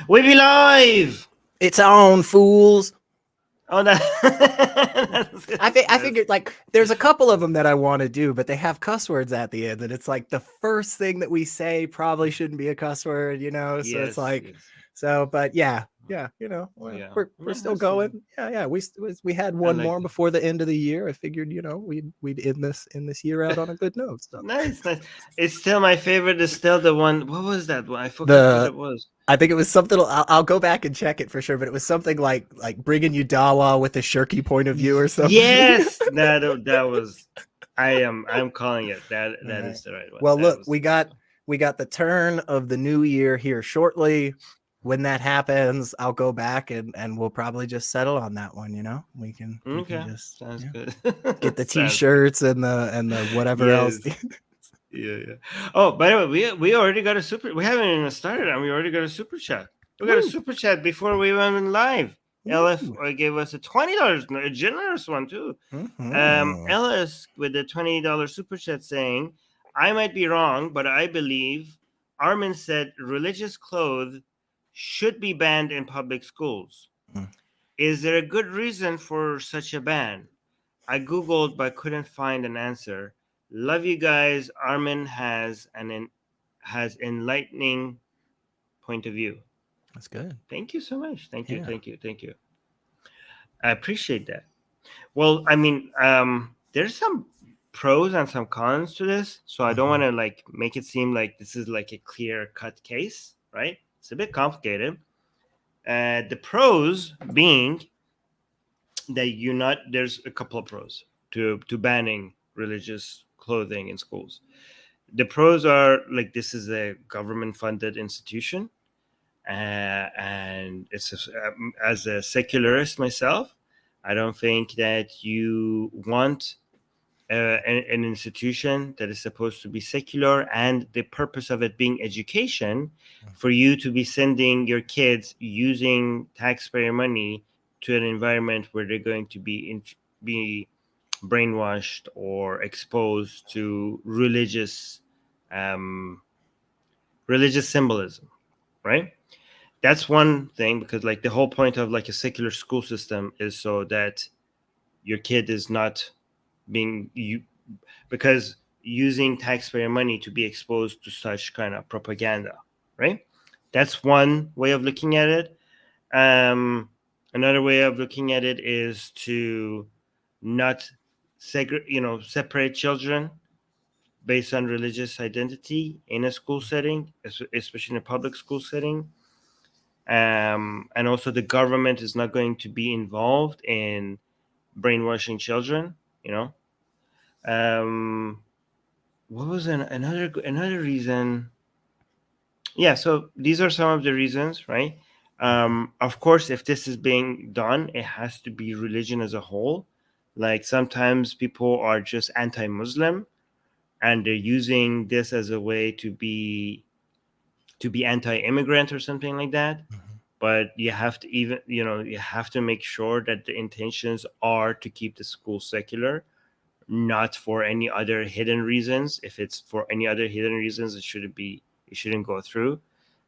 We be live. It's on, fools. Oh, that's good. I figured like there's a couple of them that I want to do, but they have cuss words at the end, and it's like the first thing that we say probably shouldn't be a cuss word, So it's Yes, like, yes. but yeah, Yeah. we're No, still that's good. going. Yeah. We had I one like more it. before the end of the year. I figured we'd end this year out on a good note. So Nice, nice. It's still my favorite. Is still the one. What was that one? I forgot what the it was. I think it was something. I'll go back and check it for sure, but it was something like bringing you Dawa with a shirky point of view or something. Yes, that was. I'm calling it. All That right. is the right one. Well, That look, was we the right got we got the turn of the new year here shortly. When that happens, I'll go back and we'll probably just settle on that one. one. We can Okay, just sounds good. get the Sounds good. t-shirts and the whatever else. Yes. Yeah, yeah. Oh, by the way, we already got a super. We haven't even started, and we already got a super chat. We got a Woo, super chat before we went live. LF woo. gave us a $20, a generous one too. Mhm. Ellis with the $20 super chat saying, "I might be wrong, but I believe Armin said religious clothes should be banned in public schools. Mm. Is there a good reason for such a ban? I googled but couldn't find an answer. Love you guys. Armin has enlightening point of view. That's good. Thank you so much. Thank you. Yeah. Thank you. Thank you. I appreciate that. Well, I mean, there's some pros and some cons to this, so I don't want Mhm. to like make it seem like this is like a clear cut case, right? It's a bit complicated. The pros being that you not there's a couple of pros to banning religious clothing in schools. The pros are like this is a government funded institution, and as a secularist myself, I don't think that you want an institution that is supposed to be secular and the purpose of it being education for you to be sending your kids using taxpayer money to an environment where they're going to be brainwashed or exposed to um, religious symbolism, right? That's one thing because like the whole point of like a secular school system is so that your kid is not being you because using taxpayer money to be exposed to such kind of propaganda, right? That's one way of looking at it. Another way of looking at it is to not separate children based on religious identity in a school setting, especially in a public school setting. And also, the government is not going to be involved in brainwashing children. You know, um, what was another reason? Yeah, so these are some of the reasons, right? Of course, if this is being done, it has to be religion as a whole. Like sometimes people are just anti-Muslim and they're using this as a way to be anti-immigrant or something like that. Mhm. But you have to you have to make sure that the intentions are to keep the school secular, not for any other hidden reasons. If it's for any other hidden reasons, it shouldn't go through.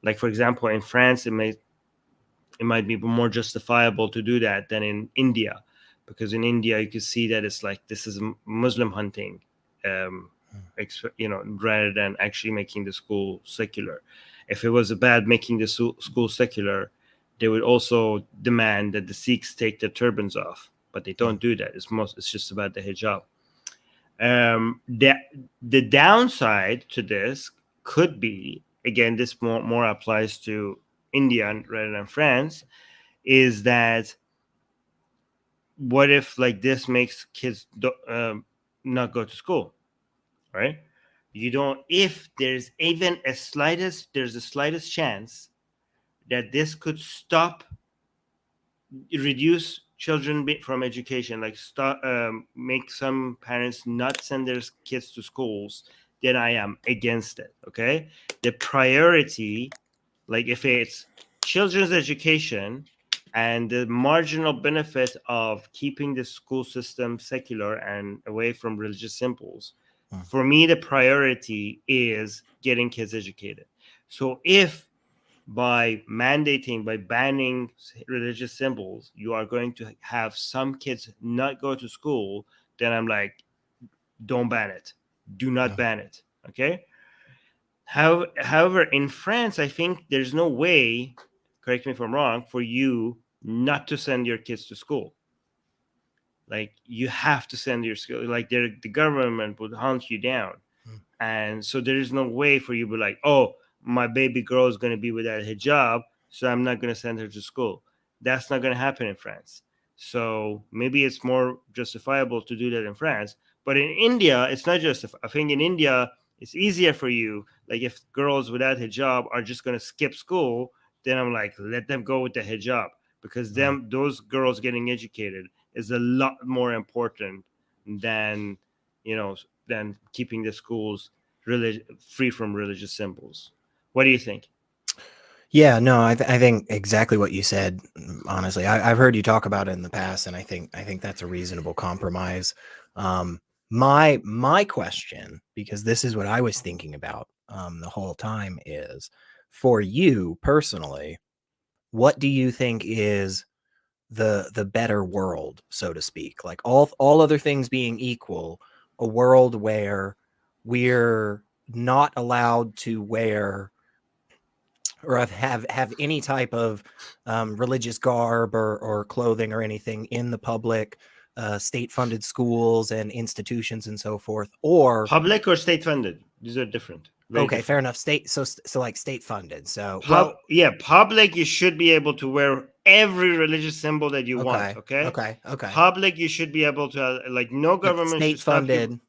Like for example, in France, it might be more justifiable to do that than in India, because in India you could see that it's like this is Muslim hunting, um, rather than actually making the school secular. If it was bad making the school secular, they would also demand that the Sikhs take their turbans off, but they don't do that. It's just about the hijab. The downside to this could be, again, this more applies to India rather than France, is that what if like this makes kids not go to school, right? You don't if there's the slightest chance that this could reduce children from education, like stop make some parents not send their kids to schools, then I am against it. Okay, the priority, like if it's children's education and the marginal benefit of keeping the school system secular and away from religious symbols, for me the priority is getting kids educated. So if by mandating, by banning religious symbols, you are going to have some kids not go to school, then I'm like, don't ban it. Do not ban it. Okay. However, in France, I think there's no way, correct me if I'm wrong, for you not to send your kids to school. Like, you have to send your school. Like, the government would hunt you down. And so there is no way for you to be like, oh, my baby girl is going to be without a hijab, so I'm not going to send her to school. That's not going to happen in France. So maybe it's more justifiable to do that in France. But in India, it's not justified. I think in India, it's easier for you. Like, if girls without hijab are just going to skip school, then I'm like, let them go with the hijab, because those girls getting educated is a lot more important than, than keeping the schools free from religious symbols. What do you think? Yeah, no, I think exactly what you said. Honestly, I've heard you talk about it in the past, and I think that's a reasonable compromise. My question, because this is what I was thinking about the whole time, is for you personally, what do you think is the better world, so to speak? Like, all other things being equal, a world where we're not allowed to wear or have any type of religious garb or clothing or anything in the public state-funded schools and institutions and so forth, or Public or state funded? These are different. Very okay, different. fair enough. So like state-funded. So public, you should be able to wear every religious symbol that you want. Okay. okay. Public, you should be able to, like, no But government should stop you. state-funded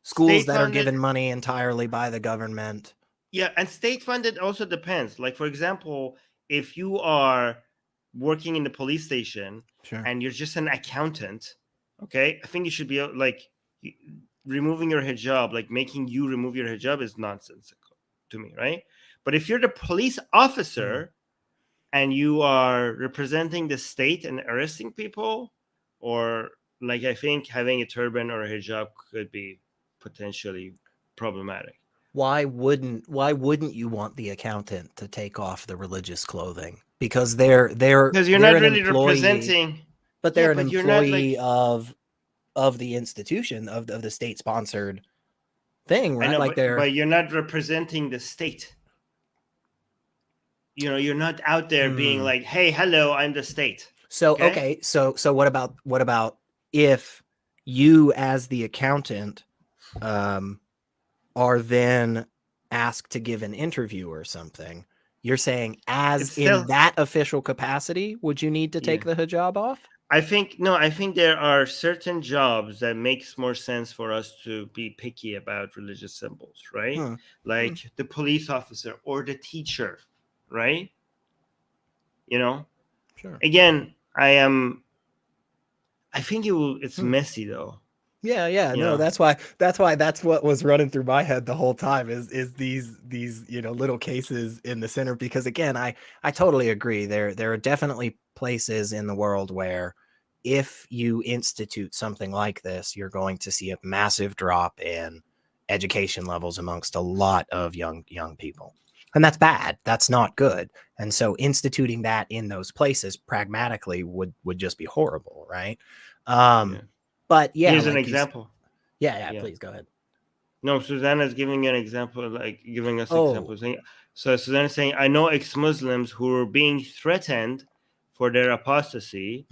schools that are State-funded, given money entirely by the government. yeah, and state funded also depends. Like, for example, if you are working in the police station Sure. and you're just an accountant, okay, I think you should be like, removing your hijab, like making you remove your hijab, is nonsensical to me, right? But if you're the police officer and you are representing the state and arresting people, or, like, I think having a turban or a hijab could be potentially problematic. Why wouldn't you want the accountant to take off the religious clothing? Because they're Because you're they're not an really employee, representing. but they're Yeah, an but you're not, employee like, of the institution of the state sponsored thing, I right? know, Like but you're not representing the state. You're not out there being like, hey, hello, I'm the state. So Okay. so what about if you as the accountant are then asked to give an interview or something? You're saying, as It's in still, that official capacity, would you need to take yeah. the hijab off? I think there are certain jobs that makes more sense for us to be picky about religious symbols, right? Like the police officer or the teacher, right? Sure. Again, I think it's messy though. Yeah. No, know? that's what was running through my head the whole time is these little cases in the center, because again, I totally agree. There are definitely places in the world where if you institute something like this, you're going to see a massive drop in education levels amongst a lot of young people. And that's bad. That's not good. And so instituting that in those places pragmatically would just be horrible, right? But yeah, Here's an like example. yeah, please go ahead. No, Susanna is giving an example, like giving us Oh. examples. So Susanna is saying, I know ex-Muslims who were being threatened for their apostasy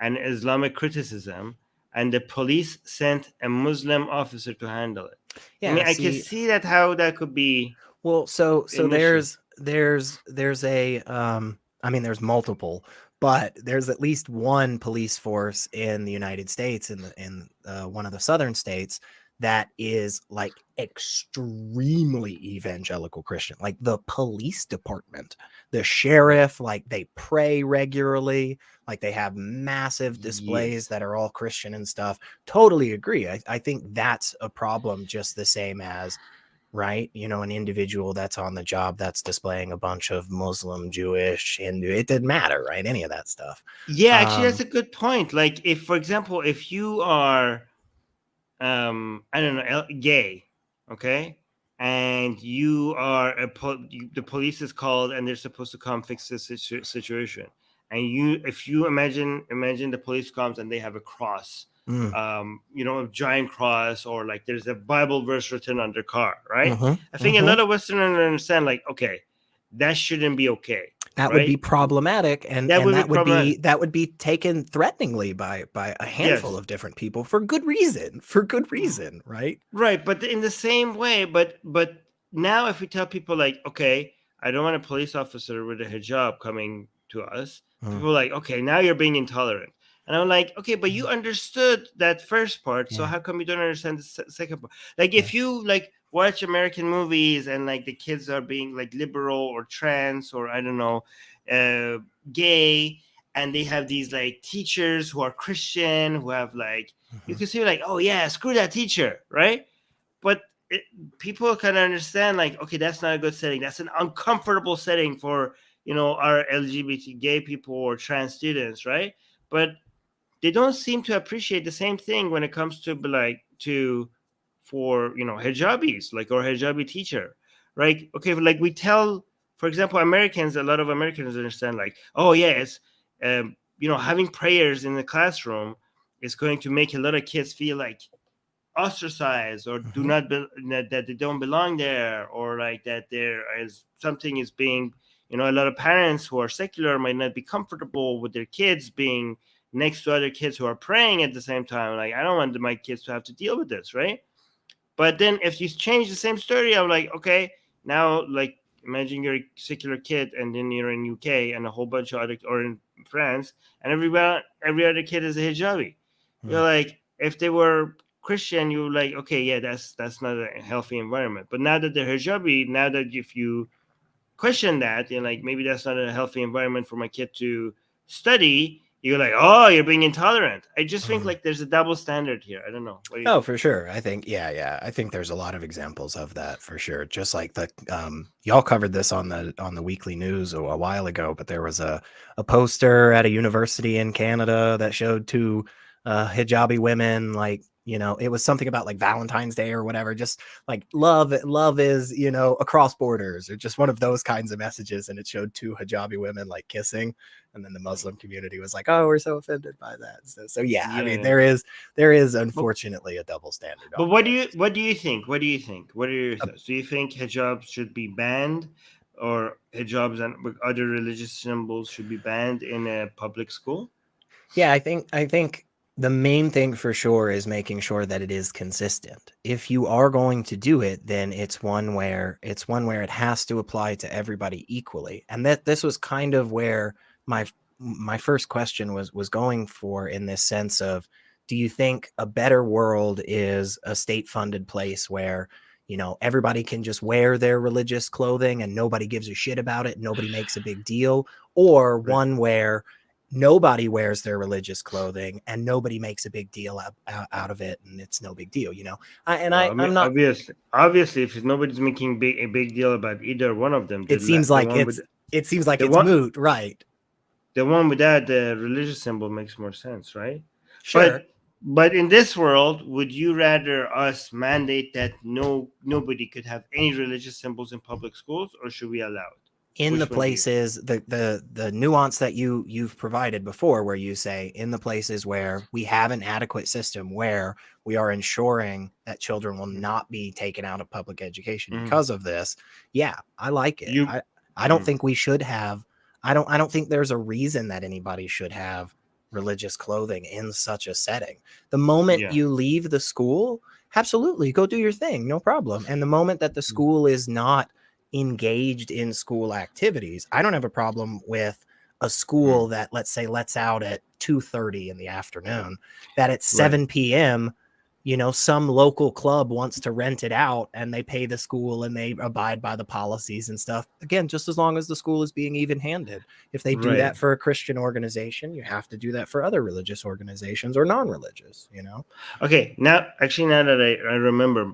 and Islamic criticism, and the police sent a Muslim officer to handle it. Yeah, I mean, I can see that how that could be. Well, so an issue. there's a I mean, there's multiple, but there's at least one police force in the United States in one of the southern states that is like extremely evangelical Christian. Like the police department, the sheriff, like they pray regularly, like they have massive displays that are all Christian and stuff. Totally agree. I think that's a problem just the same as, right, an individual that's on the job that's displaying a bunch of Muslim, Jewish, Hindu, it didn't matter, right? Any of that stuff. Yeah, actually, that's a good point. Like, if, for example, if you are, I don't know, gay, okay, and you are the police is called, and they're supposed to come fix this situation. And if you imagine the police comes and they have a cross, a giant cross, or like there's a Bible verse written on their car, right? I think a lot of Westerners understand, like, okay, that shouldn't be okay. That would be problematic, and That would be taken threateningly by a handful of different people for good reason, right? Right, but in the same way, but now if we tell people, like, okay, I don't want a police officer with a hijab coming to us, people are like, okay, now you're being intolerant. And I'm like, okay, but you understood that first part, so how come you don't understand the second part? Like, if you like watch American movies and like the kids are being like liberal or trans or I don't know, gay, and they have these like teachers who are Christian, who have like, you can see like, oh yeah, screw that teacher, right? But people can understand, like, okay, that's not a good setting. That's an uncomfortable setting for our LGBT gay people or trans students, right? But they don't seem to appreciate the same thing when it comes to for hijabis, like, or hijabi teacher, right? Okay, like we tell, for example, a lot of Americans understand, like, oh yes, having prayers in the classroom is going to make a lot of kids feel like ostracized, or that they don't belong there, or like that there is something is being, a lot of parents who are secular might not be comfortable with their kids being next to other kids who are praying at the same time. Like, I don't want my kids to have to deal with this, right? But then if you change the same story, I'm like, okay, now, like, imagine you're a secular kid and then you're in UK and a whole bunch of other, or in France, and every other kid is a hijabi. You're like, if they were Christian, you're like, okay, yeah, that's not a healthy environment. But now that they're hijabi, now that if you question that, you're like, maybe that's not a healthy environment for my kid to study, you're like, oh, you're being intolerant. I just think like there's a double standard here. I don't know. What do you think? For sure. I think, I think there's a lot of examples of that for sure. Just like the y'all covered this on the weekly news a while ago, but there was a poster at a university in Canada that showed two hijabi women, like, it was something about like Valentine's Day or whatever, just like love is, across borders, or just one of those kinds of messages. And it showed two hijabi women like kissing. And then the Muslim community was like, oh, we're so offended by that. So yeah, I mean, there is unfortunately a double standard. But what do you think? What are your thoughts? Do you think hijabs should be banned, or hijabs and other religious symbols should be banned in a public school? Yeah, I think the main thing for sure is making sure that it is consistent. If you are going to do it, then it's one where it has to apply to everybody equally. And that this was kind of where my first question was going for, in this sense of, do you think a better world is a state-funded place where everybody can just wear their religious clothing and nobody gives a shit about it, nobody makes a big deal, or one where nobody wears their religious clothing and nobody makes a big deal out of it, and it's no big deal, I'm not, obviously if nobody's making a big deal about either one of them, it seems like it's moot, right? The one without the religious symbol makes more sense, right? Sure. But in this world, would you rather us mandate that nobody could have any religious symbols in public schools, or should we allow it? In the places, the nuance that you've provided before, where you say, in the places where we have an adequate system where we are ensuring that children will not be taken out of public education because of this, yeah, I like it. I don't think we should have. I don't think there's a reason that anybody should have religious clothing in such a setting. The moment you leave the school, absolutely, go do your thing, no problem. And the moment that the school is not engaged in school activities, I don't have a problem with a school that, let's say, lets out at 2:30 in the afternoon, that at 7 p.m. some local club wants to rent it out, and they pay the school and they abide by the policies and stuff. Again, just as long as the school is being even-handed. If they do that for a Christian organization, you have to do that for other religious organizations or non-religious, Okay, now that I remember,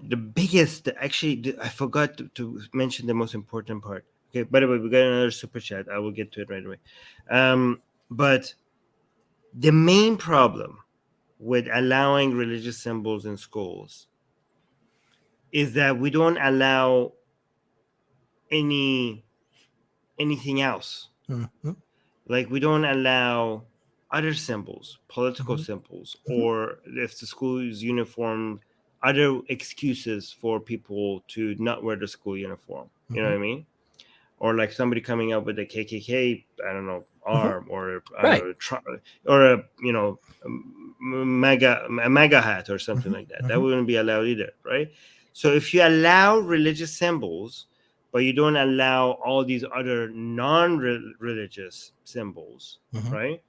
I forgot to mention the most important part. Okay, by the way, we got another super chat. I will get to it right away. But the main problem with allowing religious symbols in schools is that we don't allow anything else. Mm-hmm. Like we don't allow other symbols, political Mm-hmm. symbols, or if the school is uniformed, other excuses for people to not wear the school uniform. You know Mm-hmm. what I mean? Or like somebody coming up with a KKK, I don't know, Mm-hmm. arm, or Right. or a a mega hat or something Mm-hmm. like that. That Mm-hmm. wouldn't be allowed either, right? So if you allow religious symbols, but you don't allow all these other non-religious symbols, Mm-hmm. right?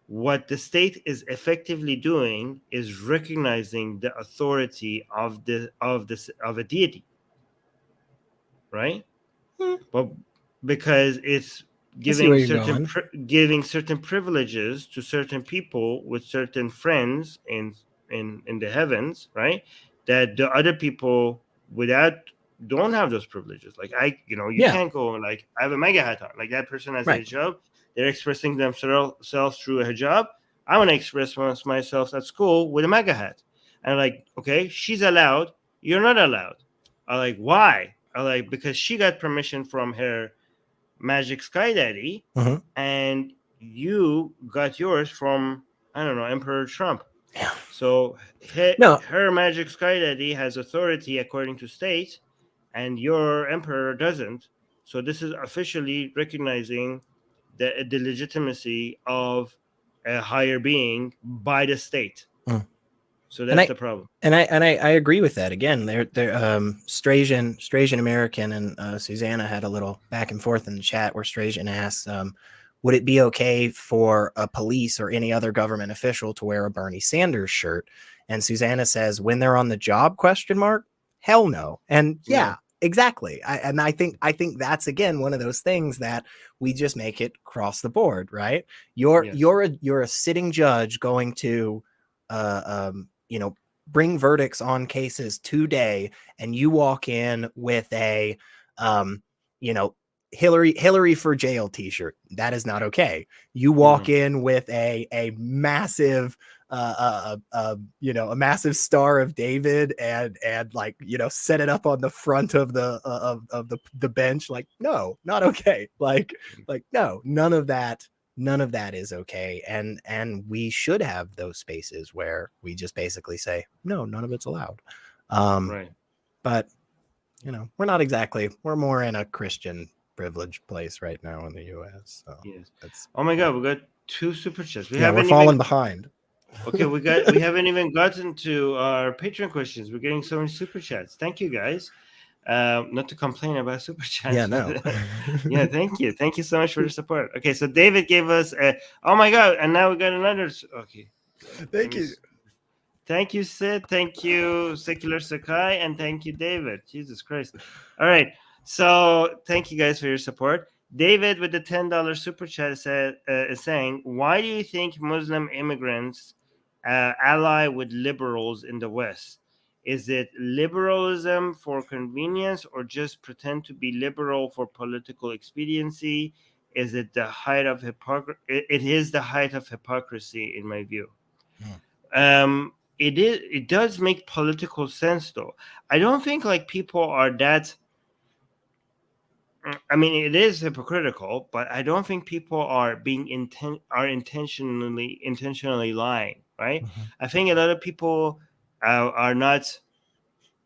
What the state is effectively doing is recognizing the authority of of a deity, right? Mm, But because it's I see where giving you're going. giving certain privileges to certain people with certain friends in the heavens, right? That the other people without don't have those privileges. Like you Yeah. can't go like I have a mega hat on. Like that person has a Right. hijab. They're expressing themselves through a hijab. I want to express myself at school with a mega hat. And like, okay, she's allowed. You're not allowed. I like, why? I like, because she got permission from her magic sky daddy, Mm-hmm. and you got yours from, I don't know, Emperor Trump. Yeah. So No. her magic sky daddy has authority according to state, and your emperor doesn't. So this is officially recognizing the legitimacy of a higher being by the state. Mm. So And that's I the problem. I agree with that. Again, they're Strasian American and Susanna had a little back and forth in the chat where Strasian asks, would it be okay for a police or any other government official to wear a Bernie Sanders shirt? And Susanna says, when they're on the job, question mark? Hell no. And yeah, No. exactly. I think that's again one of those things that we just make it across the board, right? You're Yes. you're a sitting judge going to bring verdicts on cases today, and you walk in with a you know Hillary for jail t-shirt. That is not okay. You walk in with a massive a massive Star of David and like set it up on the front of the bench. Like, no, not okay. Like no, none of that is okay. And we should have those spaces where we just basically say, no, none of it's allowed. Right. But we're more in a Christian privileged place right now in the US. So Yes. that's, Oh my God, we got 2 super chats. We yeah, we're haven't falling even behind. okay. We haven't even gotten to our Patreon questions. We're getting so many super chats. Thank you guys. Not to complain about super chats. Yeah, no. Yeah, thank you so much for the support. Okay, so David gave us a. Oh my God, and now we got another. Okay, Thank you. Thank you, Sid. Thank you, Secular Sakai, and thank you, David. Jesus Christ. All right. So thank you guys for your support. David with the $10 super chat is saying, why do you think Muslim immigrants ally with liberals in the West? Is it liberalism for convenience or just pretend to be liberal for political expediency? Is it the height of hypocrisy? It is the height of hypocrisy, in my view. It does make political sense, though. I don't think like people are that. I mean, it is hypocritical, but I don't think people are intentionally lying, right? Mhm. I think a lot of people are not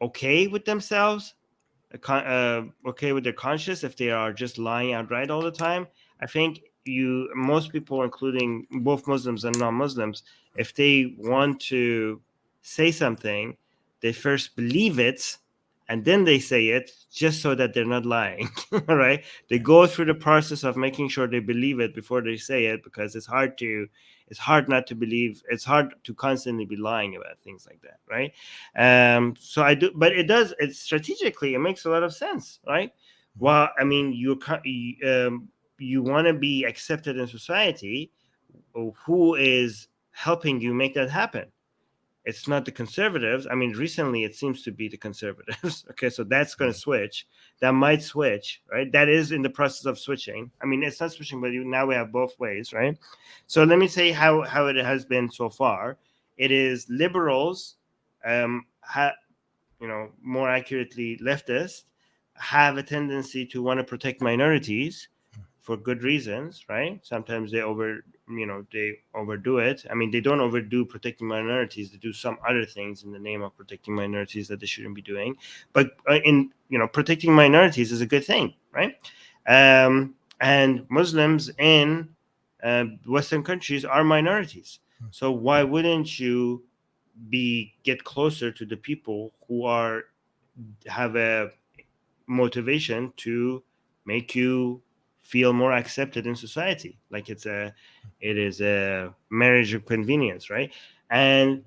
okay with themselves, okay with their conscience if they are just lying outright all the time. I think most people, including both Muslims and non-Muslims, if they want to say something, they first believe it and then they say it just so that they're not lying. Right? They go through the process of making sure they believe it before they say it, because it's hard not to believe. It's hard to constantly be lying about things like that, right? So I do, but it strategically, it makes a lot of sense, right? Well, I mean, you want to be accepted in society. Who is helping you make that happen? It's not the conservatives. I mean, recently it seems to be the conservatives. Okay, so that's going to switch. That might switch, right? That is in the process of switching. I mean, it's not switching, but now we have both ways, right? So let me say how it has been so far. It is liberals more accurately leftist, have a tendency to want to protect minorities for good reasons, right? Sometimes they overdo it. I mean, they don't overdo protecting minorities. They do some other things in the name of protecting minorities that they shouldn't be doing. But protecting minorities is a good thing, right? And Muslims in Western countries are minorities. So why wouldn't you get closer to the people who have a motivation to make you feel more accepted in society? Like it is a marriage of convenience, right? And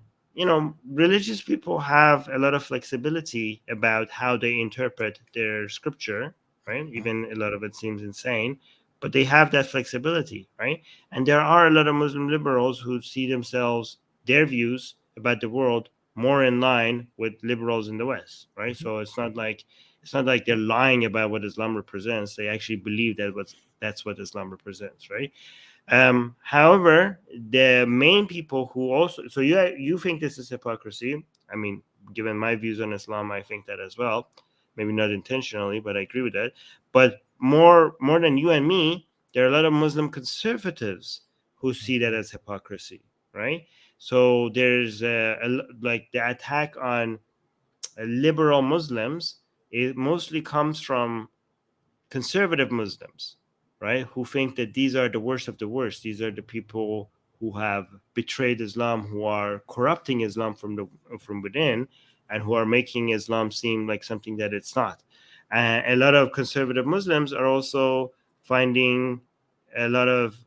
religious people have a lot of flexibility about how they interpret their scripture, right? Even a lot of it seems insane, but they have that flexibility, right? And there are a lot of Muslim liberals who see their views about the world more in line with liberals in the West, right? So it's not like they're lying about what Islam represents. They actually believe that's what Islam represents, right? However, the main people who also, so you think this is hypocrisy. I mean, given my views on Islam, I think that as well. Maybe not intentionally, but I agree with that. But more than you and me, there are a lot of Muslim conservatives who see that as hypocrisy, right? So there's like the attack on liberal Muslims. It mostly comes from conservative Muslims, right? Who think that these are the worst of the worst. These are the people who have betrayed Islam, who are corrupting Islam from within, and who are making Islam seem like something that it's not. And a lot of conservative Muslims are also finding a lot of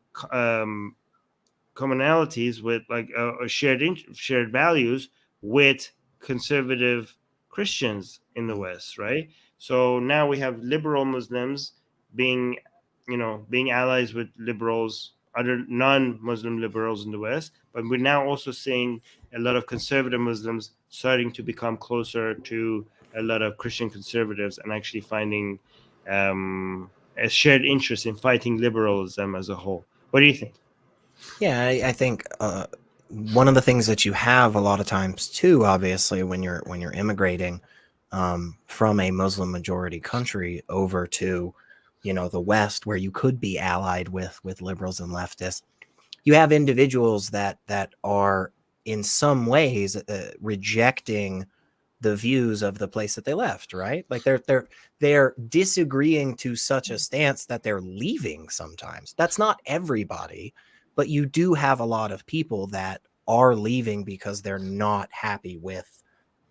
commonalities with like shared values with conservative Christians in the West, right? So now we have liberal Muslims being allies with liberals, other non-Muslim liberals in the West, but we're now also seeing a lot of conservative Muslims starting to become closer to a lot of Christian conservatives and actually finding a shared interest in fighting liberalism as a whole. What do you think? Yeah, I think one of the things that you have a lot of times too, obviously, when you're immigrating from a Muslim majority country over to the West, where you could be allied with liberals and leftists, you have individuals that are in some ways rejecting the views of the place that they left, right? Like they're disagreeing to such a stance that they're leaving sometimes. That's not everybody, but you do have a lot of people that are leaving because they're not happy with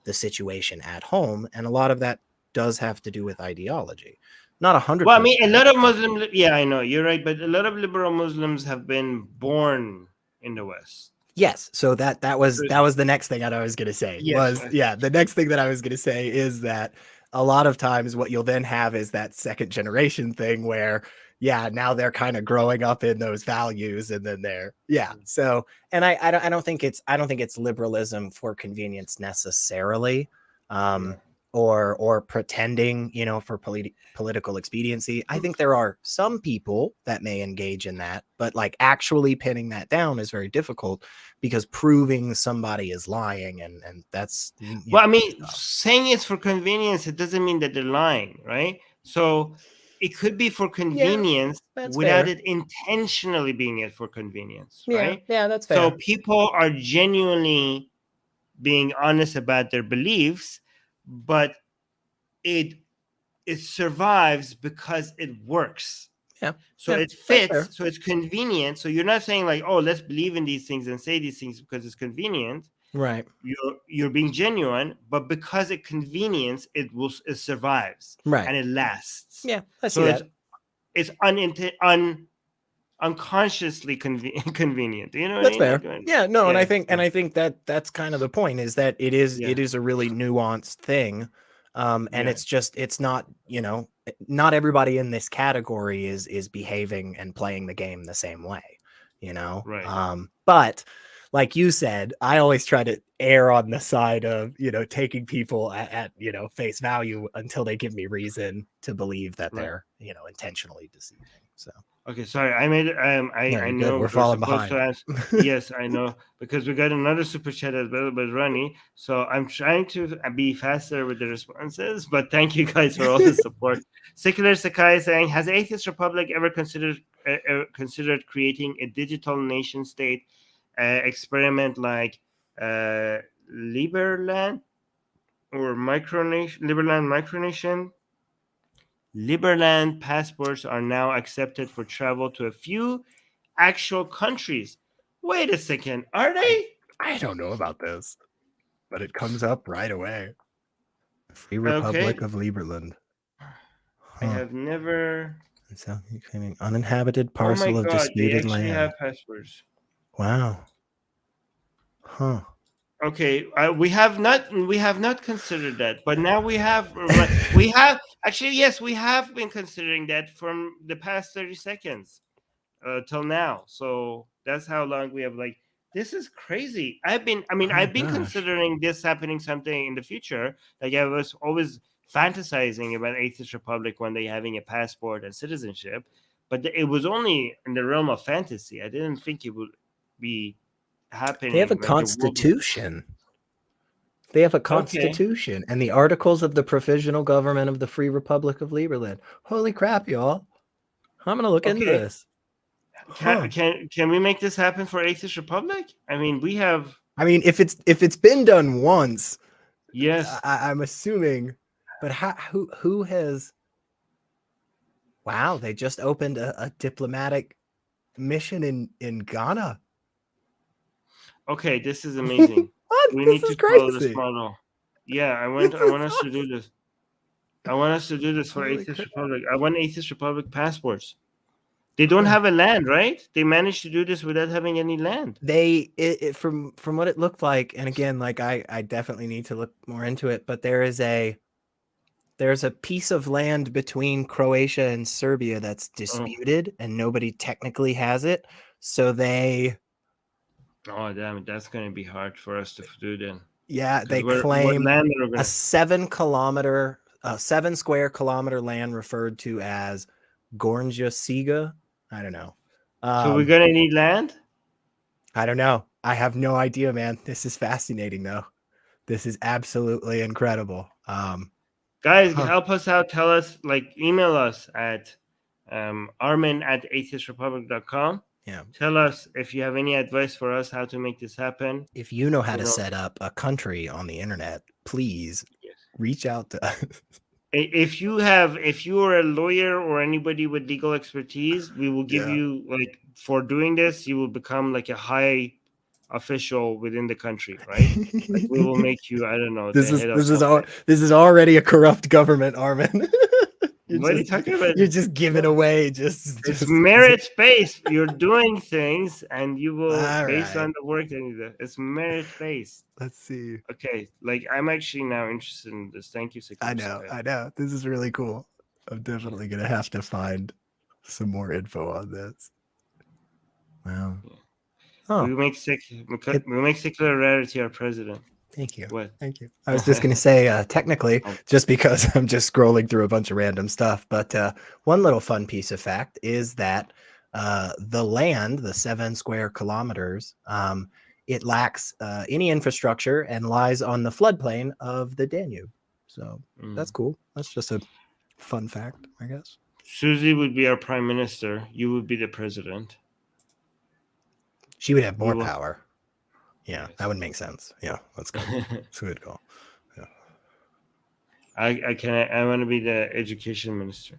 the situation at home, and a lot of that does have to do with ideology. Not 100%. Well, I mean, a lot of Muslim, yeah, I know you're right, but a lot of liberal Muslims have been born in the West. Yes, so that was the next thing that I was going to say. Yes. The next thing that I was going to say is that a lot of times what you'll then have is that second generation thing where now they're kind of growing up in those values, and then so, and I don't think it's liberalism for convenience necessarily. Or pretending, for political expediency. I think there are some people that may engage in that, but like actually pinning that down is very difficult because proving somebody is lying, and that's well, I mean, saying it's for convenience, it doesn't mean that they're lying, right? So it could be for convenience without it intentionally being it for convenience, right? Yeah, that's fair. So people are genuinely being honest about their beliefs, but it survives because it works. So it fits. So it's convenient. So you're not saying like, oh, let's believe in these things and say these things because it's convenient. Right. You're being genuine, but because it's convenience, it survives. Right. And it lasts. Yeah, I see that. It's unconsciously convenient. You know what that's I mean? fair. And I think that that's kind of the point, is that it is a really nuanced thing. And it's not, not everybody in this category is behaving and playing the game the same way, Right. But like you said, I always try to err on the side of, taking people at face value until they give me reason to believe that they're, intentionally deceiving. So Okay, sorry. I made no, I you're good. know We're we're falling supposed to behind. ask. Yes, I know, because we got another super chat as well, but Ronnie. So I'm trying to be faster with the responses, but thank you guys for all the support. Secular Sakai is saying, has Atheist Republic ever considered creating a digital nation state experiment like Liberland or Liberland Micronation? Liberland passports are now accepted for travel to a few actual countries. Wait a second, are they? I don't know about this, but it comes up right away. Free Okay, Republic of Liberland. I have never. It's claiming uninhabited Oh my parcel of god, they disputed actually land. have passports. Wow. Huh. Okay, we have not considered that, but now we have. We have actually, yes, we have been considering that from the past 30 seconds till now. So that's how long we have. Like, this is crazy. Oh my I've been gosh. considering this happening something in the future. Like, I was always fantasizing about Atheist Republic one day having a passport and citizenship, but it was only in the realm of fantasy. I didn't think it would be They have a happening. Like, the world. constitution. They have a Okay. constitution and the articles of the provisional government of the Free Republic of Liberland. Holy crap, y'all. I'm going to look into Okay. this. Can, can we make this happen for Atheist Republic? I mean, we have. I mean, if it's been done once, Yes. I'm assuming, but who has? Wow, they just opened a diplomatic mission in Ghana. Okay, this is amazing. What? We This need is to follow this crazy. model. Yeah, I This want is us to do this. I want us to do this for Holy Atheist crap. Republic. I want Atheist Republic passports. They don't have a land, right? They managed to do this without having any land. From what it looked like, and again, like I definitely need to look more into it, but there's a piece of land between Croatia and Serbia that's disputed and nobody technically has it. So they Oh, damn it. That's going to be hard for us to do then. Yeah, they What claim land are we a gonna... 7 square kilometer land referred to as Gornja Siga. I don't know. So we're going to need land? I don't know. I have no idea, man. This is fascinating, though. This is absolutely incredible. Guys, help us out. Tell us, like, email us at armin@atheistrepublic.com. Yeah. Tell us if you have any advice for us how to make this happen. If you know how to set up a country on the internet, please reach out to us. If you are a lawyer or anybody with legal expertise, we will give you, like, for doing this, you will become like a high official within the country, right? Like, we will make you, I don't know, This the is head of this is something. this is already a corrupt government, Armin. What are you talking about? You're just giving away It's merit based. You're doing things, and you will based right. on the work that you do. It's merit based. Let's see. Okay, like, I'm actually now interested in this. Thank you, I know. This is really cool. I'm definitely gonna have to find some more info on this. Wow. Yeah. Oh. We make Secular Rarity our president. Thank you. What? Thank you. I was just going to say, technically, just because I'm just scrolling through a bunch of random stuff, but one little fun piece of fact is that the land, the 7 square kilometers, it lacks any infrastructure and lies on the floodplain of the Danube. So that's cool. That's just a fun fact, I guess. Susie would be our prime minister. You would be the president. She would have more power. Yeah, that would make sense. Yeah, let's go. It's a good call. Yeah. I want to be the education minister.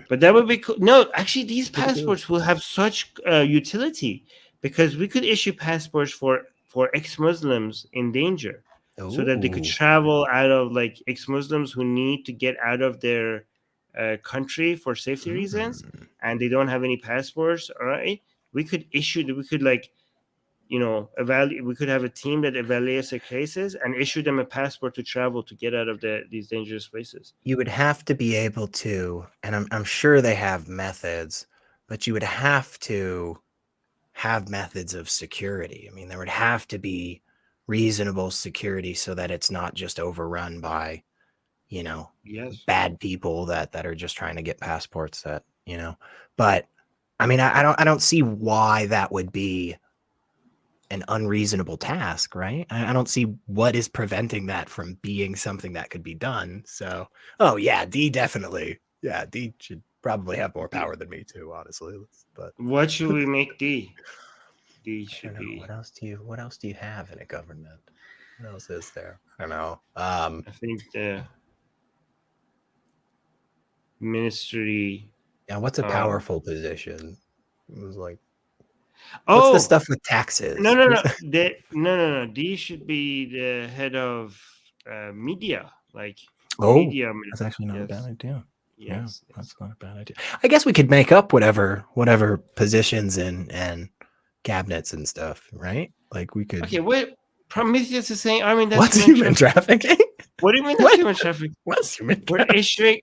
But that would be cool. No, actually, these passports will have such utility, because we could issue passports for ex-Muslims in danger, so that they could travel out of, like, ex-Muslims who need to get out of their country for safety reasons, and they don't have any passports. All right, we could like, we could have a team that evaluates their cases and issue them a passport to travel to get out of these dangerous places. You would have to be able to, and I'm sure they have methods, but you would have to have methods of security. I mean, there would have to be reasonable security so that it's not just overrun by, bad people that are just trying to get passports that you know. But I mean, I don't see why that would be an unreasonable task, right? I don't see what is preventing that from being something that could be done. So, oh yeah, D definitely. Yeah, D should probably have more power than me too, honestly. But What should we make D? D I should don't know. be. What else do you have in a government? What else is there? I don't know. I think the ministry. Yeah, what's a powerful position? It was like, what's the Oh stuff with taxes? no. D should be the head of media, like Oh, media. that's actually not a bad Yes, idea. Yeah, yes, that's yes. not a bad idea. I guess we could make up whatever positions and cabinets and stuff, right? Like we could. Okay, wait. Prometheus is saying, I mean, that's What's human human trafficking. trafficking? What do you mean that's What? human trafficking? What's human We're trafficking?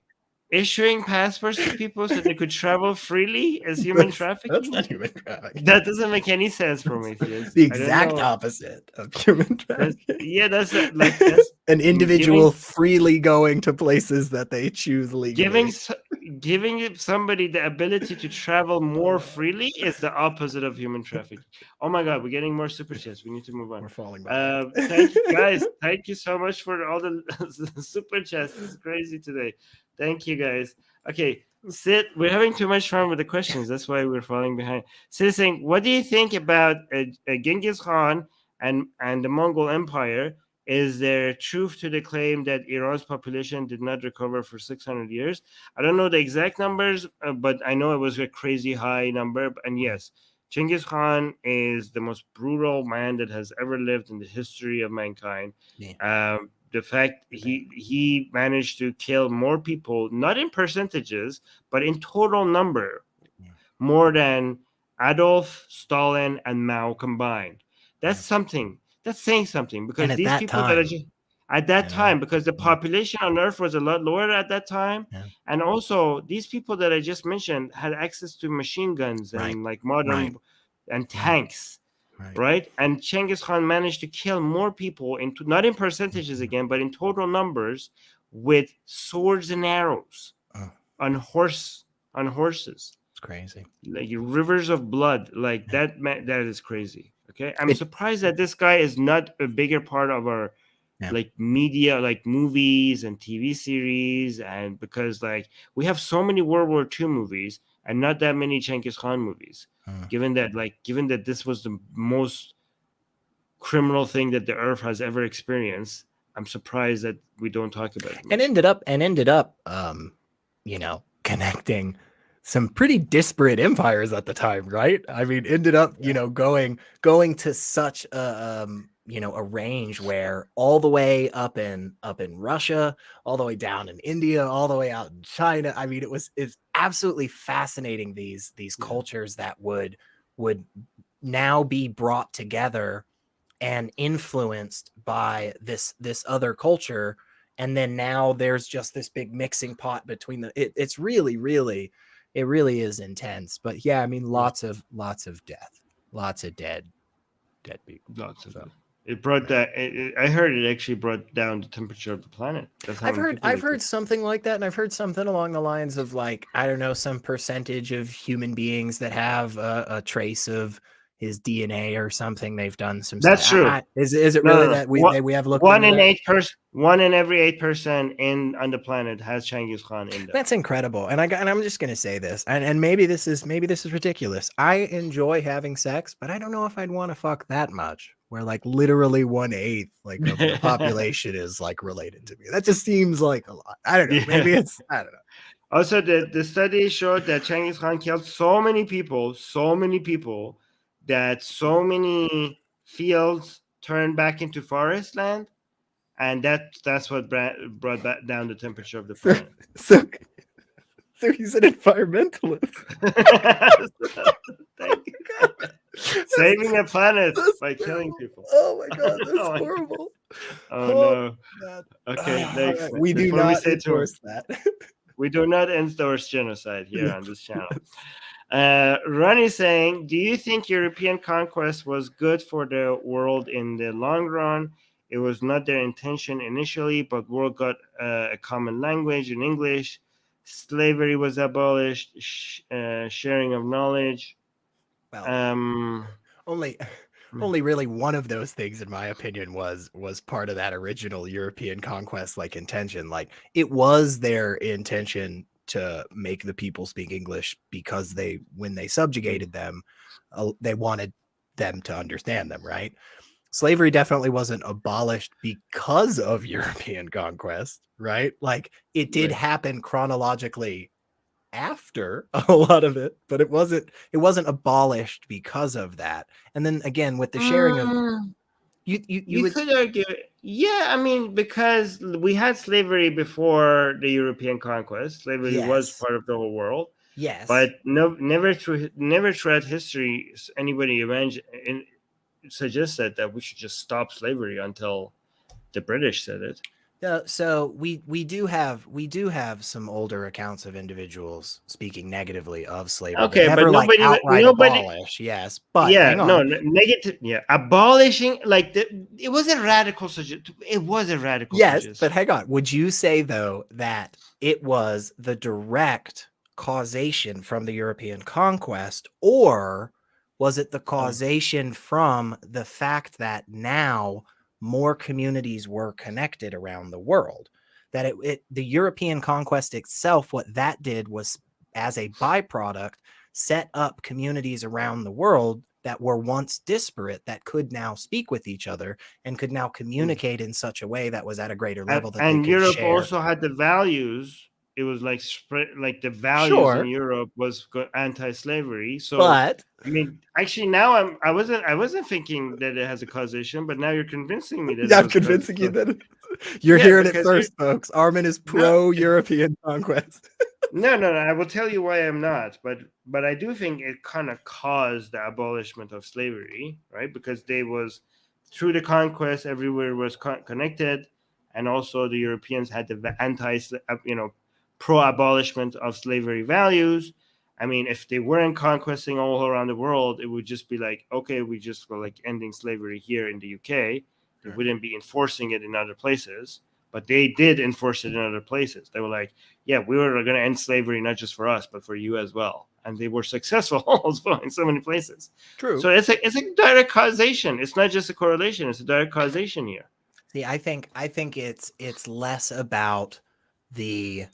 issuing passports to people so they could travel freely as human That's trafficking? not human trafficking. That doesn't make any sense, That's Prometheus. the I don't exact know. opposite of human trafficking. That's that's An individual giving freely going to places that they choose giving legally. giving somebody the ability to travel more freely is the opposite of human trafficking. Oh my God, we're getting more super chats. We need to move on. We're falling behind. Thank you guys. Thank you so much for all the super chats. This is crazy today. Thank you guys. Okay, Sid, we're having too much fun with the questions. That's why we're falling behind. Sid is saying, what do you think about Genghis Khan and the Mongol Empire? Is there truth to the claim that Iran's population did not recover for 600 years? I don't know the exact numbers, but I know it was a crazy high number. And yes, Genghis Khan is the most brutal man that has ever lived in the history of mankind. Yeah. The fact he managed to kill more people, not in percentages, but in total number, more than Adolf, Stalin, and Mao combined. That's something. That's saying something, because And at these that people that are time, just at that you know, time, because the population on Earth was a lot lower at that time, yeah. and also these people that I just mentioned had access to machine guns Right. and like modern and tanks, right? And Genghis Khan managed to kill more people into not in percentages again, but in total numbers with swords and arrows on horses. It's crazy. Like rivers of blood, like that is crazy. Okay, I'm surprised that this guy is not a bigger part of our like media, like movies and TV series, and because like we have so many World War II movies and not that many Genghis Khan movies. Given that this was the most criminal thing that the earth has ever experienced, I'm surprised that we don't talk about it much. And ended up connecting some pretty disparate empires at the time, right? I mean, ended up, going to such a a range where all the way up in Russia, all the way down in India, all the way out in China. I mean, it's absolutely fascinating, these cultures that would now be brought together and influenced by this other culture, and then now there's just this big mixing pot between it's really it really is intense. But yeah, I mean, lots of death, lots of dead people. Lots of it. It brought that. I heard it actually brought down the temperature of the planet. That's how I've heard something like that, and I've heard something along the lines of like, I don't know, some percentage of human beings that have a trace of his DNA or something. They've done some. That's true. Is it really that we have looked one into in that? 1 in every 8 person on the planet has Genghis Khan in them. That's incredible. And I'm just gonna say this, and maybe this is ridiculous. I enjoy having sex, but I don't know if I'd want to fuck that much, where like literally 1/8 like of the population is like related to me. That just seems like a lot. I don't know. Maybe it's, I don't know. Also, the study showed that Genghis Khan killed so many people that so many fields turned back into forest land, and that's what brought back down the temperature of the planet. So he's an environmentalist. Thank you. Saving the planet by killing people. Oh my God, that's horrible. Oh no. Okay, next. We do not endorse that. We do not endorse genocide here on this channel. Ronnie saying, do you think European conquest was good for the world in the long run? It was not their intention initially, but world got a common language in English, slavery was abolished, sharing of knowledge. Well, only only really one of those things, in my opinion, was part of that original European conquest like intention. Like, it was their intention to make the people speak English because when they subjugated them, they wanted them to understand them, right? Slavery definitely wasn't abolished because of European conquest, right? Like, it did Right. happen chronologically after a lot of it, but it wasn't abolished because of that. And then again, with the sharing of you would, could argue, yeah. I mean, because we had slavery before the European conquest. Slavery was yes, part of the whole world, yes, but never throughout history anybody suggested that we should just stop slavery until the British said it. so we do have some older accounts of individuals speaking negatively of slavery, but Okay, but never like outright nobody. abolish. Yes, but Yeah, hang no, on. negative. Yeah, abolishing, like, it was a radical suggestion. It was a radical Yes, but suggestion. hang on. Would you say, though, that it was the direct causation from the European conquest, or was it the causation from the fact that now more communities were connected around the world? That the European conquest itself, what that did was, as a byproduct, set up communities around the world that were once disparate that could now speak with each other and could now communicate in such a way that was at a greater level that they And could Europe share. also had the values. It was like spread, like the values in Sure, Europe was anti-slavery. So, but I mean, actually, now I wasn't thinking that it has a causation, but now you're convincing me that it I'm was convincing you so, that you're yeah, hearing it because first, folks. Armin is no, pro-European conquest. no. I will tell you why I'm not, but I do think it kind of caused the abolishment of slavery, right? Because they was through the conquest, everywhere was connected, and also the Europeans had the pro-abolishment of slavery values. I mean, if they weren't conquesting all around the world, it would just be like, okay, we just were like ending slavery here in the UK. They wouldn't be enforcing it in other places, but they did enforce it in other places. They were like, yeah, we were going to end slavery not just for us, but for you as well. And they were successful also in so many places. True. So it's a direct causation. It's not just a correlation. It's a direct causation here. See, I think it's less about the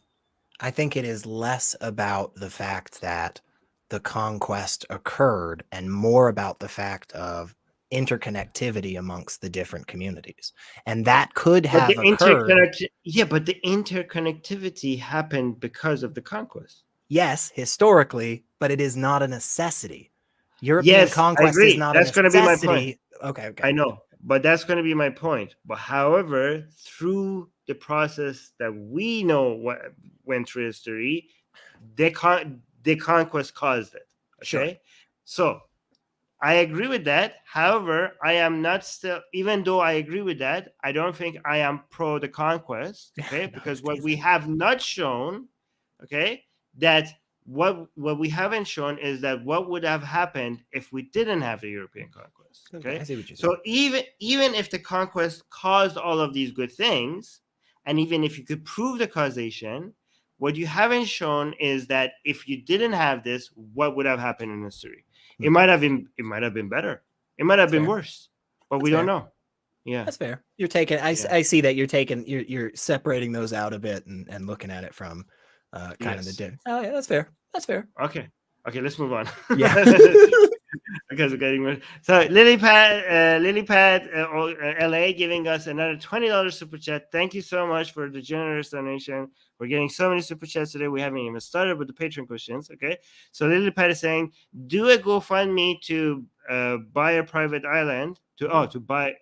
I think it is less about the fact that the conquest occurred and more about the fact of interconnectivity amongst the different communities. And that could But have occurred. but the interconnectivity happened because of the conquest. Yes, historically, but it is not a necessity. European Yes, I conquest is agree. not a That's going to be my point. necessity. Okay, okay. I know, but that's going to be my point. But however, through the process that we know what went through history, the conquest caused it. Okay, Sure. so I agree with that. However, I am not still, even though I agree with that, I don't think I am pro the conquest. Okay, No, because it's what we easy. have not shown, okay, that what we haven't shown is that what would have happened if we didn't have the European conquest. Okay, I Okay, see what you're saying. so even if the conquest caused all of these good things, and even if you could prove the causation, what you haven't shown is that if you didn't have this, what would have happened in history? It might have been better. It might have That's been fair. worse, but That's we don't fair. know. Yeah, That's fair. You're taking. yeah, I see that you're separating those out a bit and looking at it from kind of the yes. day. Oh yeah, that's fair. That's fair. Okay, let's move on. Yeah. Because we're getting worse. So Lilypad, LA, giving us another $20 super chat. Thank you so much for the generous donation. We're getting so many super chats today. We haven't even started with the Patreon questions. Okay, so Lilypad is saying, do a GoFundMe to buy a private island to buy.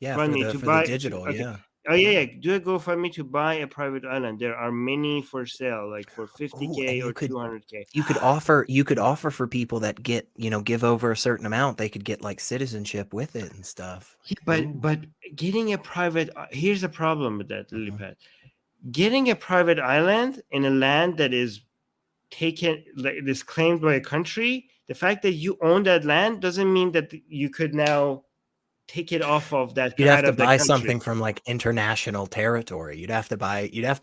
Yeah, Fund for me the to for the buy. digital. Okay. Yeah. Oh yeah. Do a GoFundMe to buy a private island. There are many for sale, like for Oh, and 50K or 200K. you could offer for people that give over a certain amount, they could get like citizenship with it and stuff. Yeah, Ooh. but getting a private here's a problem with that, Mhm. Lilypad. Getting a private island in a land that is taken, like it is claimed by a country. The fact that you own that land doesn't mean that you could now take it off of that You'd have out to of the buy country. something from like international territory. You'd have to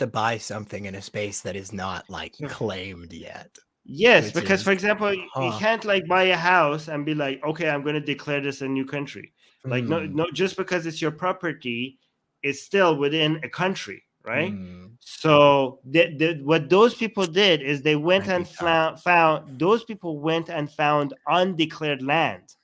buy something in a space that is not like So- claimed yet. Yes, which because is- for example, you huh. can't like buy a house and be like, okay, I'm going to declare this a new country. Like no, just because it's your property, it's still within a country, right? So what those people did is they went Might be and tough. found those people went and found undeclared land.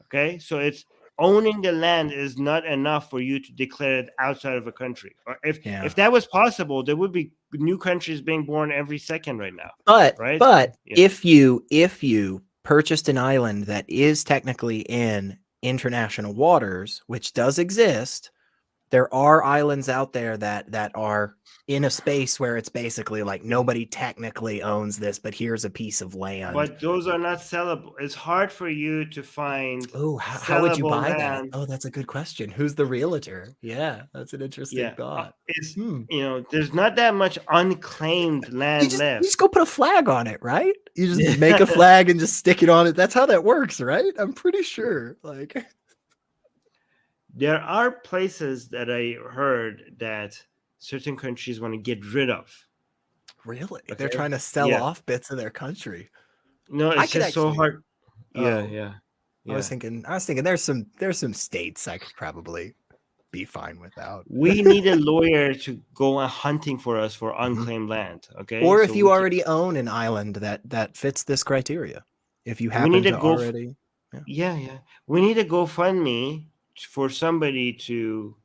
Okay, so it's owning the land is not enough for you to declare it outside of a country. Or Yeah. if that was possible, there would be new countries being born every second right now. But Right? Yeah. if you purchased an island that is technically in international waters, which does exist, there are islands out there that are in a space where it's basically like nobody technically owns this, but here's a piece of land. But those are not sellable. It's hard for you to find. Oh, how would you sellable buy that? land. Oh, that's a good question. Who's the realtor? Yeah, that's an interesting thought. It's there's not that much unclaimed land You left. just go put a flag on it, right? You just make a flag and just stick it on it. That's how that works, right? I'm pretty sure. Like, there are places that I heard that certain countries want to get rid of. really? Okay. They're trying to sell off bits of their country. No, it's just so hard. Yeah. I was thinking there's some states I could probably be fine without. We need a lawyer to go hunting for us for unclaimed land. Okay. Or if you already own an island that fits this criteria. If you happen to already. Yeah. We need a GoFundMe for somebody to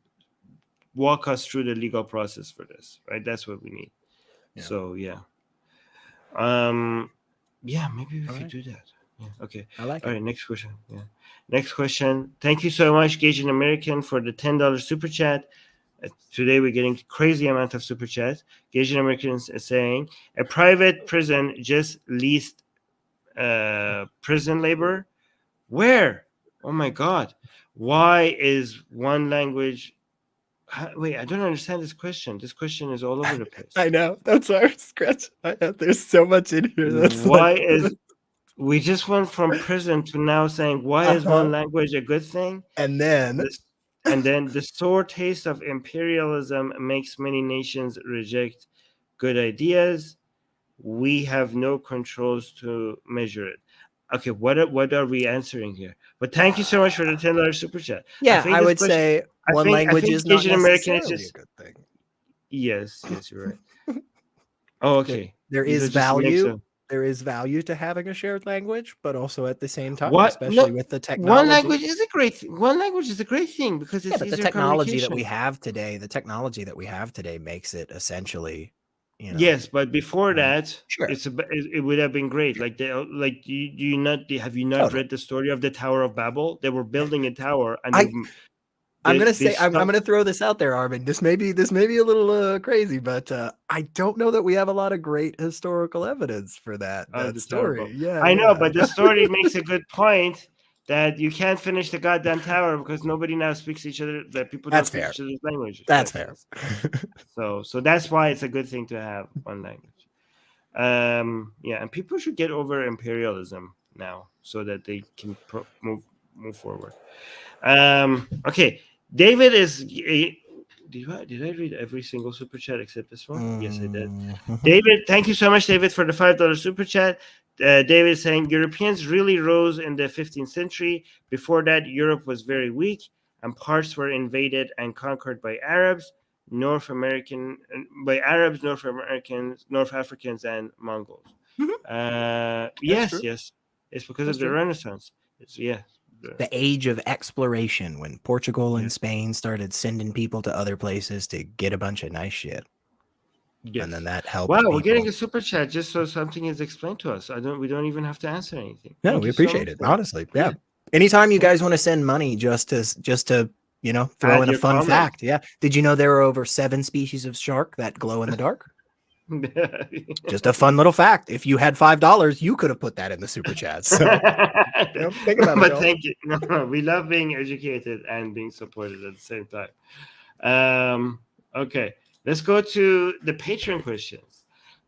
walk us through the legal process for this, right? That's what we need. Yeah. So maybe we could do that. Yeah. Okay. I like it. All right. Next question. Yeah. Next question. Thank you so much, Gagin American, for the $10 super chat. Today we're getting crazy amount of super chats. Gagin American is saying a private prison just leased prison labor. Where? Oh my God. Why is one language? Wait, I don't understand this question. This question is all over the place. I know. That's why I scratch. There's so much in here. That's we just went from prison to now saying why is one language a good thing? And then the sour taste of imperialism makes many nations reject good ideas. We have no controls to measure it. Okay, what are we answering here? But thank you so much for the $10 super chat. Yeah, I would say one language is not necessarily a good thing. Yes, you're right. Oh, okay. There is value. There is value to having a shared language, but also at the same time, especially with the technology. One language is a great thing. One language is a great thing because it's the technology that we have today. The technology that we have today makes it essentially. Yes, but before that, it would have been great. Like have you not read the story of the Tower of Babel? They were building a tower, and I'm gonna throw this out there, Armin. This may be a little crazy, but I don't know that we have a lot of great historical evidence for that story. Yeah, I know, but the story makes a good point that you can't finish the goddamn tower because nobody now speaks each other. That people don't speak each other's languages. That's fair. So that's why it's a good thing to have one language. And people should get over imperialism now so that they can move forward. Okay. David is. Did I read every single super chat except this one? Yes, I did. David, thank you so much, David, for the $5 super chat. David is saying Europeans really rose in the 15th century. Before that, Europe was very weak, and parts were invaded and conquered by Arabs, North Africans, North Africans, and Mongols. Yes. It's because of the Renaissance. The age of exploration, when Portugal and Spain started sending people to other places to get a bunch of nice shit. Yes. And then that helped. Wow, we're getting a super chat just so something is explained to us. We don't even have to answer anything. No, we appreciate it. Honestly. Yeah. Anytime you guys want to send money just to throw in a fun fact. Yeah. Did you know there are over 7 species of shark that glow in the dark? Just a fun little fact. If you had $5, you could have put that in the super chat. So think about it. Thank you. No, we love being educated and being supported at the same time. Okay, let's go to the Patreon questions.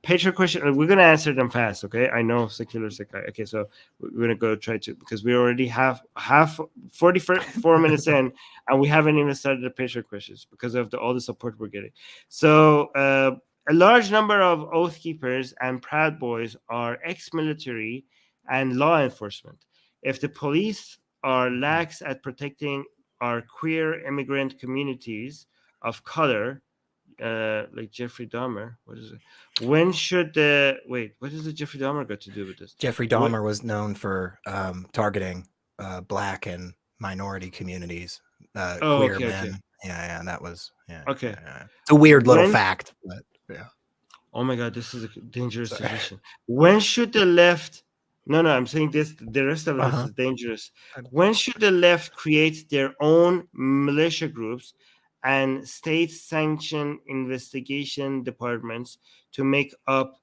Patreon question. We're gonna answer them fast, okay? I know secular. Okay, so we're gonna go try to, because we already have 44 minutes in, and we haven't even started the Patreon questions because of all the support we're getting. So a large number of oath keepers and proud boys are ex-military and law enforcement. If the police are lax at protecting our queer immigrant communities of color, like Jeffrey Dahmer. What is it? When should the What does the Jeffrey Dahmer got to do with this? Jeffrey Dahmer was known for targeting Black and minority communities, queer men. Okay. Yeah, that was Okay. Yeah. It's a weird little fact, but yeah. Oh my God, this is a dangerous suggestion. When should the left? No, I'm saying this. The rest of this is dangerous. When should the left create their own militia groups and state-sanctioned investigation departments to make up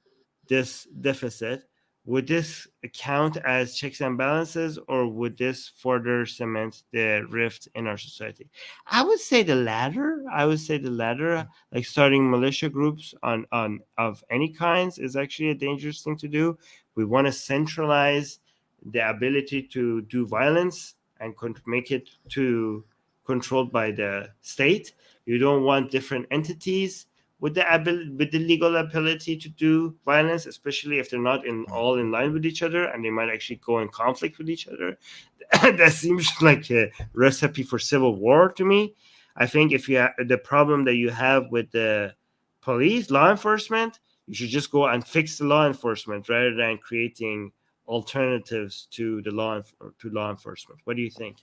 this deficit? Would this count as checks and balances, or would this further cement the rift in our society? I would say the latter. Like starting militia groups on of any kinds is actually a dangerous thing to do. We want to centralize the ability to do violence and make it to controlled by the state. You don't want different entities with the legal ability to do violence, especially if they're not all in line with each other, and they might actually go in conflict with each other. That seems like a recipe for civil war to me. I think if you have the problem that you have with the police, law enforcement, you should just go and fix the law enforcement rather than creating alternatives to law enforcement. What do you think?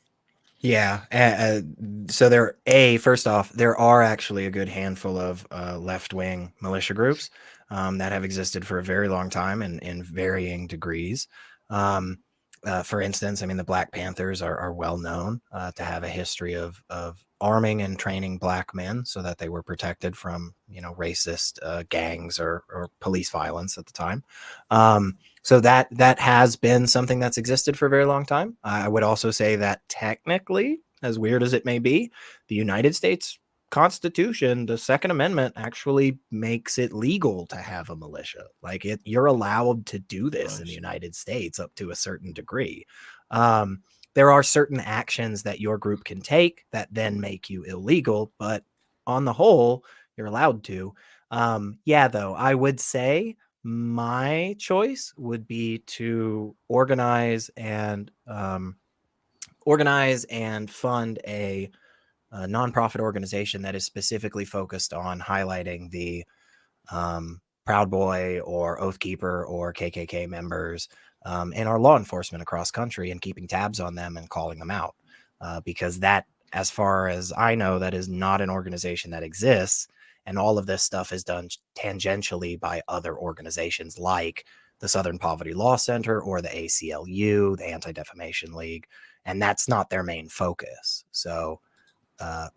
Yeah. So first off, there are actually a good handful of left-wing militia groups that have existed for a very long time and in varying degrees. For instance, I mean, the Black Panthers are well known to have a history of arming and training Black men so that they were protected from, racist gangs or police violence at the time. So that has been something that's existed for a very long time. I would also say that technically, as weird as it may be, the United States Constitution, the Second Amendment, actually makes it legal to have a militia. Like you're allowed to do this in the United States up to a certain degree. There are certain actions that your group can take that then make you illegal, but on the whole, you're allowed to. Though, I would say my choice would be to organize and fund a nonprofit organization that is specifically focused on highlighting the Proud Boy or Oath Keeper or KKK members and our law enforcement across country, and keeping tabs on them and calling them out. Because that, as far as I know, that is not an organization that exists. And all of this stuff is done tangentially by other organizations like the Southern Poverty Law Center or the ACLU, the Anti-Defamation League. And that's not their main focus. So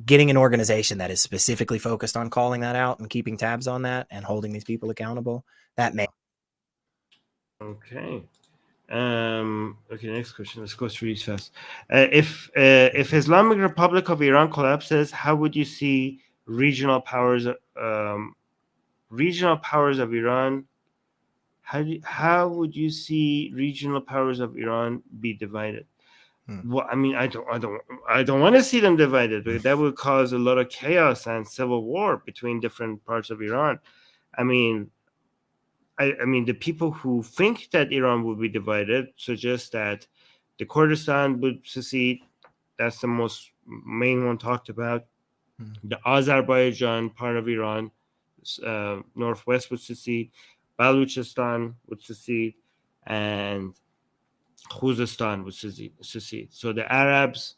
getting an organization that is specifically focused on calling that out and keeping tabs on that and holding these people accountable, that may. Okay. Okay, next question. Let's go through these fast. If Islamic Republic of Iran collapses, how would you see regional powers of Iran? How would you see regional powers of Iran be divided? Well, I mean, I don't want to see them divided. That would cause a lot of chaos and civil war between different parts of Iran. I mean, the people who think that Iran will be divided suggest that the Kurdistan would secede. That's the most main one talked about. The Azerbaijan part of Iran, northwest, would secede. Baluchistan would secede, and Khuzestan would secede. So the Arabs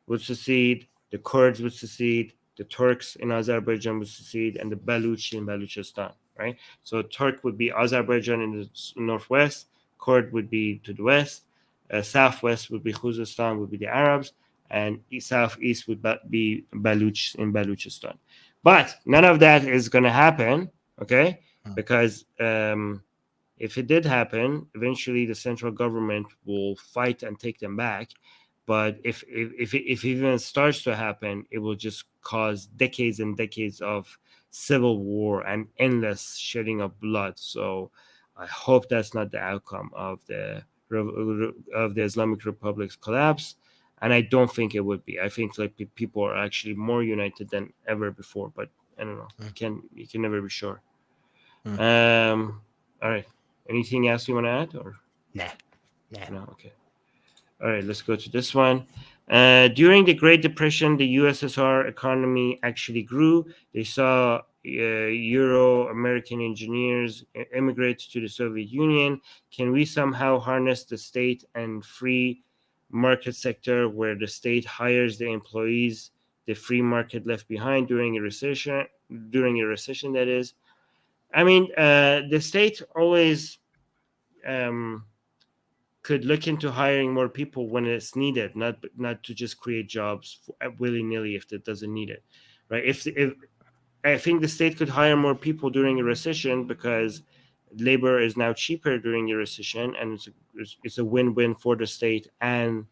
would secede, the Kurds would secede, the Turks in Azerbaijan would secede, and the Baluchi in Baluchistan, right? So Turk would be Azerbaijan in the northwest, Kurd would be to the west, southwest would be Khuzestan, would be the Arabs, and southeast would be Baluch in Baluchistan. But none of that is going to happen, okay? Because if it did happen, eventually the central government will fight and take them back. But if it even starts to happen, it will just cause decades and decades of civil war and endless shedding of blood. So I hope that's not the outcome of the Islamic Republic's collapse, and I don't think it would be. I think like people are actually more united than ever before, but I don't know. You can never be sure. All right. Anything else you want to add, or Nah. no? Okay. All right, let's go to this one. During the Great Depression, the USSR economy actually grew. They saw Euro-American engineers immigrate to the Soviet Union. Can we somehow harness the state and free market sector where the state hires the employees the free market left behind during a recession? During a recession, that is. I mean, the state always could look into hiring more people when it's needed, not to just create jobs willy nilly if it doesn't need it, right? If I think the state could hire more people during a recession because labor is now cheaper during a recession, and it's a win-win for the state and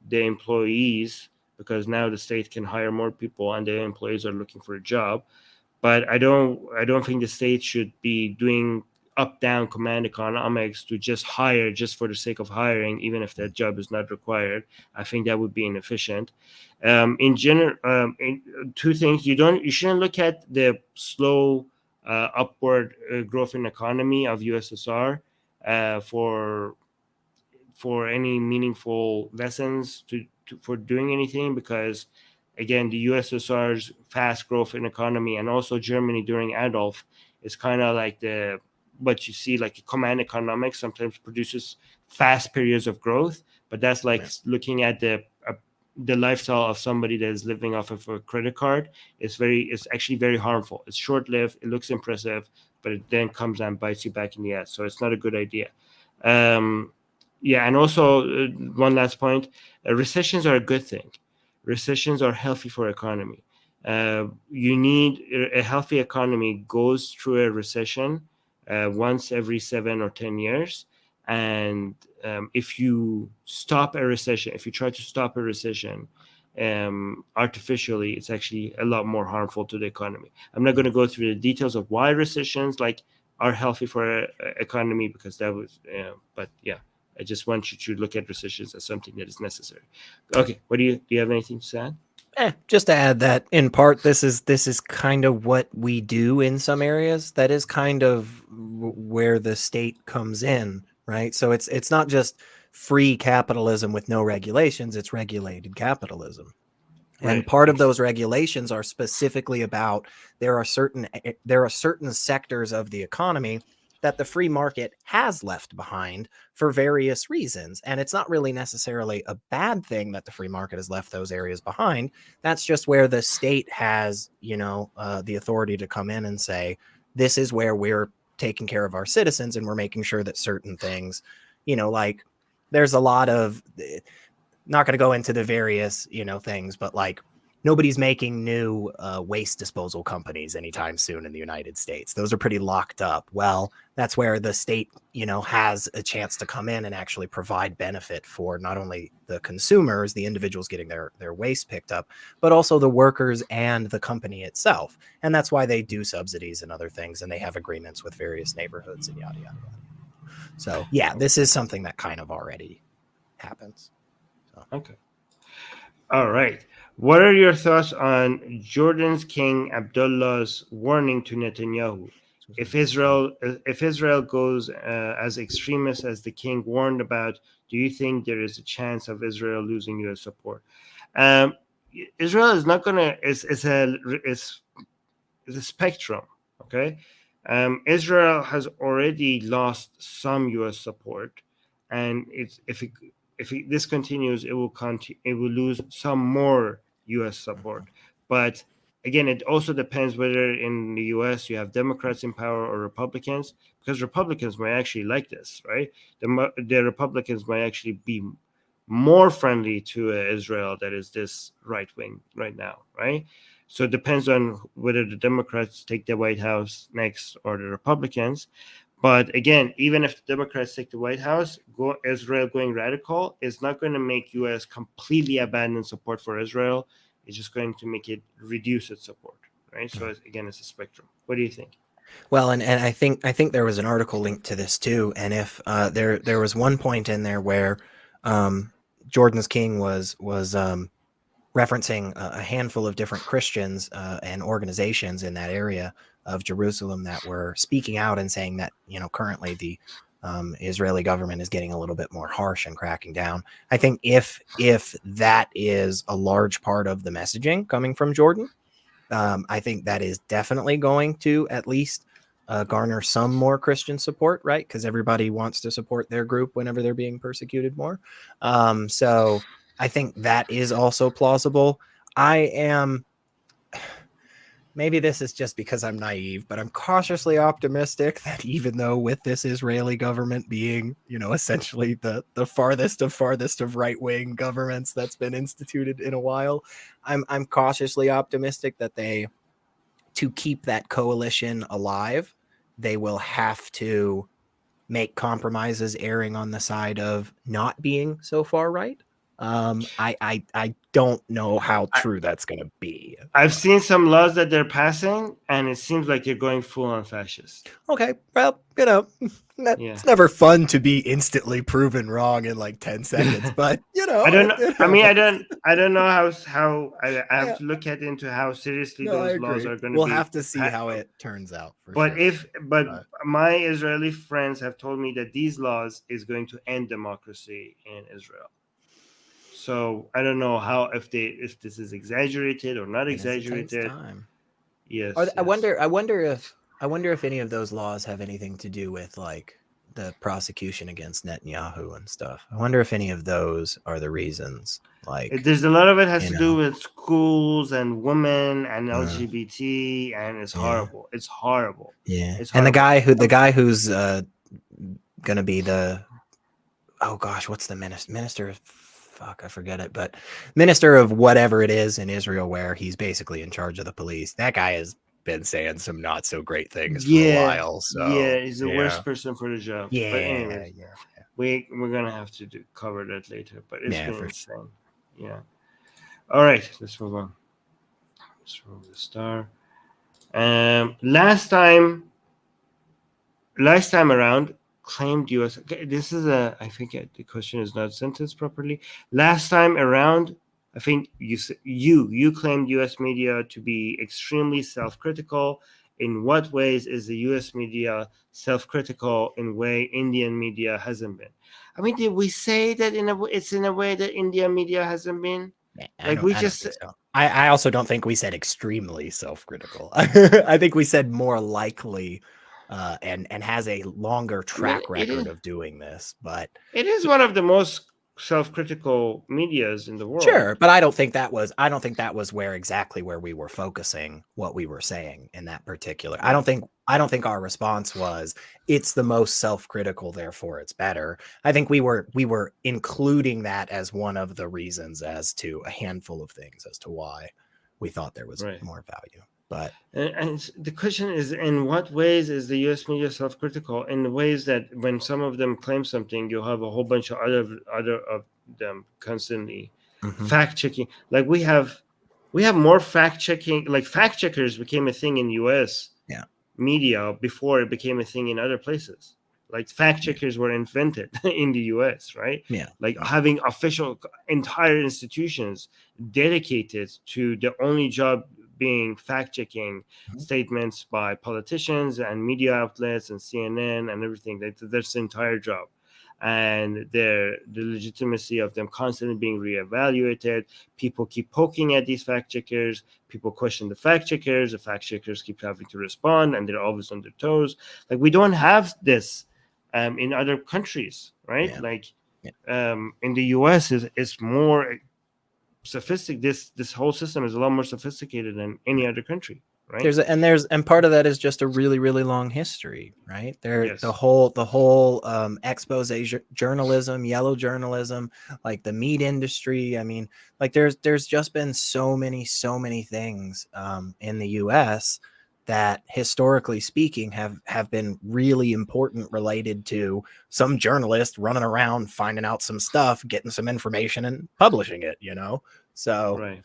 the employees because now the state can hire more people and the employees are looking for a job. But I don't think the state should be doing up down command economics to just hire just for the sake of hiring, even if that job is not required. I think that would be inefficient. In general, two things: you shouldn't look at the slow upward growth in economy of USSR for any meaningful lessons for doing anything, because again the USSR's fast growth in economy and also Germany during Adolf is kind of like the what you see like command economics sometimes produces fast periods of growth, but that's like looking at the lifestyle of somebody that is living off of a credit card. It's actually very harmful. It's short-lived, it looks impressive, but it then comes and bites you back in the ass, so it's not a good idea. And also one last point: recessions are a good thing. Recessions are healthy for economy. You need a healthy economy goes through a recession once every 7 or 10 years. And if you try to stop a recession artificially, it's actually a lot more harmful to the economy. I'm not going to go through the details of why recessions are healthy for a economy, because that was, but yeah, I just want you to look at recessions as something that is necessary. Okay, do you have anything to say? Just to add that in part, this is kind of what we do in some areas. That is kind of where the state comes in, right? So it's not just free capitalism with no regulations, it's regulated capitalism. And part of those regulations are specifically about there are certain sectors of the economy that the free market has left behind for various reasons. And it's not really necessarily a bad thing that the free market has left those areas behind. That's just where the state has, the authority to come in and say, this is where we're taking care of our citizens and we're making sure that certain things, like there's a lot of, not going to go into the various, things, but like nobody's making new waste disposal companies anytime soon in the United States. Those are pretty locked up. Well, that's where the state, has a chance to come in and actually provide benefit for not only the consumers, the individuals getting their waste picked up, but also the workers and the company itself. And that's why they do subsidies and other things, and they have agreements with various neighborhoods and yada, yada, yada. So yeah, this is something that kind of already happens. So. Okay. All right. What are your thoughts on Jordan's King Abdullah's warning to Netanyahu? If Israel goes as extremist as the king warned about, do you think there is a chance of Israel losing U.S. support? Israel is not going to. It's a spectrum. Okay. Israel has already lost some U.S. support, and if this continues, it will lose some more U.S. support. But again, it also depends whether in the U.S. you have Democrats in power or Republicans, because Republicans might actually like this, right? The Republicans might actually be more friendly to Israel that is this right wing right now, right? So it depends on whether the Democrats take the White House next or the Republicans. But again, even if the Democrats take the White House, Israel going radical is not going to make U.S. completely abandon support for Israel. It's just going to make it reduce its support. right? So again, it's a spectrum. What do you think? Well, and I think there was an article linked to this too. And if there was one point in there where Jordan's King was referencing a handful of different Christians and organizations in that area of Jerusalem that were speaking out and saying that, you know, currently the Israeli government is getting a little bit more harsh and cracking down. I think if that is a large part of the messaging coming from Jordan, I think that is definitely going to at least garner some more Christian support, right? Because everybody wants to support their group whenever they're being persecuted more. So I think that is also plausible. I am, maybe this is just because I'm naive, but I'm cautiously optimistic that even though with this Israeli government being, you know, essentially the farthest of right-wing governments that's been instituted in a while, I'm cautiously optimistic that they, to keep that coalition alive, they will have to make compromises erring on the side of not being so far right. I don't know how true that's going to be. I've seen some laws that they're passing, and it seems like you're going full on fascist. Okay, well, you know, it's never fun to be instantly proven wrong in like 10 seconds, but you know, I don't know. You know. I mean, I don't know how I have to look at into how seriously those laws are going to be. We'll have to see how it turns out. But my Israeli friends have told me that these laws is going to end democracy in Israel. So I don't know how if this is exaggerated or not exaggerated. Yes. I wonder if any of those laws have anything to do with like the prosecution against Netanyahu and stuff. I wonder if any of those are the reasons. Like, there's a lot of it has to do with schools and women and LGBT, and it's horrible. It's horrible. Yeah. It's horrible. And the guy who's gonna be the, oh gosh, what's the minister? Fuck, I forget it, but minister of whatever it is in Israel, where he's basically in charge of the police. That guy has been saying some not so great things for a while. So he's the worst person for the job. Yeah, but anyways, we're gonna have to cover that later. But it's been insane. Yeah. All right, let's move on. Let's remove the star. Last time around, claimed U.S. Okay, this is I think the question is not sentenced properly. Last time around, I think you claimed U.S. media to be extremely self-critical. In what ways is the U.S. media self-critical in way Indian media hasn't been? I mean, did we say that it's in a way that Indian media hasn't been? I also don't think we said extremely self-critical. I think we said more likely. And has a longer track record of doing this, but it is one of the most self-critical medias in the world. Sure, but I don't think that was exactly where we were focusing what we were saying in that particular. I don't think our response was it's the most self-critical, therefore it's better. I think we were including that as one of the reasons as to a handful of things as to why we thought there was more value. But and the question is, in what ways is the U.S. media self-critical? In the ways that when some of them claim something, you have a whole bunch of other of them constantly fact-checking. Like we have more fact-checking. Like fact-checkers became a thing in U.S. media before it became a thing in other places. Like fact-checkers were invented in the U.S., right? Yeah. Like having official entire institutions dedicated to the only job being fact-checking statements by politicians and media outlets and CNN and everything. That's the entire job. And the legitimacy of them constantly being reevaluated. People keep poking at these fact-checkers. People question the fact-checkers. The fact-checkers keep having to respond, and they're always on their toes. Like, we don't have this in other countries, right? In the U.S., it's more sophisticated. This whole system is a lot more sophisticated than any other country, right? And part of that is just a really, really long history, right? The whole expose journalism, yellow journalism, like the meat industry. I mean, like there's just been so many things in the US that historically speaking have been really important, related to some journalist running around finding out some stuff, getting some information and publishing it, you know? So right.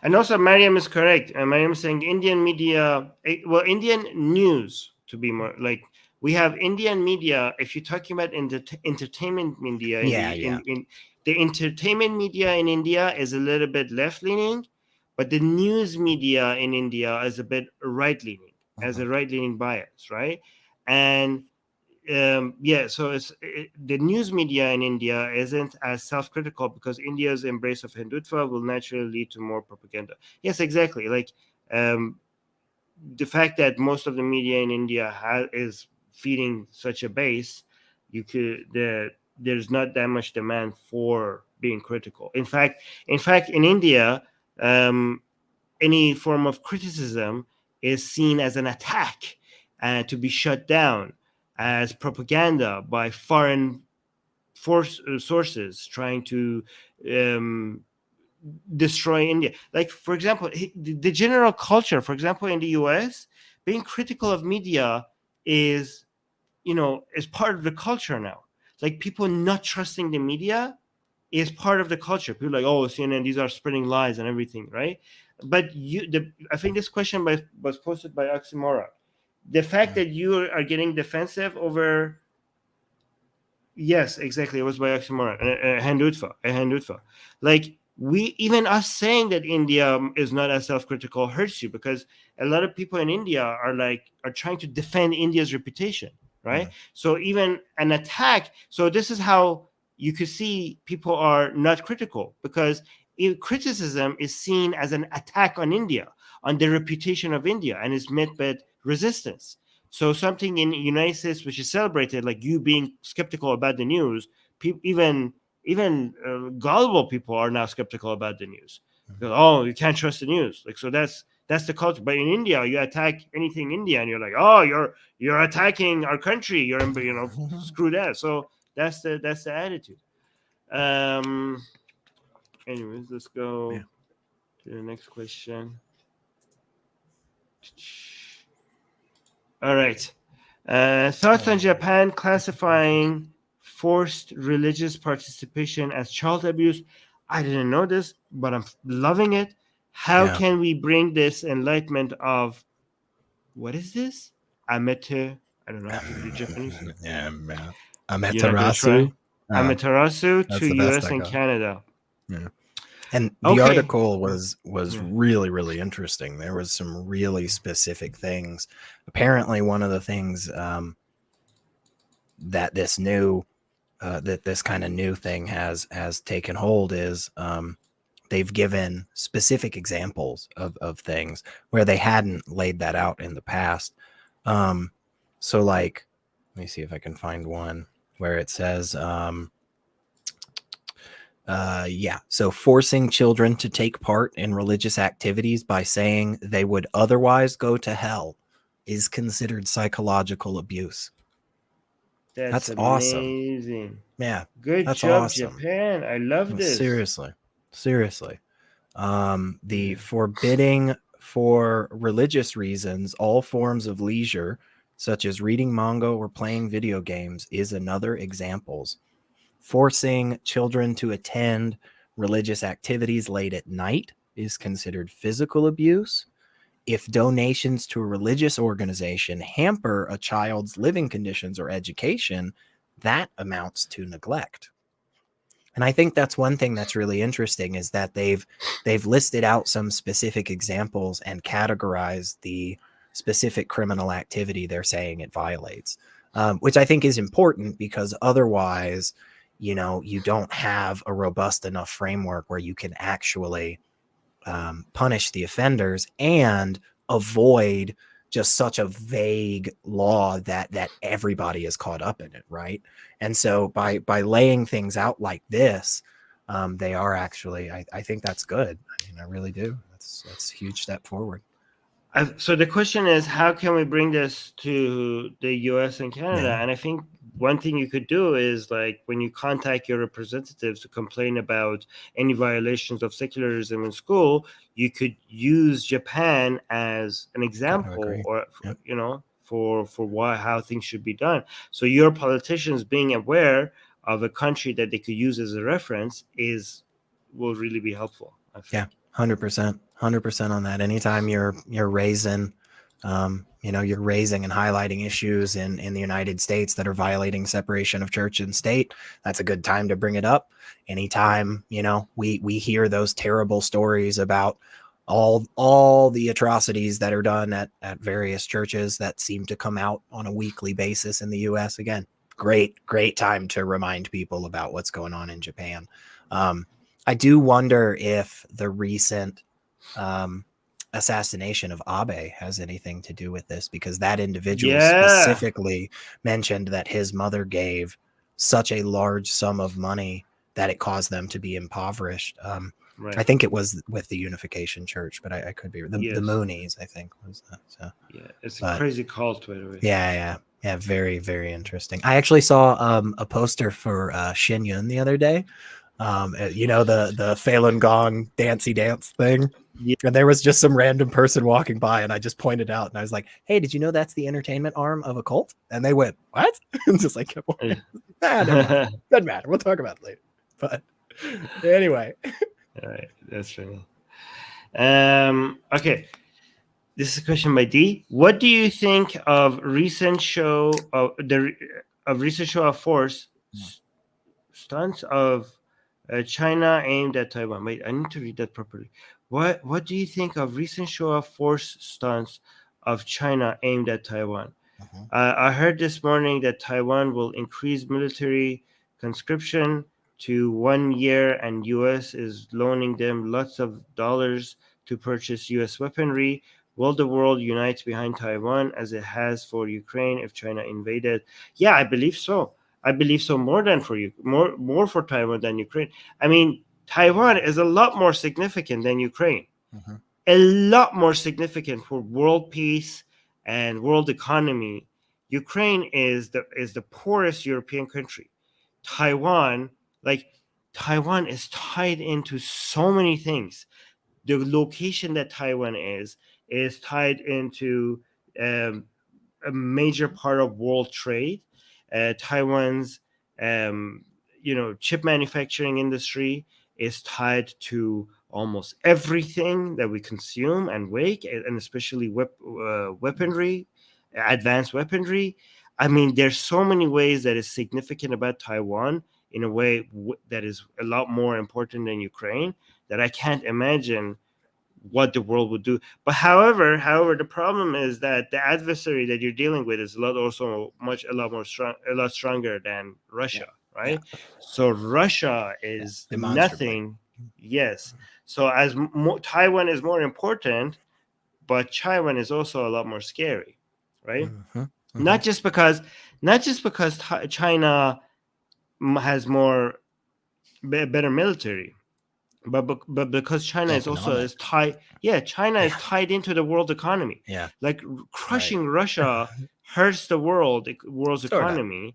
And also, Mariam is correct. Mariam is saying Indian media, Indian news, to be more like, we have Indian media. If you're talking about entertainment media, in the entertainment media in India is a little bit left leaning, but the news media in India is a bit right leaning, has a right leaning bias, right? And so the news media in India isn't as self-critical because India's embrace of Hindutva will naturally lead to more propaganda. Yes, exactly. Like the fact that most of the media in India is feeding such a base, there's not that much demand for being critical. In fact, in India, any form of criticism is seen as an attack and to be shut down as propaganda by foreign sources trying to um, destroy India. Like, for example, the general culture, for example, in the US, being critical of media is, is part of the culture now. Like, people not trusting the media is part of the culture. People are like, oh, CNN, these are spreading lies and everything, right? But I think this question was posted by Oxymoron. The fact that you are getting defensive over, yes, exactly, it was by Oxymoron, a Handutva. Like, even us saying that India is not as self-critical hurts you, because a lot of people in India are trying to defend India's reputation, right? So even an attack. So this is how you could see people are not critical, because criticism is seen as an attack on India, on the reputation of India, and is met with resistance. So something in the United States which is celebrated, like you being skeptical about the news, even gullible people are now skeptical about the news because, oh, you can't trust the news. Like, so that's the culture. But in India, you attack anything India, and you're like, oh, you're attacking our country. You're screw that. So that's the attitude. Anyways, let's go to the next question. All right. Thoughts on Japan classifying forced religious participation as child abuse. I didn't know this, but I'm loving it. How can we bring this enlightenment of, what is this? Amete. I don't know how to read Japanese. Amaterasu. You're not going to try? Amaterasu to the best US I and got. Canada. Yeah. And the article was really, really interesting. There was some really specific things. Apparently, one of the things that this kind of new thing has taken hold is they've given specific examples of things where they hadn't laid that out in the past. So, like, let me see if I can find one where it says, so forcing children to take part in religious activities by saying they would otherwise go to hell is considered psychological abuse. That's amazing. Awesome. Yeah. Good that's job, awesome. Japan. I love this. Seriously. The forbidding for religious reasons all forms of leisure, such as reading manga or playing video games, is another example. Forcing children to attend religious activities late at night is considered physical abuse. If donations to a religious organization hamper a child's living conditions or education, that amounts to neglect. And I think that's one thing that's really interesting, is that they've listed out some specific examples and categorized the specific criminal activity they're saying it violates, which I think is important, because otherwise, you don't have a robust enough framework where you can actually punish the offenders and avoid just such a vague law that everybody is caught up in it, right? And so by laying things out like this, they are actually, I think that's good. I mean, I really do. That's a huge step forward. So the question is, how can we bring this to the US and Canada? And I think one thing you could do is, like, when you contact your representatives to complain about any violations of secularism in school, you could use Japan as an example, or for how things should be done. So your politicians being aware of a country that they could use as a reference will really be helpful, I think. Yeah, 100%, 100% on that. Anytime you're raising, you're raising and highlighting issues in the United States that are violating separation of church and state, that's a good time to bring it up. Anytime, we hear those terrible stories about all the atrocities that are done at various churches that seem to come out on a weekly basis in the US. Again, great time to remind people about what's going on in Japan. I do wonder if the recent assassination of Abe has anything to do with this, because that individual specifically mentioned that his mother gave such a large sum of money that it caused them to be impoverished. Right. I think it was with the Unification Church, but I could be the Moonies, I think was that. So yeah, it's a crazy cult, by the way. Yeah, very, very interesting. I actually saw a poster for Shin Yun the other day. The Falun Gong dancey dance thing. Yeah. And there was just some random person walking by, and I just pointed out, and I was like, "Hey, did you know that's the entertainment arm of a cult?" And they went, "What?" And just like, doesn't matter. We'll talk about it later. But anyway, all right, that's funny. Okay, this is a question by D. What do you think of recent show of force stunts of China aimed at Taiwan? Wait, I need to read that properly. What do you think of recent show of force stunts of China aimed at Taiwan? I heard this morning that Taiwan will increase military conscription to 1 year, and U.S. is loaning them lots of dollars to purchase U.S. weaponry. Will the world unite behind Taiwan as it has for Ukraine if China invaded? Yeah, I believe so. I believe so more for Taiwan than Ukraine. I mean, Taiwan is a lot more significant than Ukraine. A lot more significant for world peace and world economy. Ukraine is the poorest European country. Taiwan is tied into so many things. The location that Taiwan is tied into a major part of world trade. Taiwan's chip manufacturing industry is tied to almost everything that we consume and make, and especially weaponry, advanced weaponry. I mean, there's so many ways that is significant about Taiwan in a way that is a lot more important than Ukraine, that I can't imagine what the world would do. But however, the problem is that the adversary that you're dealing with is a lot stronger than Russia, right? Yeah. So Russia is nothing. Yes. So as Taiwan is more important, but Taiwan is also a lot more scary, right? Not just because China has better military, but because China is tied. Yeah, China is tied into the world economy. Yeah, like crushing Russia hurts the world's economy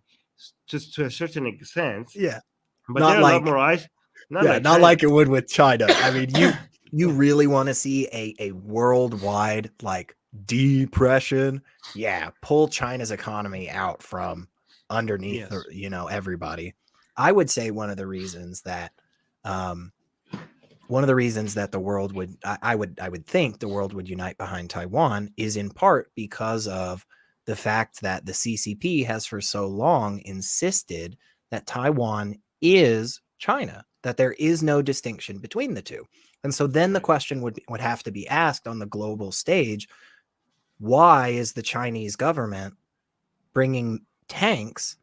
to a certain extent. Yeah, but not there are a lot more eyes. Not like it would with China. I mean, you really want to see a worldwide like depression? Yeah, pull China's economy out from underneath, everybody. I would say one of the reasons that the world would, I would think the world would unite behind Taiwan is in part because of the fact that the CCP has for so long insisted that Taiwan is China, that there is no distinction between the two. And so then the question would have to be asked on the global stage, why is the Chinese government bringing tanks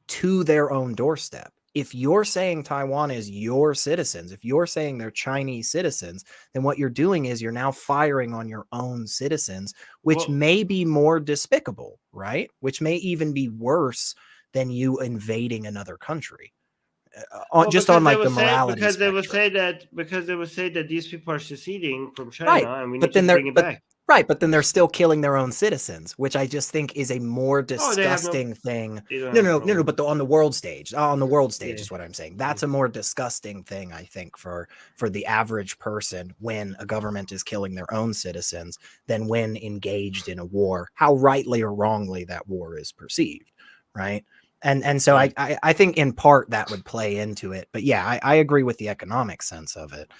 to their own doorstep? If you're saying Taiwan is your citizens, if you're saying they're Chinese citizens, then what you're doing is you're now firing on your own citizens, which may be more despicable, right? Which may even be worse than you invading another country. Just on like the morality because they would say that these people are seceding from China, and we need to bring it back. Right, but then they're still killing their own citizens, which I just think is a more disgusting thing. No, but on the world stage, is what I'm saying. That's a more disgusting thing, I think, for the average person when a government is killing their own citizens than when engaged in a war, how rightly or wrongly that war is perceived, right? And so I think in part that would play into it. But yeah, I agree with the economic sense of it.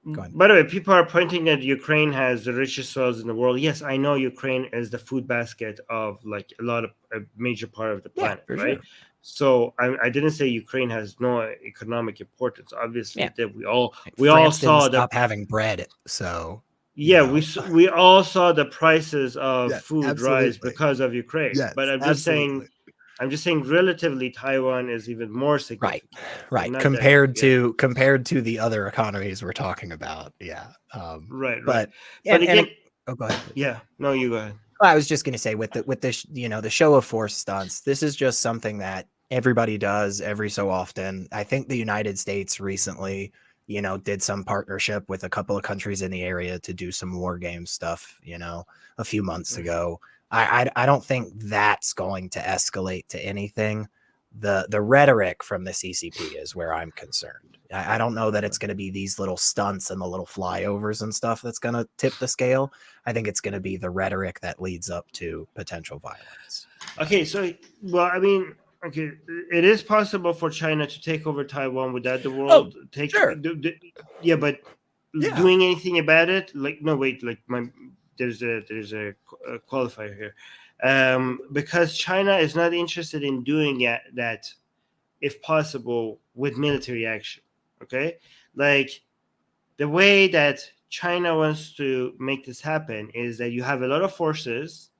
Go ahead. By the way, people are pointing that Ukraine has the richest soils in the world. Yes, I know Ukraine is the food basket of like a major part of the Yeah, planet, for right? sure. So I didn't say Ukraine has no economic importance. Obviously, Yeah. it did. We all France didn't saw the stop having bread, so you yeah know. we all saw the prices of Yes, food rise absolutely. because of Ukraine. But Yes, absolutely. I'm just saying relatively Taiwan is even more Right. significant. They're Right. not that yeah. Compared to the other economies we're talking about. Yeah. Right. But But again, oh, go ahead, please. yeah, no, you go ahead. I was just going to say with the the show of force stunts, this is just something that everybody does every so often. I think the United States recently, did some partnership with a couple of countries in the area to do some war game stuff, a few months ago. I don't think that's going to escalate to anything. The rhetoric from the CCP is where I'm concerned. I don't know that it's going to be these little stunts and the little flyovers and stuff that's going to tip the scale. I think it's going to be the rhetoric that leads up to potential violence. Okay, so well, I mean, okay, it is possible for China to take over Taiwan without the world Sure. yeah, but Yeah. doing anything about it, like no, wait, like there's a qualifier here, because China is not interested in doing that, if possible, with military action. Okay, like the way that China wants to make this happen is that you have a lot of forces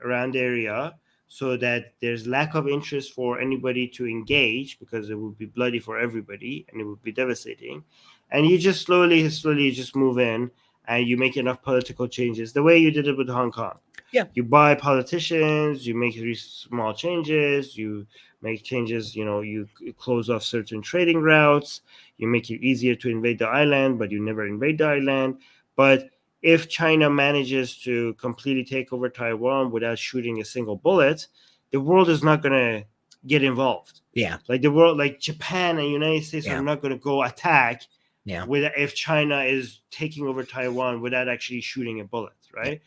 around the area so that there's lack of interest for anybody to engage because it would be bloody for everybody and it would be devastating. And you just slowly just move in and you make enough political changes the way you did it with Hong Kong. Yeah. You buy politicians, you make these small changes, you make changes, you close off certain trading routes, you make it easier to invade the island, but you never invade the island. But if China manages to completely take over Taiwan without shooting a single bullet, the world is not going to get involved. Yeah. Like the world, like Japan and United States Yeah. are not going to go attack Yeah. if China is taking over Taiwan without actually shooting a bullet, right?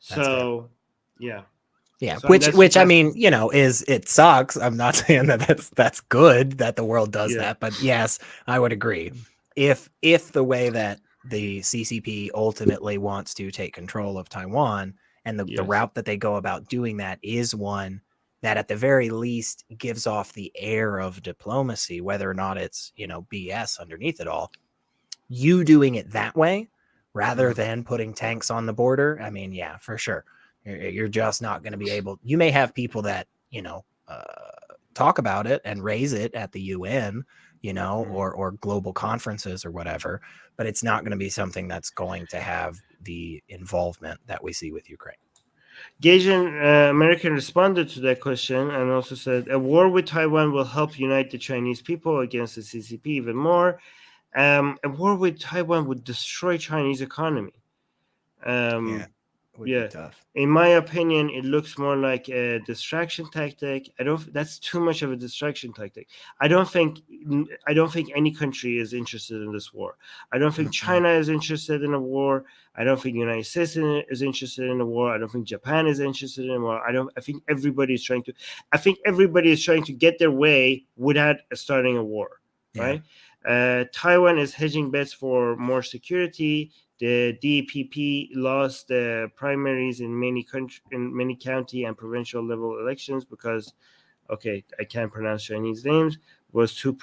That's So, yeah. Yeah, So, which I mean, is it sucks. I'm not saying that that's good that the world does Yeah. that, but yes, I would agree. If the way that the CCP ultimately wants to take control of Taiwan and the Yes. route that they go about doing that is one that at the very least gives off the air of diplomacy, whether or not it's, BS underneath it all, you doing it that way rather than putting tanks on the border. I mean, yeah, for sure. You're just not going to be able. You may have people that talk about it and raise it at the UN, or global conferences or whatever, but it's not going to be something that's going to have the involvement that we see with Ukraine. Gajan American responded to that question and also said, a war with Taiwan will help unite the Chinese people against the CCP even more. A war with Taiwan would destroy Chinese economy. Would be tough. In my opinion, it looks more like a distraction tactic. That's too much of a distraction tactic. I don't think any country is interested in this war. I don't think China is interested in a war. I don't think the United States is interested in a war. I don't think Japan is interested in a war. I think everybody is trying to get their way without starting a war, right? Taiwan is hedging bets for more security. The DPP lost the primaries in many county and provincial level elections because, I can't pronounce Chinese names. Was too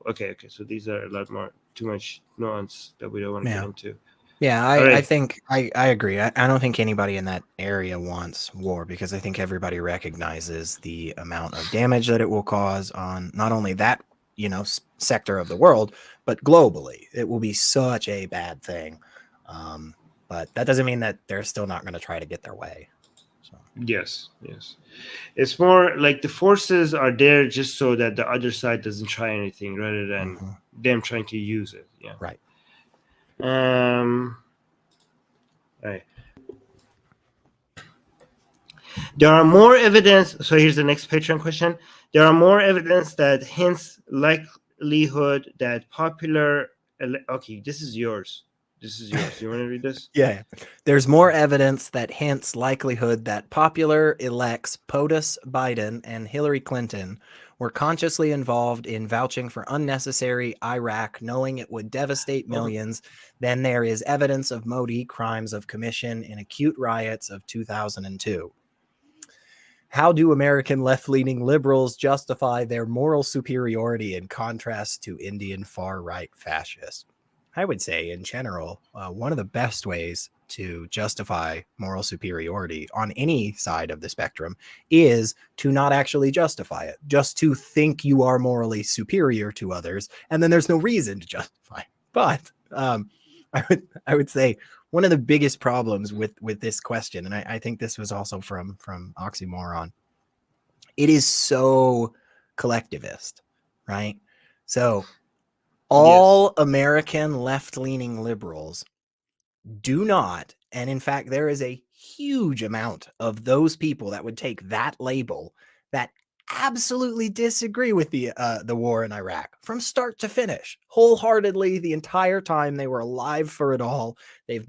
okay. So these are a lot more too much nuance that we don't want to get into. Yeah, I think I agree. I don't think anybody in that area wants war because I think everybody recognizes the amount of damage that it will cause on not only that sector of the world, but globally. It will be such a bad thing. But that doesn't mean that they're still not going to try to get their way. So. Yes. It's more like the forces are there just so that the other side doesn't try anything rather than them trying to use it. Yeah. Right. Right. There are more evidence. So here's the next Patreon question. There are more evidence that hints likelihood that popular. Okay, this is yours. You want to read this? Yeah. There's more evidence that hints likelihood that popular elects POTUS Biden and Hillary Clinton were consciously involved in vouching for unnecessary Iraq, knowing it would devastate millions, then there is evidence of Modi crimes of commission in acute riots of 2002. How do American left-leaning liberals justify their moral superiority in contrast to Indian far-right fascists? I would say, in general, one of the best ways to justify moral superiority on any side of the spectrum is to not actually justify it, just to think you are morally superior to others, and then there's no reason to justify it. But I would say one of the biggest problems with this question, and I think this was also from Oxymoron, it is so collectivist, right? So all American left-leaning liberals do not, and in fact, there is a huge amount of those people that would take that label that absolutely disagree with the war in Iraq from start to finish, wholeheartedly the entire time they were alive for it all. They've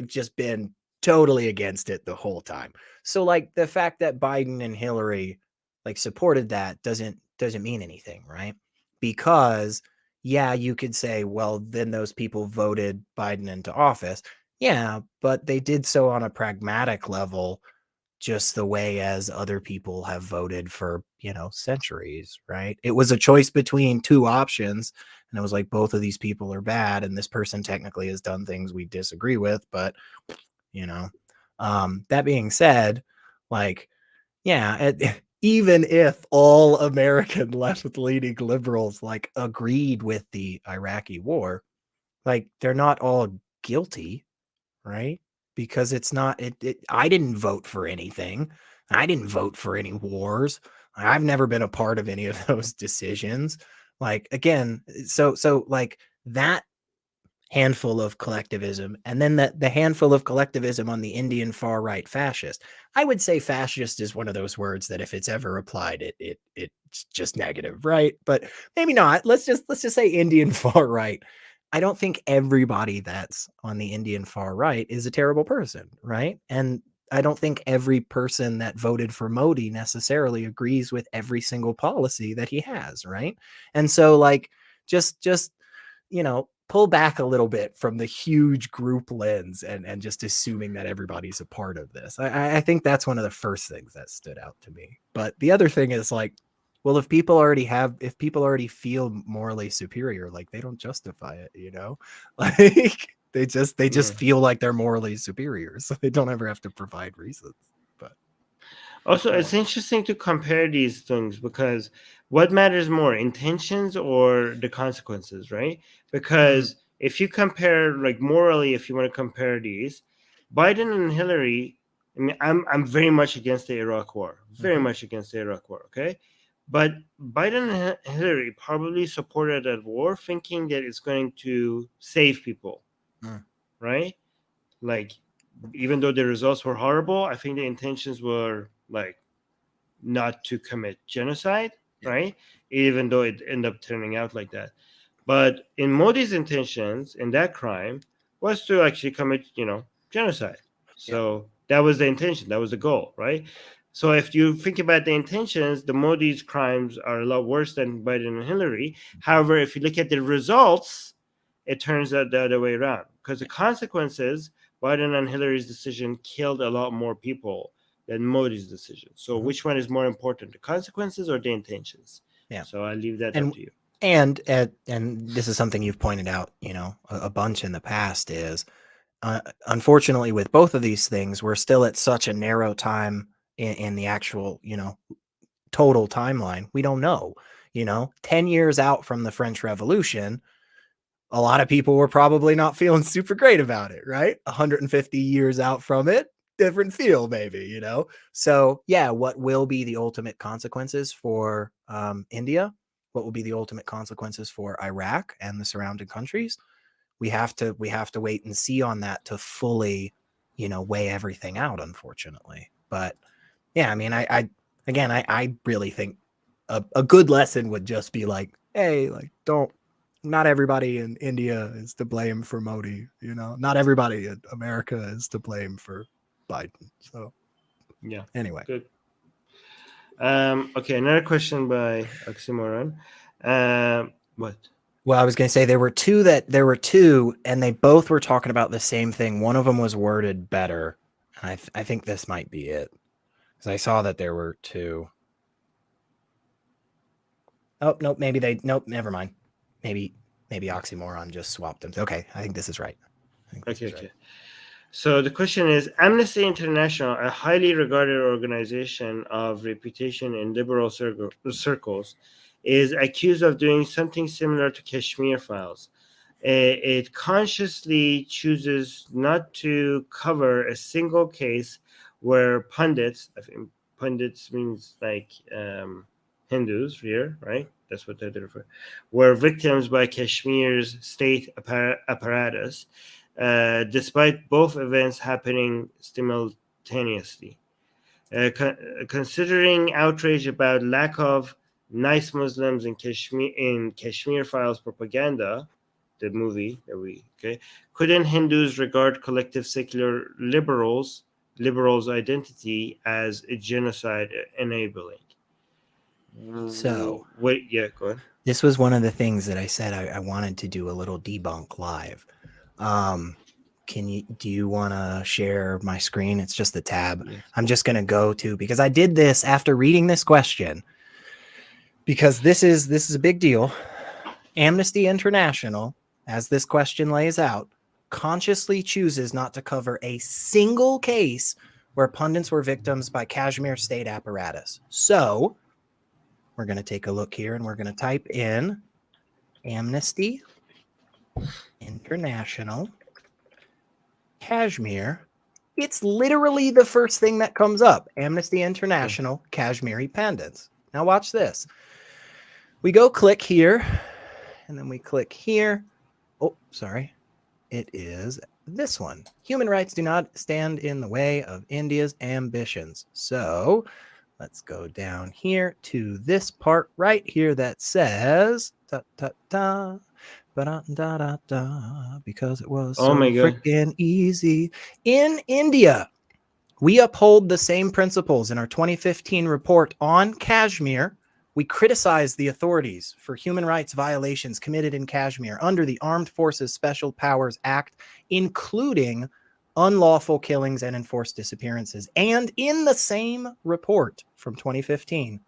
just been totally against it the whole time. So like the fact that Biden and Hillary like supported that doesn't mean anything, right? Because yeah, you could say, well, then those people voted Biden into office. Yeah, but they did so on a pragmatic level, just the way as other people have voted for, centuries, right? It was a choice between two options. And it was like, both of these people are bad. And this person technically has done things we disagree with. But, that being said, like, yeah, even if all American left-leaning liberals like agreed with the Iraqi war, like they're not all guilty, right? Because it's not I didn't vote for anything. I didn't vote for any wars. I've never been a part of any of those decisions. Like again, so like that handful of collectivism, and then the handful of collectivism on the Indian far right fascist. I would say fascist is one of those words that if it's ever applied, it's just negative, right? But maybe not. Let's just say Indian far right. I don't think everybody that's on the Indian far right is a terrible person, right? And I don't think every person that voted for Modi necessarily agrees with every single policy that he has, right? And so like just pull back a little bit from the huge group lens and just assuming that everybody's a part of this. I think that's one of the first things that stood out to me. But the other thing is like, well, if people already feel morally superior, like they don't justify it, like they just feel like they're morally superior. So they don't ever have to provide reasons. But also, it's interesting to compare these things because what matters more, intentions or the consequences, right? Because if you compare, like morally, if you want to compare these, Biden and Hillary, I mean, I'm very much against the Iraq War, very much against the Iraq War, okay? But Biden and Hillary probably supported that war thinking that it's going to save people, right? Like, even though the results were horrible, I think the intentions were like not to commit genocide, right? Even though it ended up turning out like that. But in Modi's intentions in that crime was to actually commit, genocide. So that was the intention. That was the goal, right? So if you think about the intentions, the Modi's crimes are a lot worse than Biden and Hillary. However, if you look at the results, it turns out the other way around because the consequences, Biden and Hillary's decision killed a lot more people than Modi's decision. So which one is more important, the consequences or the intentions? Yeah. So I leave that up to you. And this is something you've pointed out, a bunch in the past is, unfortunately, with both of these things, we're still at such a narrow time in the actual, total timeline. We don't know, 10 years out from the French Revolution, a lot of people were probably not feeling super great about it, right? 150 years out from it, different feel maybe, So yeah, what will be the ultimate consequences for India? What will be the ultimate consequences for Iraq and the surrounding countries? We have to wait and see on that to fully, weigh everything out, unfortunately. But yeah, I mean, I really think a good lesson would just be like, hey, like not everybody in India is to blame for Modi, not everybody in America is to blame for Biden. So yeah, anyway, good. Okay, another question by Oxymoron. What? Well, I was going to say there were two, and they both were talking about the same thing. One of them was worded better. I think this might be it, because I saw that there were two. Oh, nope, never mind. Maybe Oxymoron just swapped them. Okay, I think this is right. Okay. So the question is, Amnesty International, a highly regarded organization of reputation in liberal circles, is accused of doing something similar to Kashmir Files. It consciously chooses not to cover a single case where pundits, I think pundits means like Hindus here, right? That's what they refer, were victims by Kashmir's state apparatus, despite both events happening simultaneously. Considering outrage about lack of nice Muslims in Kashmir Files propaganda, the movie that couldn't Hindus regard collective secular liberals' identity as a genocide enabling? So, wait, yeah, go ahead. This was one of the things that I said I wanted to do a little debunk live. Do you want to share my screen? It's just the tab. Yes. I'm just going to go to, because I did this after reading this question, because this is a big deal. Amnesty International, as this question lays out, consciously chooses not to cover a single case where pundits were victims by Kashmir state apparatus. So we're going to take a look here, and we're going to type in Amnesty International Kashmir. It's literally the first thing that comes up. Amnesty International Kashmiri Pandits. Now watch this. We go click here, and then we click here. Oh, sorry. It is this one. Human rights do not stand in the way of India's ambitions. So let's go down here to this part right here that says because it was so freaking easy. In India, we uphold the same principles. In our 2015 report on Kashmir, we criticize the authorities for human rights violations committed in Kashmir under the Armed Forces Special Powers Act, including unlawful killings and enforced disappearances. And in the same report from 2015,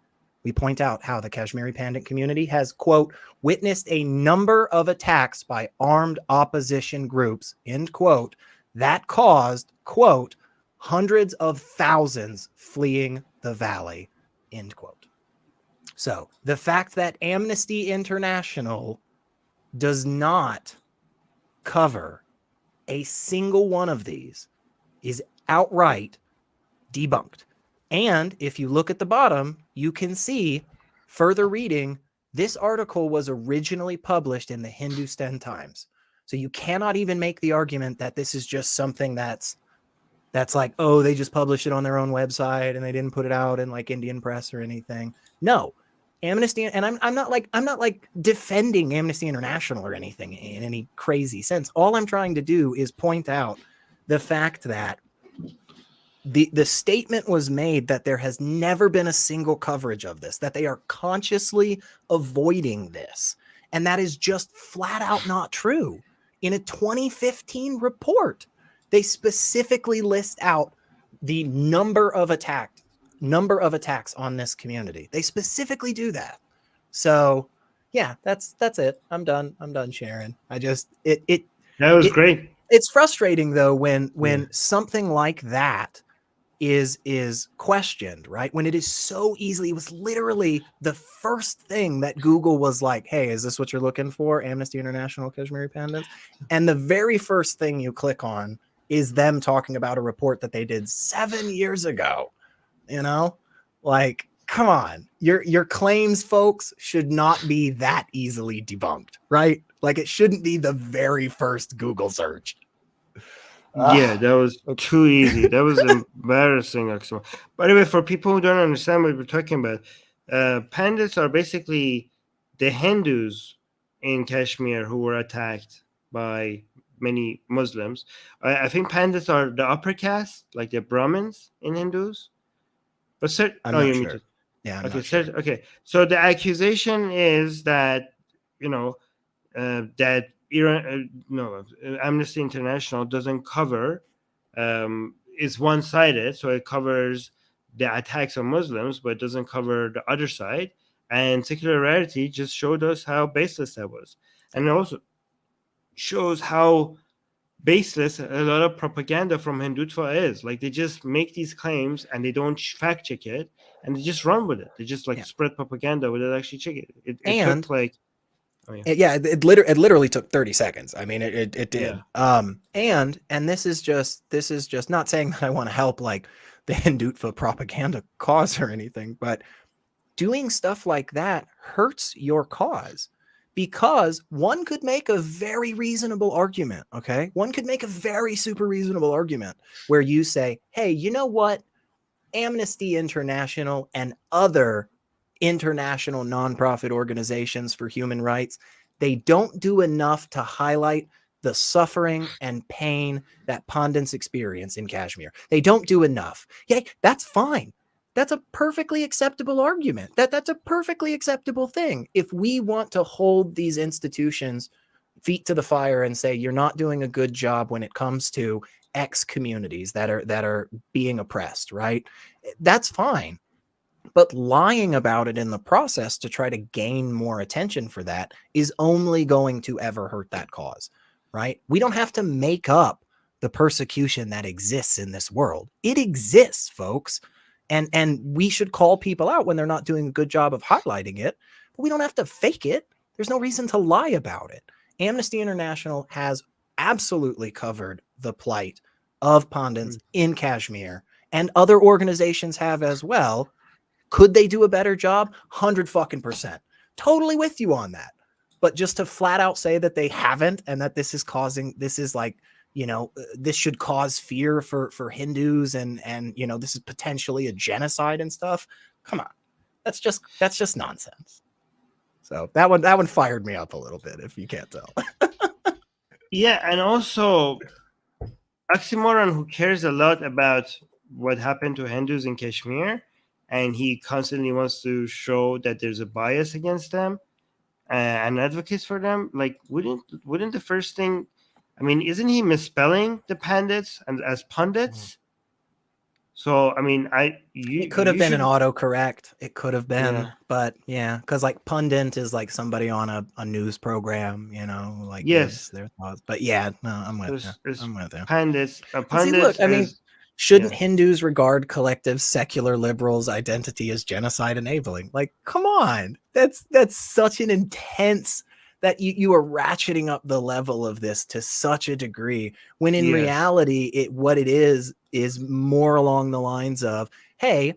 we point out how the Kashmiri Pandit community has, quote, witnessed a number of attacks by armed opposition groups, end quote, that caused, quote, hundreds of thousands fleeing the valley, end quote. So the fact that Amnesty International does not cover a single one of these is outright debunked. And if you look at the bottom, you can see further reading, this article was originally published in the Hindustan Times. So you cannot even make the argument that this is just something that's like, oh, they just published it on their own website and they didn't put it out in like Indian press or anything. No. Amnesty, and I'm not like defending Amnesty International or anything in any crazy sense. All I'm trying to do is point out the fact that the statement was made that there has never been a single coverage of this, that they are consciously avoiding this. And that is just flat out not true. In a 2015 report, they specifically list out the number of attacks on this community. They specifically do that. So yeah, that's it. I'm done sharing. That was great. It's frustrating though when something like that is questioned, right? When it is so easily, it was literally the first thing that Google was like, hey, is this what you're looking for? Amnesty International Kashmiri Pandits. And the very first thing you click on is them talking about a report that they did 7 years ago. You know, like, come on, your claims, folks, should not be that easily debunked, right? Like, it shouldn't be the very first Google search. Yeah, that was too easy. That was embarrassing. By the way, for people who don't understand what we're talking about, pandits are basically the Hindus in Kashmir who were attacked by many Muslims. I think pandits are the upper caste, like the Brahmins in Hindus. But I'm not sure. Yeah, I'm Okay, not sure. okay. So the accusation is that, you know, that Iran, Amnesty International doesn't cover, is one-sided, so it covers the attacks on Muslims, but it doesn't cover the other side. And Secular Rarity just showed us how baseless that was, and it also shows how baseless a lot of propaganda from Hindutva is. Like, they just make these claims and they don't fact check it, and they just run with it. They just like spread propaganda without actually checking it. It took like, it literally took 30 seconds. I mean, it did. Yeah. And this is just not saying that I want to help like the Hindutva propaganda cause or anything, but doing stuff like that hurts your cause. Because one could make a very reasonable argument, okay? One could make a very super reasonable argument where you say, hey, you know what? Amnesty International and other international nonprofit organizations for human rights, they don't do enough to highlight the suffering and pain that Pandits experience in Kashmir. They don't do enough. Yeah, that's fine. That's a perfectly acceptable argument. That's a perfectly acceptable thing. If we want to hold these institutions feet to the fire and say you're not doing a good job when it comes to X communities that are being oppressed, right? That's fine. But lying about it in the process to try to gain more attention for that is only going to ever hurt that cause, right? We don't have to make up the persecution that exists in this world. It exists, folks. And we should call people out when they're not doing a good job of highlighting it, but we don't have to fake it. There's no reason to lie about it. Amnesty International has absolutely covered the plight of Pandits in Kashmir, and other organizations have as well. Could they do a better job? 100%. Totally with you on that. But just to flat out say that they haven't, and that this is like, this should cause fear for Hindus, and this is potentially a genocide and stuff. Come on. That's just nonsense. So that one fired me up a little bit, if you can't tell. Yeah, and also oxymoron, who cares a lot about what happened to Hindus in Kashmir, and he constantly wants to show that there's a bias against them and advocates for them. Like, wouldn't the first thing, I mean, isn't he misspelling the pandits and as pundits? So, I mean, it could have been an autocorrect. It could have been, but yeah, because like pundit is like somebody on a news program, like yes, their thoughts. But yeah, no, I'm with you. I'm with you. Pandits. See, look, I mean, shouldn't Hindus regard collective secular liberals' identity as genocide enabling? Like, come on, that's such an intense. That you are ratcheting up the level of this to such a degree, when in reality, what it is more along the lines of, hey,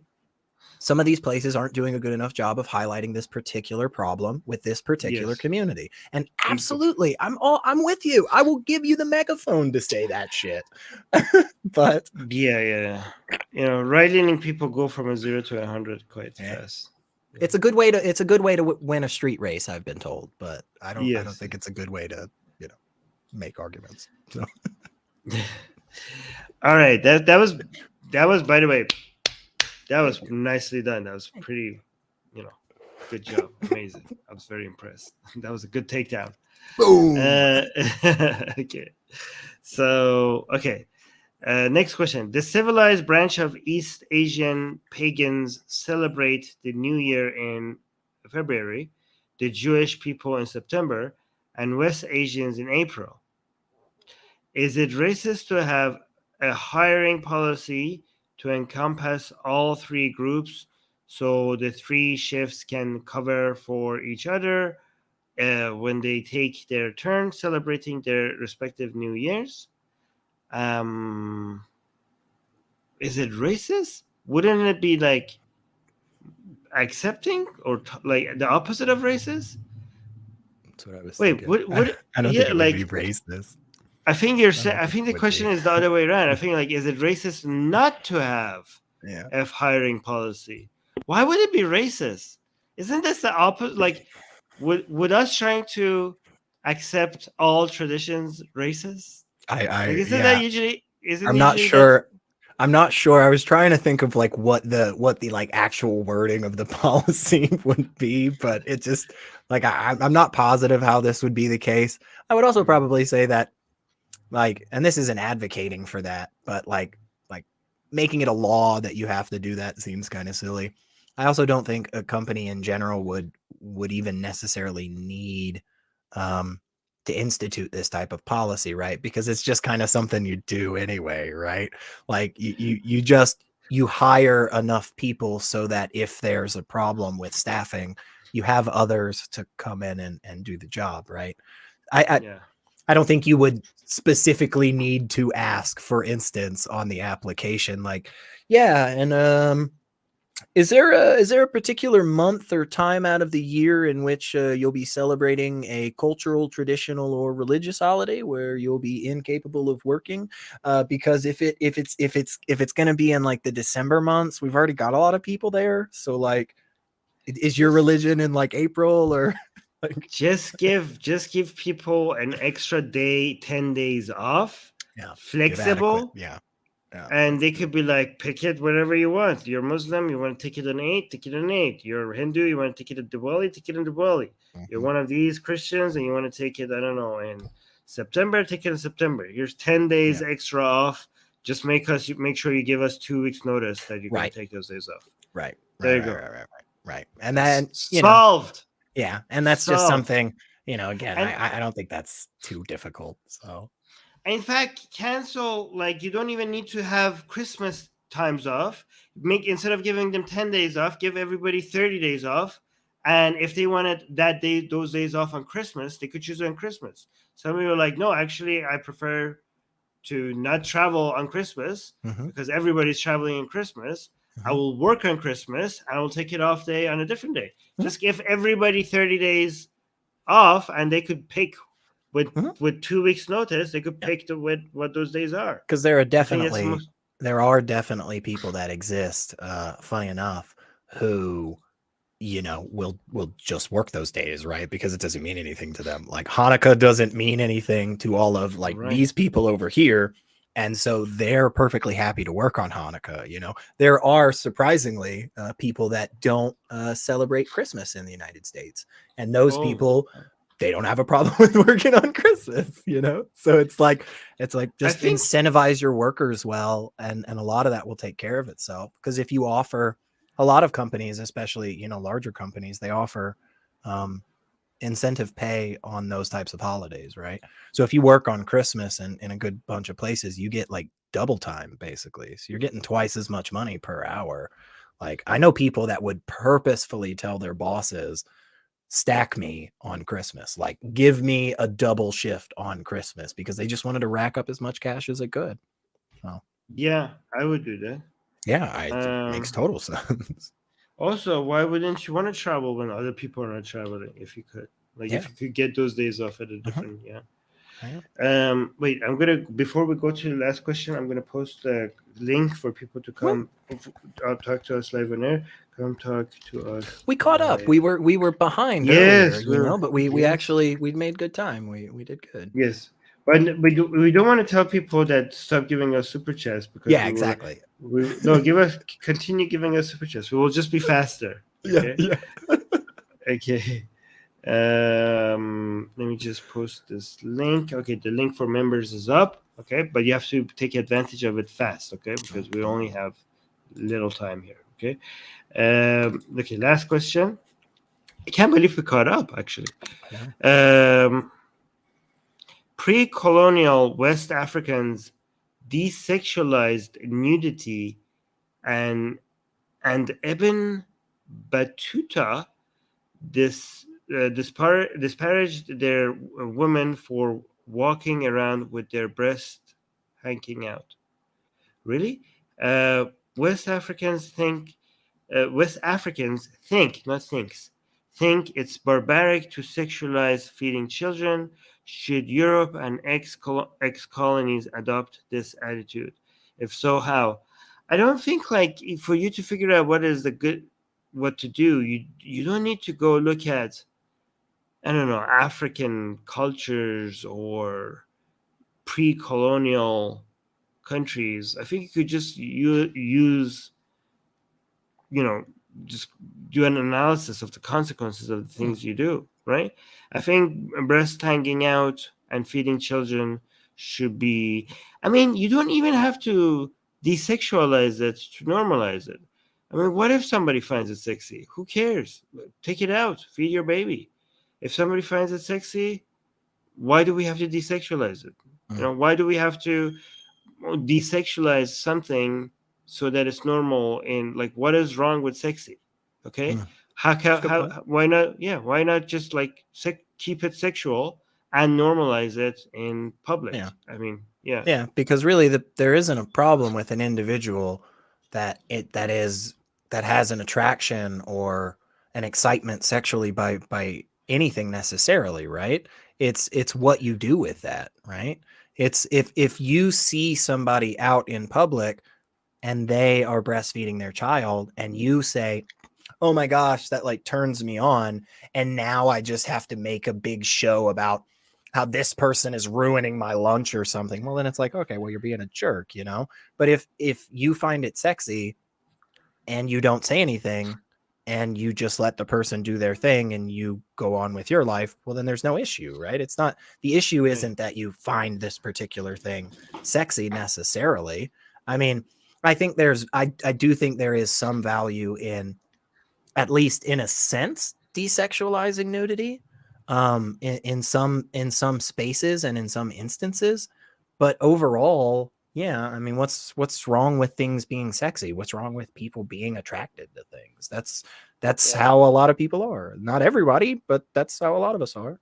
some of these places aren't doing a good enough job of highlighting this particular problem with this particular community. And absolutely, I'm with you. I will give you the megaphone to say that shit. But yeah, right-leaning people go from a 0 to 100 quite fast. It's a good way to win a street race, I've been told, but I don't think it's a good way to, make arguments. So. All right, that was by the way, that was nicely done. That was pretty, good job, amazing. I was very impressed. That was a good takedown. Boom. Okay, so next question. The civilized branch of East Asian pagans celebrate the New Year in February, the Jewish people in September, and West Asians in April. Is it racist to have a hiring policy to encompass all three groups so the three shifts can cover for each other when they take their turn celebrating their respective New Years? Is it racist? Wouldn't it be like accepting or like the opposite of racist? That's what I was thinking. I don't think it would be racist. I think you're saying. I think the question is the other way around. I think like, is it racist not to have a hiring policy? Why would it be racist? Isn't this the opposite? Like, would us trying to accept all traditions racist? That usually? Isn't I'm not sure. I'm not sure. I was trying to think of like what the like actual wording of the policy would be, but it just like I'm not positive how this would be the case. I would also probably say that like, and this isn't advocating for that, but like making it a law that you have to do that seems kind of silly. I also don't think a company in general would even necessarily need to institute this type of policy, right? Because it's just kind of something you do anyway, right? Like you hire enough people so that if there's a problem with staffing, you have others to come in and do the job, right? Yeah. I don't think you would specifically need to ask, for instance, on the application, like, yeah, and is there a particular month or time out of the year in which you'll be celebrating a cultural, traditional, or religious holiday where you'll be incapable of working? Because if it's going to be in like the December months, we've already got a lot of people there. So like, is your religion in like April or like? Just give people an extra day, 10 days off, Yeah, give adequate. flexible, Yeah, yeah, and they could be like, pick it whatever you want. You're Muslim, you want to take it on 8, take it on 8. You're Hindu, you want to take it at Diwali, take it on Diwali. You're one of these Christians and you want to take it, I don't know, in September, take it in September. Here's 10 days extra off. Just make sure you give us 2 weeks notice that you're going to take those days off. Right. There you go. Right. And then solved. Yeah, and that's just something, again, I don't think that's too difficult. So in fact, cancel, like, you don't even need to have Christmas times off. Instead of giving them 10 days off, give everybody 30 days off. And if they wanted those days off on Christmas, they could choose on Christmas. Some people are like, no, actually, I prefer to not travel on Christmas because everybody's traveling on Christmas. I will work on Christmas. I will take it off day on a different day. Just give everybody 30 days off, and they could pick with 2 weeks notice. They could pick what those days are. Because there are definitely people that exist, funny enough, who will just work those days, right? Because it doesn't mean anything to them. Like Hanukkah doesn't mean anything to all of like these people over here. And so they're perfectly happy to work on Hanukkah. There are surprisingly people that don't celebrate Christmas in the United States. And those people, they don't have a problem with working on Christmas, So it's like just incentivize your workers well. And a lot of that will take care of itself. Because if you offer a lot of companies, especially, larger companies, they offer incentive pay on those types of holidays, right? So if you work on Christmas and in a good bunch of places, you get like double time basically. So you're getting twice as much money per hour. Like I know people that would purposefully tell their bosses, stack me on Christmas, like give me a double shift on Christmas, because they just wanted to rack up as much cash as they could. So yeah, I would do that. Yeah, it makes total sense. Also, why wouldn't you want to travel when other people are not traveling? If you could, if you could get those days off at a different, Wait, before we go to the last question, I'm gonna post a link for people to come talk to us live on air. Come talk to us. We caught up. We were behind earlier, but we actually made good time. We did good. Yes. But we don't want to tell people that stop giving us super chats, because exactly. Continue giving us super chats. We will just be faster. Okay. Okay. Let me just post this link. Okay, the link for members is up. Okay, but you have to take advantage of it fast. Okay, because we only have little time here. Okay. Okay. Last question. I can't believe we caught up. Actually. Pre-colonial West Africans desexualized nudity, and Ibn Battuta disparaged their women for walking around with their breasts hanging out. Really? West Africans think, not thinks, think it's barbaric to sexualize feeding children. Should Europe and ex-colonies adopt this attitude? If so, how? I don't think, for you to figure out what to do, you don't need to go look at, I don't know, African cultures or pre-colonial countries, I think you could just use, just do an analysis of the consequences of the things you do, right? I think breast hanging out and feeding children should be, you don't even have to desexualize it to normalize it. What if somebody finds it sexy? Who cares? Take it out, feed your baby. If somebody finds it sexy, why do we have to desexualize it? Why do we have to desexualize something so that it's normal? And like, what is wrong with sexy? Okay, why not? Yeah, why not just like keep it sexual and normalize it in public? Yeah, because really there isn't a problem with an individual that has an attraction or an excitement sexually by anything necessarily, right? It's what you do with that, right? It's if you see somebody out in public and they are breastfeeding their child and you say, oh my gosh, that like turns me on, and now I just have to make a big show about how this person is ruining my lunch or something. Well, then it's like, okay, well, you're being a jerk, But if you find it sexy and you don't say anything and you just let the person do their thing and you go on with your life, well, then there's no issue, right? It's not, the issue isn't that you find this particular thing sexy necessarily. I think I do think there is some value in, at least in a sense, desexualizing nudity, in some spaces and in some instances. But overall, yeah, what's wrong with things being sexy? What's wrong with people being attracted to things? That's how a lot of people are. Not everybody, but that's how a lot of us are.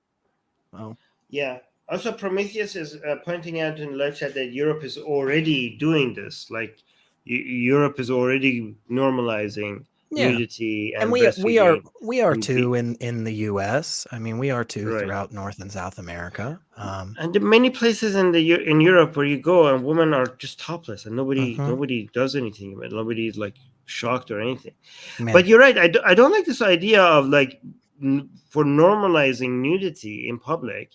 Well, yeah. Also, Prometheus is pointing out in the live chat that Europe is already doing this. Like, Europe is already normalizing nudity and breastfeeding. we are too in the U.S. We are too throughout North and South America. And there are many places in Europe where you go and women are just topless and nobody does anything about it. Nobody's like shocked or anything. Man. But you're right. I don't like this idea of like for normalizing nudity in public.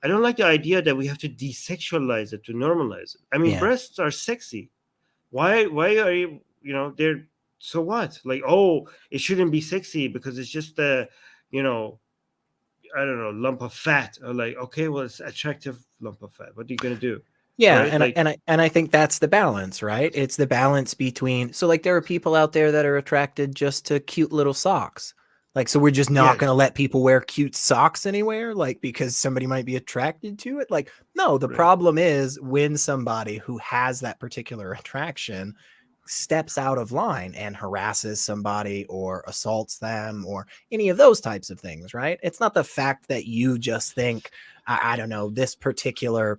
I don't like the idea that we have to desexualize it to normalize it. Breasts are sexy. Why are you, they're, so what? Like, oh, it shouldn't be sexy because it's just a, I don't know, lump of fat. Or like, okay, well, it's attractive lump of fat. What are you going to do? Yeah, right? and I think that's the balance, right? It's the balance between, so like there are people out there that are attracted just to cute little socks. Like, so we're just not going to let people wear cute socks anywhere, like, because somebody might be attracted to it. Like, no, the problem is when somebody who has that particular attraction steps out of line and harasses somebody or assaults them or any of those types of things, right? It's not the fact that you just think, I don't know, this particular...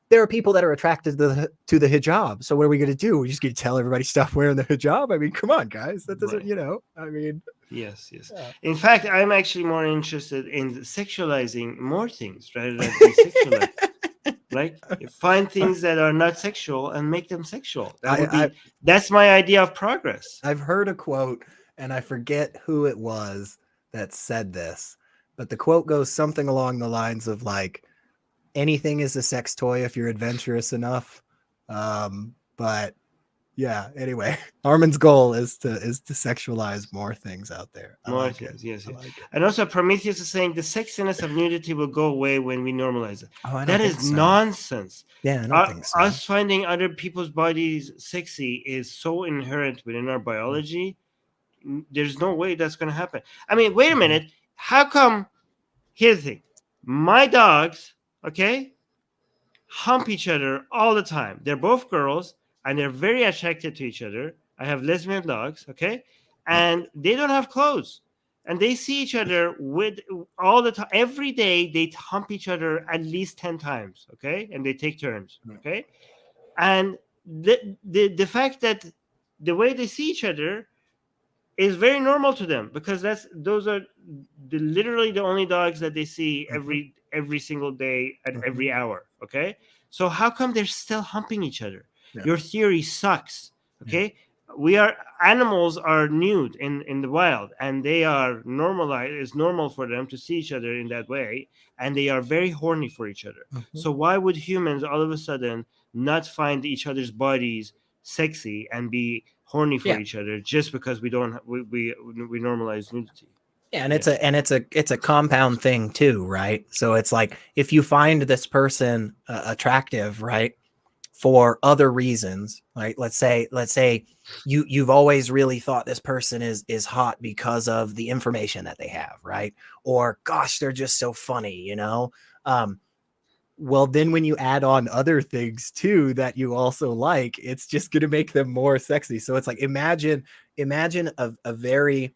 There are people that are attracted to the hijab. So what are we going to do? We're just going to tell everybody stop wearing the hijab? Come on, guys. That doesn't, Yes. Yeah. In fact, I'm actually more interested in sexualizing more things rather than desexualizing. Right? Find things that are not sexual and make them sexual. That's my idea of progress. I've heard a quote, and I forget who it was that said this, but the quote goes something along the lines of like, anything is a sex toy if you're adventurous enough. But yeah, anyway, Armin's goal is to sexualize more things out there. More things, yes. Like and also Prometheus is saying the sexiness of nudity will go away when we normalize it. That is nonsense. Yeah, I don't think so. Us finding other people's bodies sexy is so inherent within our biology. There's no way that's going to happen. Wait a minute. How come? Here's the thing. My dogs, okay, hump each other all the time. They're both girls and they're very attracted to each other. I have lesbian dogs, okay, and they don't have clothes, and they see each other with all the time. Every day they hump each other at least 10 times, okay, and they take turns, okay, and the fact that the way they see each other is very normal to them because those are literally the only dogs that they see every single day at every hour. Okay, so how come they're still humping each other? Yeah. Your theory sucks. Okay, animals are nude in the wild, and they are normalized. It's normal for them to see each other in that way, and they are very horny for each other. Mhm. So why would humans all of a sudden not find each other's bodies sexy and be horny for Yeah. each other just because we don't we normalize nudity? Yeah, and Yeah. it's a compound thing too, right? So it's like if you find this person attractive, right, for other reasons, right? Let's say you've always really thought this person is hot because of the information that they have, right? Or gosh, they're just so funny, you know? Well, then when you add on other things too that you also like, it's just going to make them more sexy. So it's like imagine a very,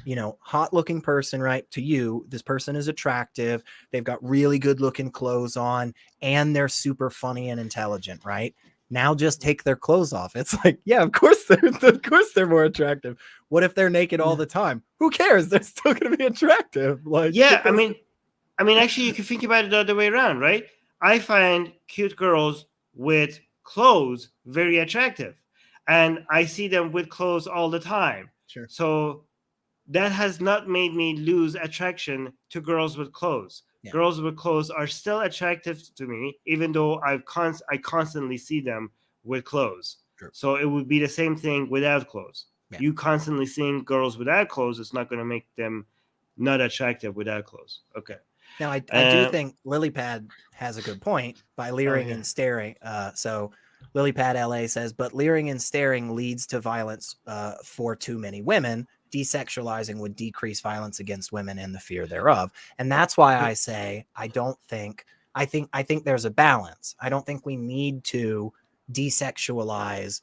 you know, hot looking person, right? To you, this person is attractive. They've got really good looking clothes on and they're super funny and intelligent, right? Now just take their clothes off. It's like, yeah, of course they're more attractive. What if they're naked all the time? Who cares? They're still going to be attractive. Like, Yeah, because I mean, actually, you can think about it the other way around, right? I find cute girls with clothes very attractive, and I see them with clothes all the time. sure. So that has not made me lose attraction to girls with clothes. Yeah. Girls with clothes are still attractive to me, even though I constantly see them with clothes. Sure. So it would be the same thing without clothes. Yeah. You constantly seeing girls without clothes, it's not going to make them not attractive without clothes. Okay. Now, I do think Lilypad has a good point by leering yeah. and staring. So Lilypad LA says, but leering and staring leads to violence for too many women. Desexualizing would decrease violence against women and the fear thereof. And that's why I say I think there's a balance. I don't think we need to desexualize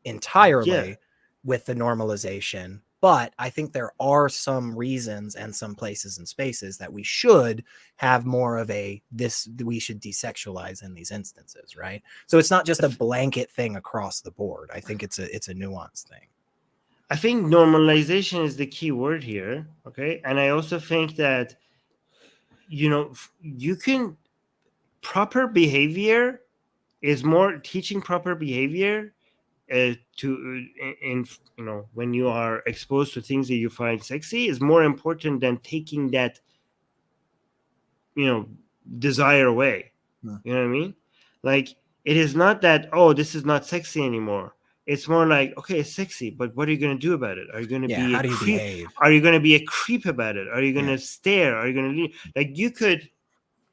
entirely Yeah. with the normalization. But I think there are some reasons and some places and spaces that we should have more of we should desexualize in these instances, right? So it's not just a blanket thing across the board. I think it's a nuanced thing. I think normalization is the key word here. Okay. And I also think that, you can proper behavior is more teaching proper behavior in when you are exposed to things that you find sexy is more important than taking that desire away. You know what I mean? Like, it is not that, oh, this is not sexy anymore. It's more like, okay, it's sexy, but what are you going to do about it? Are you going to be how a do you creep? behave? Are you going to be a creep about it? Are you going to stare? Are you going to like, you could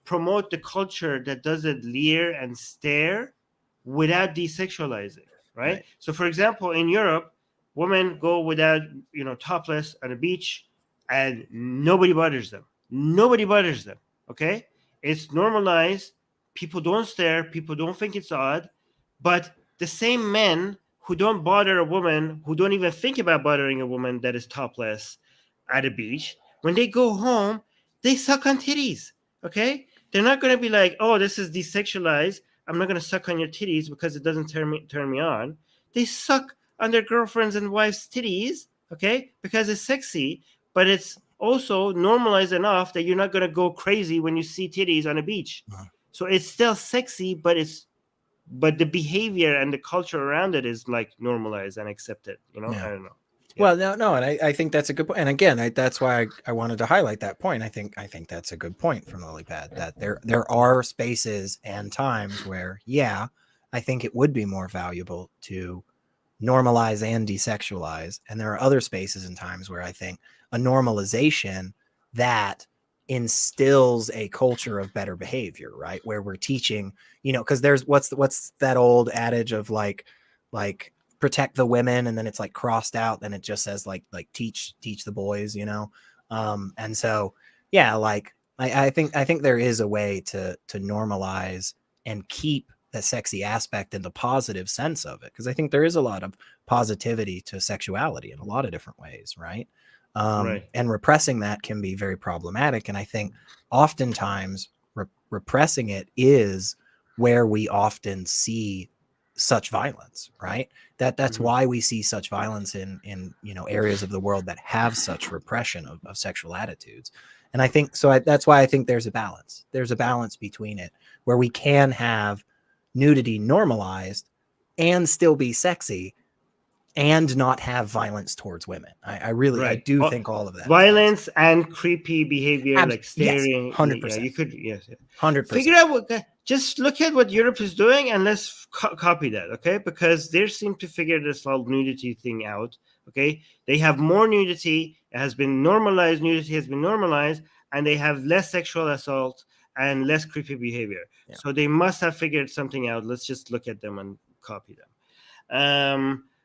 promote the culture that doesn't leer and stare without desexualizing, right? So, for example, in Europe, women go without, topless on a beach, and nobody bothers them. Nobody bothers them. Okay, it's normalized. People don't stare. People don't think it's odd. But the same men who don't bother a woman, who don't even think about bothering a woman that is topless at a beach, when they go home, they suck on titties. Okay, they're not going to be like, oh, this is desexualized. I'm not going to suck on your titties because it doesn't turn me on. They suck on their girlfriends and wives' titties, okay, because it's sexy, but it's also normalized enough that you're not going to go crazy when you see titties on a beach. So it's still sexy, but the behavior and the culture around it is like normalized and accepted. I don't know. Yeah. Well, no, and I think that's a good point. And again, that's why I wanted to highlight that point. I think that's a good point from Lilypad, that there are spaces and times where, yeah, I think it would be more valuable to normalize and desexualize. And there are other spaces and times where I think a normalization that instills a culture of better behavior, right? Where we're teaching, because there's what's that old adage of like protect the women, and then it's like crossed out, and it just says like teach the boys, and so yeah, like I think there is a way to normalize and keep the sexy aspect in the positive sense of it, because I think there is a lot of positivity to sexuality in a lot of different ways, right? Right. And repressing that can be very problematic, and I think oftentimes repressing it is where we often see such violence, right? That's why we see such violence in areas of the world that have such repression of sexual attitudes. And I think so. That's why I think there's a balance. There's a balance between it where we can have nudity normalized and still be sexy, and not have violence towards women. I really, I Right. do think all of that is Violence and creepy behavior, like yes, staring. 100%. Yeah, you could. Yes. 100%. Figure out what. Just look at what Europe is doing, and let's copy that. Okay, because they seem to figure this whole nudity thing out. Okay, they have more nudity. It has been normalized. Nudity has been normalized, and they have less sexual assault and less creepy behavior. Yeah. So they must have figured something out. Let's just look at them and copy them.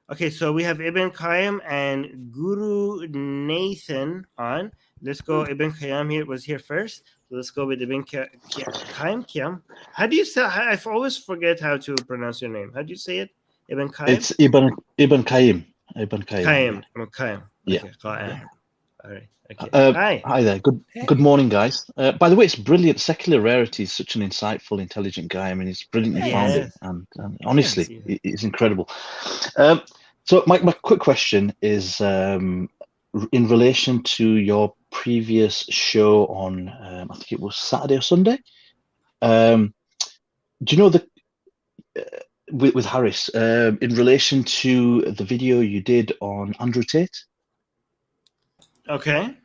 Okay, so we have Ibn Qayyim and Guru Nathan on. Let's go. Ibn Qayyim was here first. So let's go with Ibn Qayyim. How do you say? I always forget how to pronounce your name. How do you say it? Ibn Qayyim. It's Ibn Qayyim. Ibn Qayyim. Yeah. Qayyim. Yeah. Okay, Qayyim. All right. Okay. Hi there. Good morning, guys. By the way, it's brilliant. Secular Rarity is such an insightful, intelligent guy. I mean, it's brilliant you found it, and honestly, it's incredible. So my quick question is in relation to your previous show on, I think it was Saturday or Sunday. Do you know with Harris in relation to the video you did on Andrew Tate? Okay.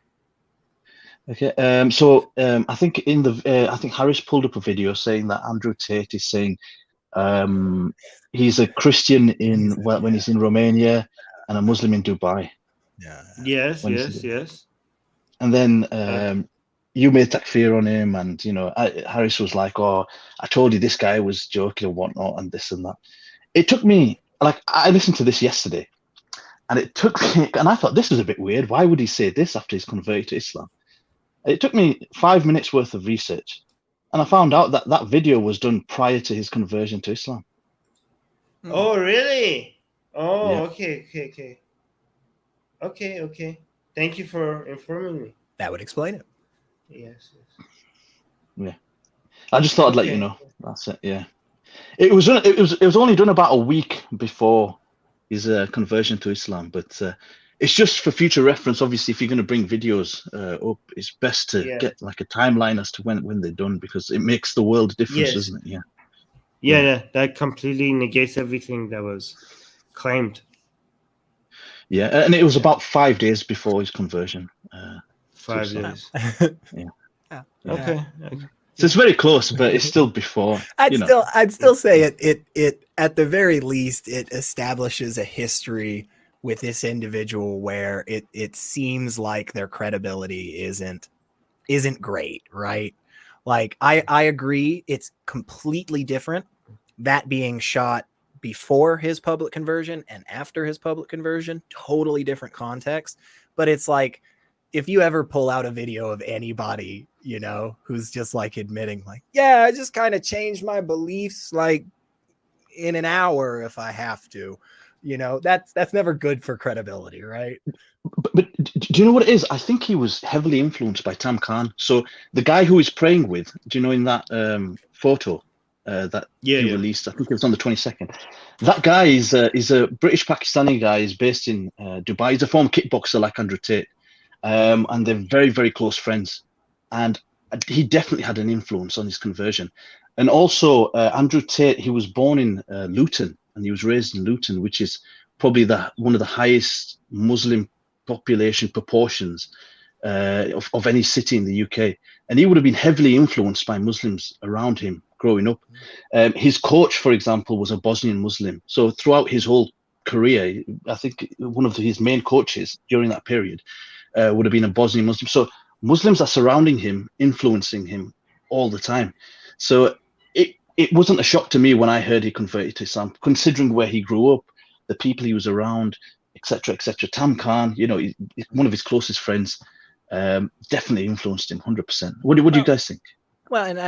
So I think I think Harris pulled up a video saying that Andrew Tate is saying he's a Christian when he's in Romania and a Muslim in Dubai. Yes. And then you made takfir on him, and Harris was like, "Oh, I told you this guy was joking and whatnot, and this and that." It took me, like, I listened to this yesterday, and it took me, and I thought this was a bit weird. Why would he say this after he's converted to Islam? It took me 5 minutes worth of research, and I found out that that video was done prior to his conversion to Islam. Oh, really? Oh, yeah. Okay. Thank you for informing me. That would explain it. Yes. Yeah. I just thought I'd let you know. That's it. Yeah. It was only done about a week before his conversion to Islam, but it's just for future reference. Obviously, if you're going to bring videos up, it's best to get like a timeline as to when they're done, because it makes the world a difference, doesn't it? Yeah, that completely negates everything that was claimed. Yeah, and it was about 5 days before his conversion. 5 days. Yeah. Okay. So it's very close, but it's still before. I'd still say it at the very least it establishes a history with this individual where it seems like their credibility isn't great, right? Like I agree, it's completely different, that being shot before his public conversion and after his public conversion, totally different context. But it's like, if you ever pull out a video of anybody, who's just like admitting like, yeah, I just kind of changed my beliefs like in an hour if I have to, that's never good for credibility, right? But do you know what it is? I think he was heavily influenced by Tam Khan. So the guy who he's praying with, do you know, in that photo that he released, I think it was on the 22nd. That guy is a British Pakistani guy. He's based in Dubai. He's a former kickboxer like Andrew Tate, and they're very, very close friends. And he definitely had an influence on his conversion. And also, Andrew Tate, he was born in Luton, and he was raised in Luton, which is probably one of the highest Muslim population proportions of any city in the UK. And he would have been heavily influenced by Muslims around him growing up. His coach, for example, was a Bosnian Muslim. So throughout his whole career, I think one of his main coaches during that period would have been a Bosnian Muslim. So Muslims are surrounding him, influencing him all the time. So it wasn't a shock to me when I heard he converted to Islam, considering where he grew up, the people he was around, etc., etc. Tam Khan, one of his closest friends, definitely influenced him 100%. What do you guys think? Well, and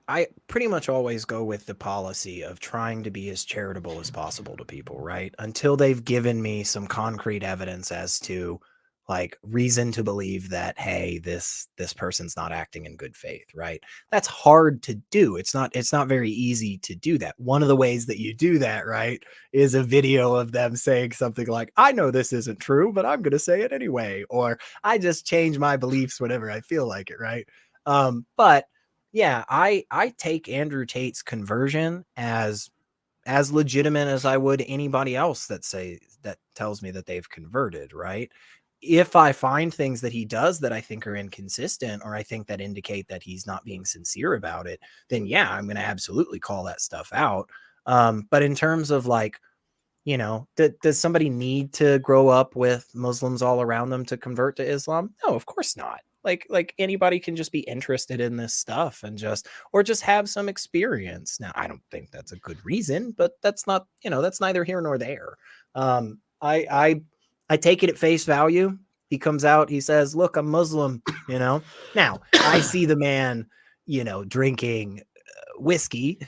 I pretty much always go with the policy of trying to be as charitable as possible to people, right? Until they've given me some concrete evidence as to like reason to believe that, hey, this person's not acting in good faith, right? That's hard to do. It's not very easy to do that. One of the ways that you do that, right, is a video of them saying something like, I know this isn't true, but I'm going to say it anyway. Or I just change my beliefs whenever I feel like it, right? But yeah, I take Andrew Tate's conversion as as legitimate as I would anybody else that tells me that they've converted, right? If I find things that he does that I think are inconsistent, or I think that indicate that he's not being sincere about it, then yeah, I'm going to absolutely call that stuff out. But in terms of like, does somebody need to grow up with Muslims all around them to convert to Islam? No, of course not. Like anybody can just be interested in this stuff and just have some experience. Now, I don't think that's a good reason, but that's not, that's neither here nor there. I take it at face value. He comes out, he says, look, I'm Muslim, Now, I see the man, drinking whiskey.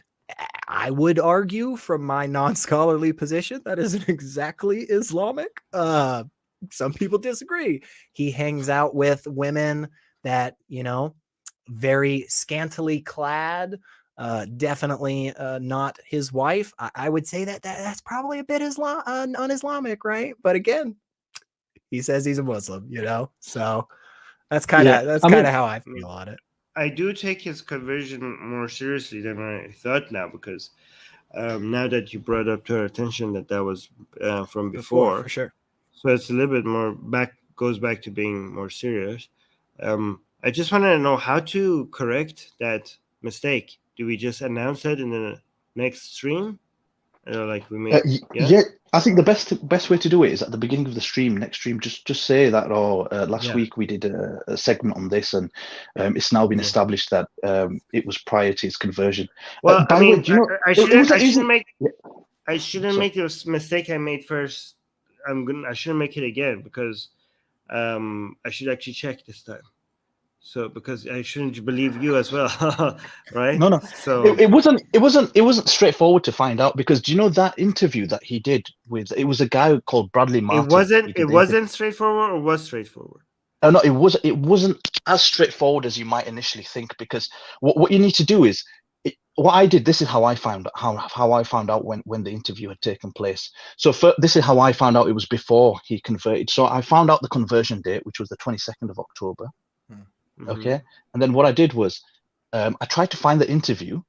I would argue from my non-scholarly position that isn't exactly Islamic. Some people disagree. He hangs out with women that, very scantily clad, definitely not his wife. I would say that's probably a bit un-Islamic, right? But again, he says he's a Muslim, so that's kind of how I feel on it. I do take his conversion more seriously than I thought now, because now that you brought up to our attention that was from before, for sure. So it's a little bit more goes back to being more serious. I just wanted to know how to correct that mistake. Do we just announce it in the next stream? Like we made, yeah, I think the best way to do it is at the beginning of the stream. Next stream, just say that. Last week we did a segment on this, and it's now been established that it was prior to his conversion. Well, I mean, I shouldn't make this mistake I made first. I shouldn't make it again, because I should actually check this time. So because I shouldn't believe you as well, right? No. So it wasn't straightforward to find out, because do you know that interview that he did it was a guy called Bradley Martin. It wasn't straightforward, or was straightforward? No, it wasn't as straightforward as you might initially think, because what you need to do is what I did. This is how I found out when the interview had taken place. So this is how I found out it was before he converted. So I found out the conversion date, which was the 22nd of October. Mm-hmm. Okay, and then what I did was I tried to find the interview,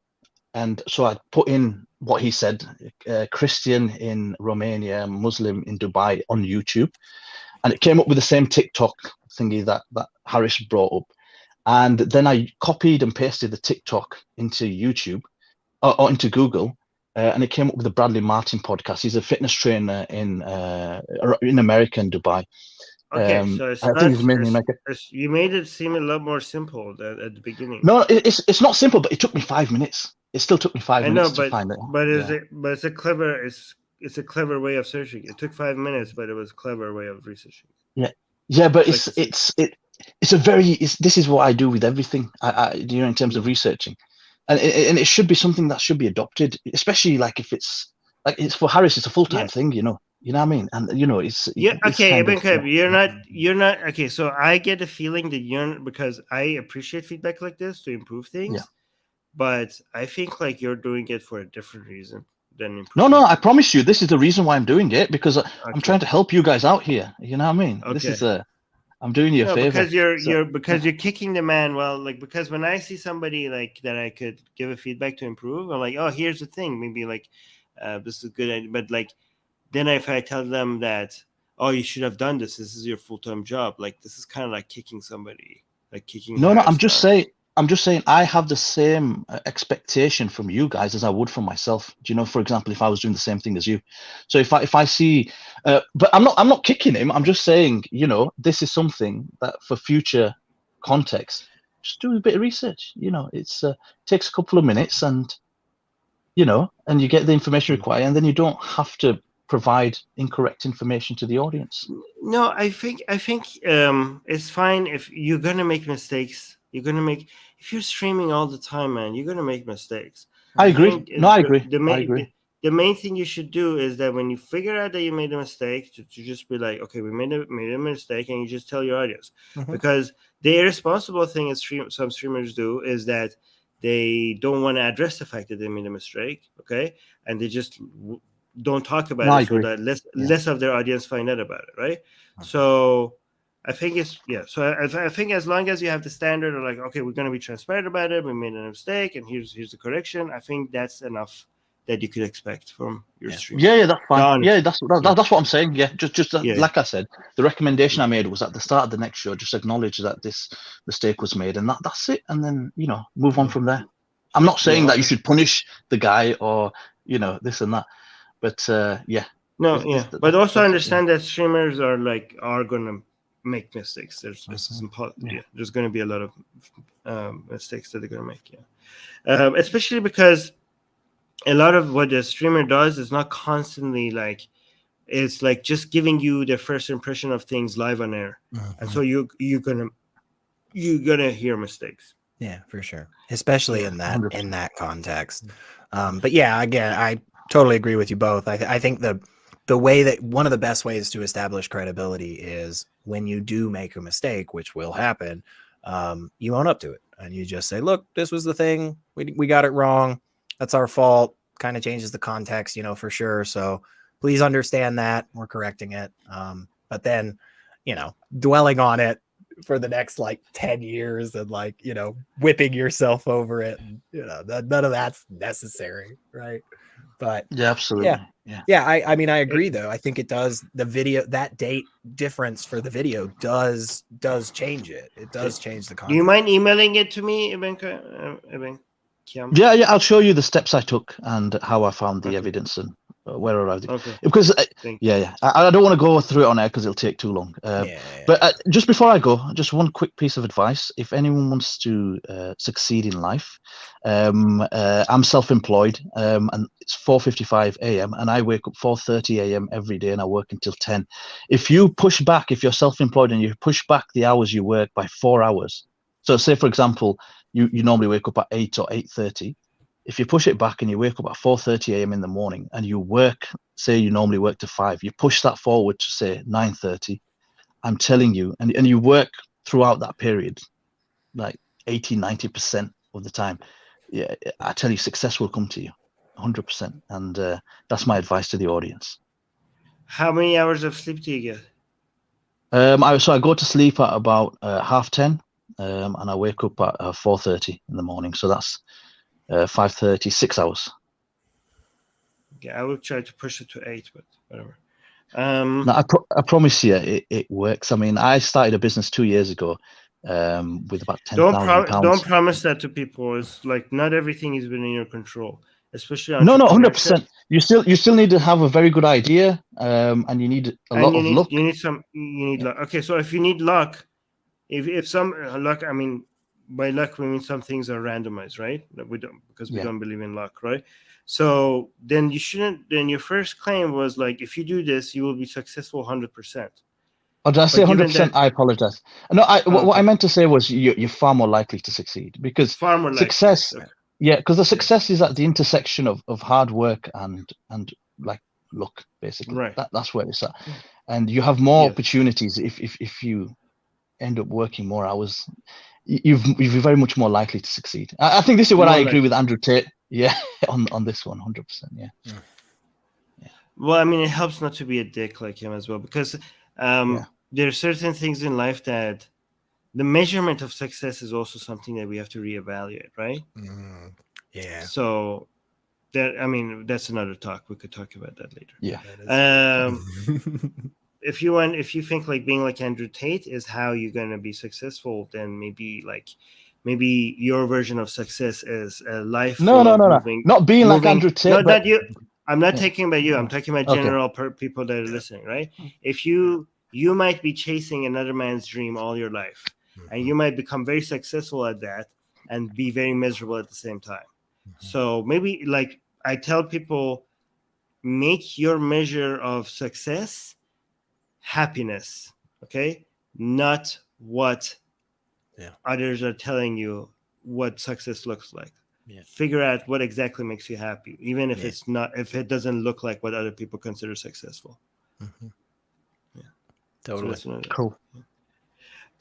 and so I put in what he said: Christian in Romania, Muslim in Dubai, on YouTube, and it came up with the same TikTok thingy that Harris brought up. And then I copied and pasted the TikTok into YouTube or into Google, and it came up with the Bradley Martin podcast. He's a fitness trainer in America and Dubai. Okay, so you made it seem a lot more simple at the beginning. No, it's not simple, but it took me 5 minutes. It still took me 5 minutes to find it. But it's a clever way of searching. It took 5 minutes, but it was a clever way of researching. Yeah, but this is what I do with everything. In terms of researching, and it should be something that should be adopted, especially like if it's for Harris, it's a full-time thing, You know what I mean? And it's okay. You're not okay. So I get the feeling that because I appreciate feedback like this to improve things, but I think like you're doing it for a different reason than improving. No, I promise you, this is the reason why I'm doing it, because I'm trying to help you guys out here. You know what I mean? Okay. This is I'm doing you a favor. Because you're kicking the man. Well, like, because when I see somebody like that, I could give a feedback to improve. I'm like, oh, here's the thing. Maybe like this is a good idea, but like. Then if I tell them that, oh, you should have done this. This is your full-time job. Like, this is kind of like kicking somebody, like kicking. No, I'm just saying I have the same expectation from you guys as I would from myself. Do you know, for example, if I was doing the same thing as you. So if I see, but I'm not kicking him. I'm just saying, this is something that for future context, just do a bit of research. It's takes a couple of minutes, and and you get the information required, and then you don't have to provide incorrect information to the audience. No, I think it's fine if you're gonna make mistakes. If you're streaming all the time, man, you're gonna make mistakes. I agree. I agree. The main thing you should do is that when you figure out that you made a mistake, to just be like, okay, we made a mistake, and you just tell your audience. Mm-hmm. Because the irresponsible thing some streamers do is that they don't want to address the fact that they made a mistake, okay, and they just don't talk about it so that less of their audience find out about it, right? Okay. So I think So I think as long as you have the standard of like, okay, we're going to be transparent about it. We made a mistake, and here's the correction. I think that's enough that you could expect from your stream. Yeah, that's fine. Done. Yeah, that's what I'm saying. Yeah, just Yeah. like I said, the recommendation I made was at the start of the next show, just acknowledge that this mistake was made, and that's it, and then move on from there. I'm not saying that you should punish the guy or this and that, but but also understand that streamers are gonna make mistakes. There's there's gonna be a lot of mistakes that they're gonna make. Especially because a lot of what the streamer does is not constantly it's like just giving you the first impression of things live on air, and so you're gonna hear mistakes. Yeah, for sure, especially in that context. But yeah, again, I totally agree with you both. I think the way that one of the best ways to establish credibility is when you do make a mistake, which will happen, you own up to it and you just say, look, this was the thing. We got it wrong. That's our fault. Kind of changes the context, for sure. So please understand that we're correcting it. But then, dwelling on it for the next 10 years and whipping yourself over it, none of that's necessary. Right. But yeah, absolutely. Yeah. I mean, I agree though. I think it does. The video, that date difference for the video does change it. It does change the context. Do you mind emailing it to me, Yeah, I'll show you the steps I took and how I found the evidence and where I arrived. Okay. Because I don't want to go through it on air because it'll take too long. But just before I go, just one quick piece of advice: if anyone wants to succeed in life, I'm self-employed, and it's 4:55 a.m. and I wake up 4:30 a.m. every day and I work until 10. If you push back, if you're self-employed and you push back the hours you work by 4 hours, so say for example, you normally wake up at 8 or 8:30. If you push it back and you wake up at 4:30 a.m. in the morning and you work, say you normally work to 5, you push that forward to say 9:30. I'm telling you, and you work throughout that period, 80-90% of the time. Yeah, I tell you, success will come to you, 100%. And that's my advice to the audience. How many hours of sleep do you get? So I go to sleep at about 10:30, and I wake up at 4:30 in the morning. So that's 5:30, 6 hours. Yeah, I will try to push it to 8, but whatever. No, I promise you, it works. I mean, I started a business 2 years ago with about £10,000. Don't promise that to people. It's not everything is within your control, especially no, 100%. You still need to have a very good idea, and you need a lot of luck. You need luck. Okay, so if you need luck, if some luck, I mean, by luck we mean some things are randomized, right? We don't believe in luck, right? So then you shouldn't. Then your first claim was if you do this, you will be successful 100%. Oh, did I say 100%? I apologize. No, what I meant to say was you're far more likely to succeed because success. Okay. Yeah, because the success is at the intersection of hard work and luck, basically. Right. That's where it's at, and you have more opportunities if you end up working more hours. You're very much more likely to succeed. I think this is what I agree with Andrew Tate. Yeah, on this one, 100%. Yeah. Well, I mean, it helps not to be a dick like him as well, because there are certain things in life that the measurement of success is also something that we have to reevaluate, right? Yeah. So that's another talk. We could talk about that later. Yeah. If you think being like Andrew Tate is how you're gonna be successful, then maybe your version of success is a life. No. Not being like Andrew Tate. No, not you. I'm not talking about you. I'm talking about general people that are listening, right? If you might be chasing another man's dream all your life, and you might become very successful at that and be very miserable at the same time. So maybe I tell people, make your measure of success happiness, okay? Not what others are telling you what success looks like. Figure out what exactly makes you happy, even if if it doesn't look like what other people consider successful. Totally. So cool.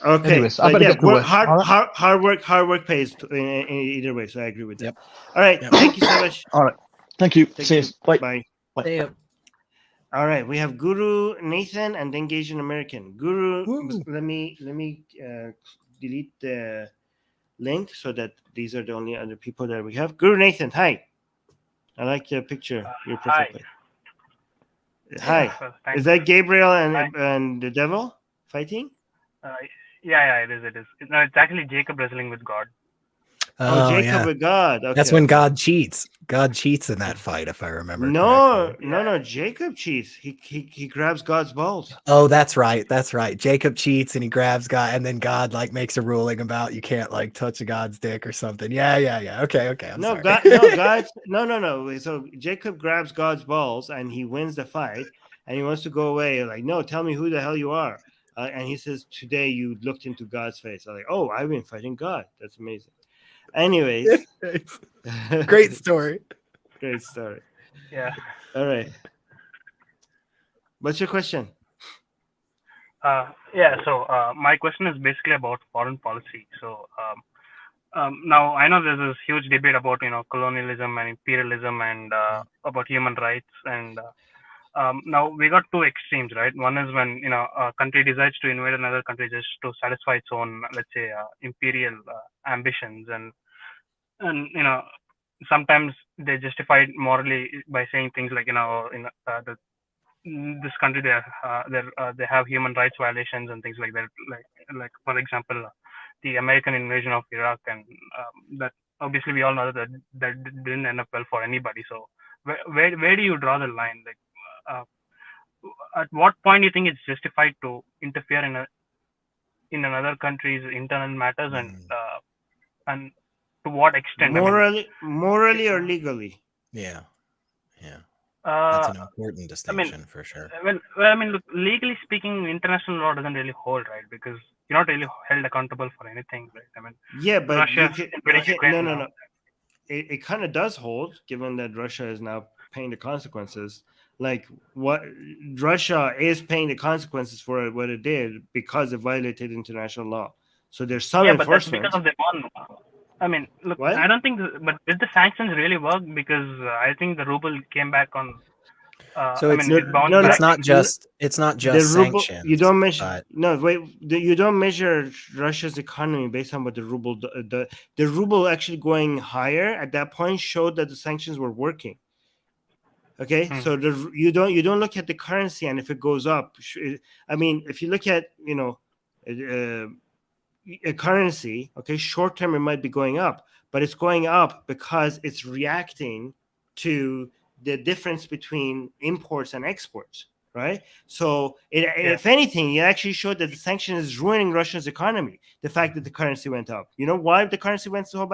Okay. Anyways, I better get to work. Hard work pays in either way, so I agree with that. All right. Thank you so much. All right. Thank you. See you. Bye. Bye. All right. We have Guru Nathan and then Asian American. Guru, let me delete the link so that these are the only other people that we have. Guru Nathan, hi. I like your picture, your Hi. profile pic. Hi. Thanks. Is that Gabriel Hi. and the devil fighting? Yeah, it is. No, it's actually Jacob wrestling with God. Oh, Jacob with God. Okay, that's when God cheats. God cheats in that fight, if I remember correctly. No. Jacob cheats. He grabs God's balls. Oh, that's right. Jacob cheats and he grabs God, and then God like makes a ruling about you can't like touch a God's dick or something. Yeah. Okay. I'm sorry. No. So Jacob grabs God's balls and he wins the fight, and he wants to go away. Like, no, tell me who the hell you are. And he says, today you looked into God's face. I'm like, oh, I've been fighting God. That's amazing. Anyways, great story. Great story. Yeah. All right. What's your question? So my question is basically about foreign policy. So now I know there's this huge debate about colonialism and imperialism and about human rights, and now we got two extremes, right? One is when a country decides to invade another country just to satisfy its own, let's say, imperial ambitions, and sometimes they justify it morally by saying things like this country they have human rights violations and things like that, like for example the American invasion of Iraq, and that obviously we all know that didn't end up well for anybody. So where do you draw the line? Like at what point do you think it's justified to interfere in another country's internal matters, and to what extent? Morally or legally? Yeah. That's an important distinction for sure. Look, legally speaking, international law doesn't really hold, right? Because you're not really held accountable for anything, right? Yeah, but Russia, no. It kind of does hold, given that Russia is now paying the consequences. Like, what Russia is paying the consequences for what it did because it violated international law. So there's some enforcement. But that's because of the one. I mean, look, what? I don't think, but did the sanctions really work? Because I think the ruble came back on. So it's not just sanctions. You don't measure. You don't measure Russia's economy based on what the ruble. The ruble actually going higher at that point showed that the sanctions were working. Okay, so you don't look at the currency and if it goes up. I mean, if you look at a currency, okay, short term it might be going up, but it's going up because it's reacting to the difference between imports and exports, right? So if anything, it actually showed that the sanction is ruining Russia's economy. The fact that the currency went up. You know why the currency went so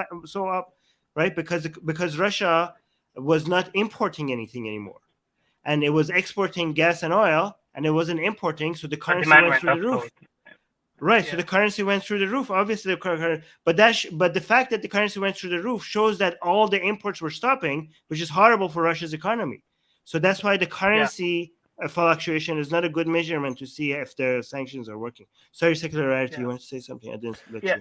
up, right? Because Russia was not importing anything anymore, and it was exporting gas and oil, and it wasn't importing, so the currency went through the roof. Right, so the currency went through the roof. Obviously, but the fact that the currency went through the roof shows that all the imports were stopping, which is horrible for Russia's economy. So that's why the currency fluctuation is not a good measurement to see if the sanctions are working. Sorry, Secular Rarity, you want to say something? I didn't let you.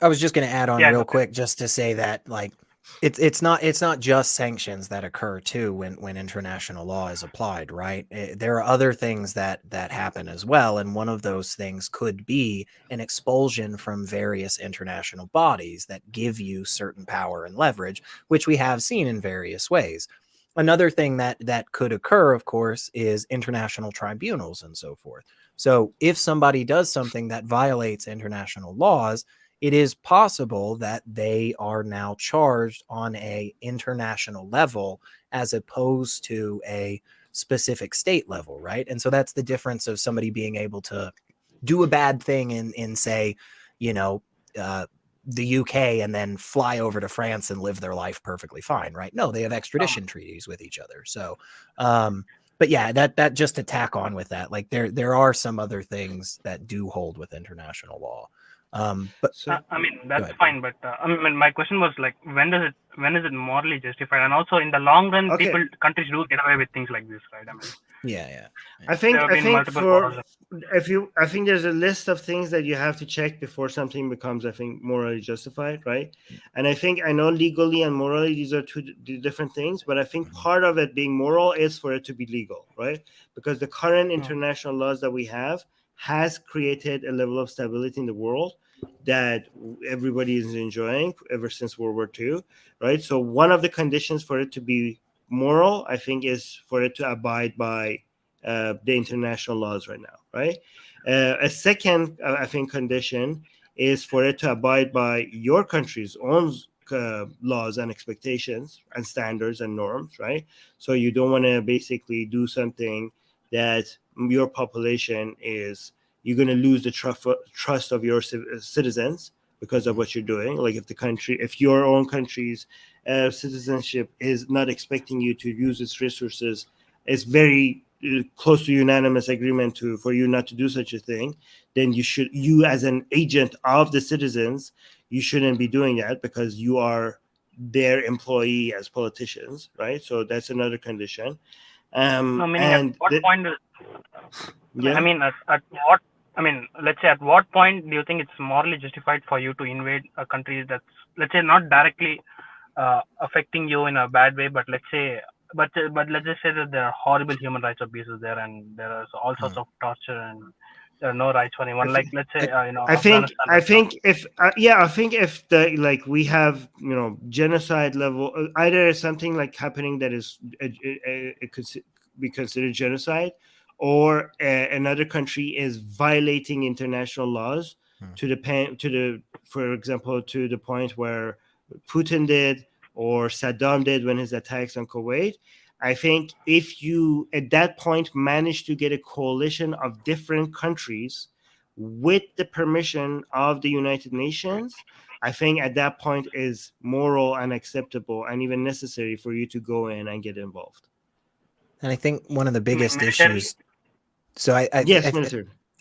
I was just gonna add on real quick just to say that like it's not just sanctions that occur too when international law is applied, right? There are other things that happen as well, and one of those things could be an expulsion from various international bodies that give you certain power and leverage, which we have seen in various ways. Another thing that could occur, of course, is international tribunals and so forth. So if somebody does something that violates international laws, it is possible that they are now charged on a international level as opposed to a specific state level, right? And so that's the difference of somebody being able to do a bad thing in say, the UK and then fly over to France and live their life perfectly fine, right? No, they have extradition treaties with each other. So, but yeah, that just to tack on with that, like there are some other things that do hold with international law. But that's fine, but my question was like, when is it morally justified? And also in the long run, countries do get away with things like this, right? I think there's a list of things that you have to check before something becomes, I think, morally justified, right? And I know legally and morally these are two different things, but I think part of it being moral is for it to be legal, right? Because the current international laws that we have has created a level of stability in the world, that everybody is enjoying ever since World War II, right? So one of the conditions for it to be moral, I think, is for it to abide by the international laws right now, right? A second, I think, condition is for it to abide by your country's own laws and expectations and standards and norms, right? So you don't want to basically do something that your population is, you're going to lose the trust of your citizens because of what you're doing. Like if your own country's citizenship is not expecting you to use its resources, it's very close to unanimous agreement for you not to do such a thing, then you as an agent of the citizens, you shouldn't be doing that because you are their employee as politicians, right? So that's another condition. At what point? Yeah. I mean, at what? I mean, let's say at what point do you think it's morally justified for you to invade a country that's, let's say, not directly affecting you in a bad way, but let's say, but let's just say that there are horrible human rights abuses there, and there is all sorts of torture, and there are no rights for anyone. Like, let's say, I think if we have, genocide level, either something like happening that is it could be considered genocide, or another country is violating international laws for example, to the point where Putin did or Saddam did when his attacks on Kuwait. I think if you at that point manage to get a coalition of different countries with the permission of the United Nations, I think at that point is moral and acceptable and even necessary for you to go in and get involved. And I think one of the biggest issues. So I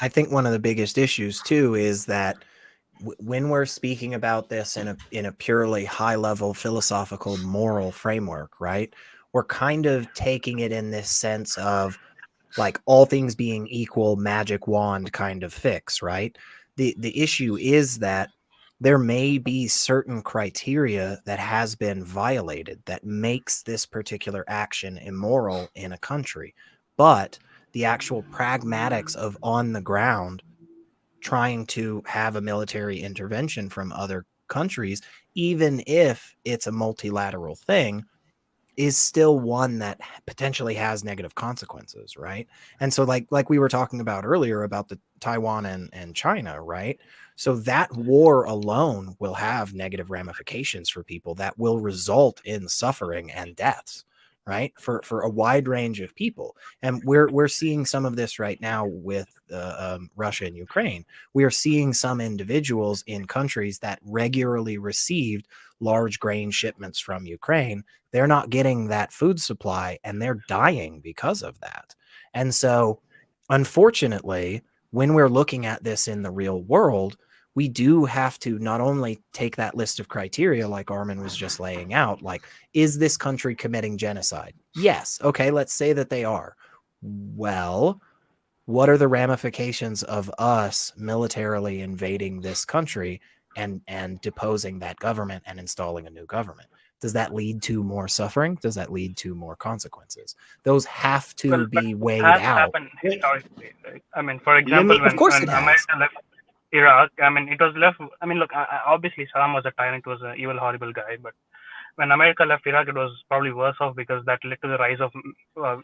think one of the biggest issues too is that when we're speaking about this in a purely high level philosophical moral framework, right? We're kind of taking it in this sense of like all things being equal, magic wand kind of fix, right? The issue is that there may be certain criteria that has been violated that makes this particular action immoral in a country, but the actual pragmatics of on the ground trying to have a military intervention from other countries, even if it's a multilateral thing, is still one that potentially has negative consequences, right? And so like we were talking about earlier about the Taiwan and China, right? So that war alone will have negative ramifications for people that will result in suffering and deaths, right? For a wide range of people. And we're seeing some of this right now with Russia and Ukraine. We are seeing some individuals in countries that regularly received large grain shipments from Ukraine. They're not getting that food supply and they're dying because of that. And so, unfortunately, when we're looking at this in the real world, we do have to not only take that list of criteria like Armin was just laying out, like, is this country committing genocide? Yes. Okay, let's say that they are. Well, what are the ramifications of us militarily invading this country and deposing that government and installing a new government? Does that lead to more suffering? Does that lead to more consequences? Those have to be weighed out. Happened historically. I mean, for example, when America left Iraq, I mean, it was left. I mean, look, obviously Saddam was a tyrant, was an evil, horrible guy, but when America left Iraq, it was probably worse off because that led to the rise of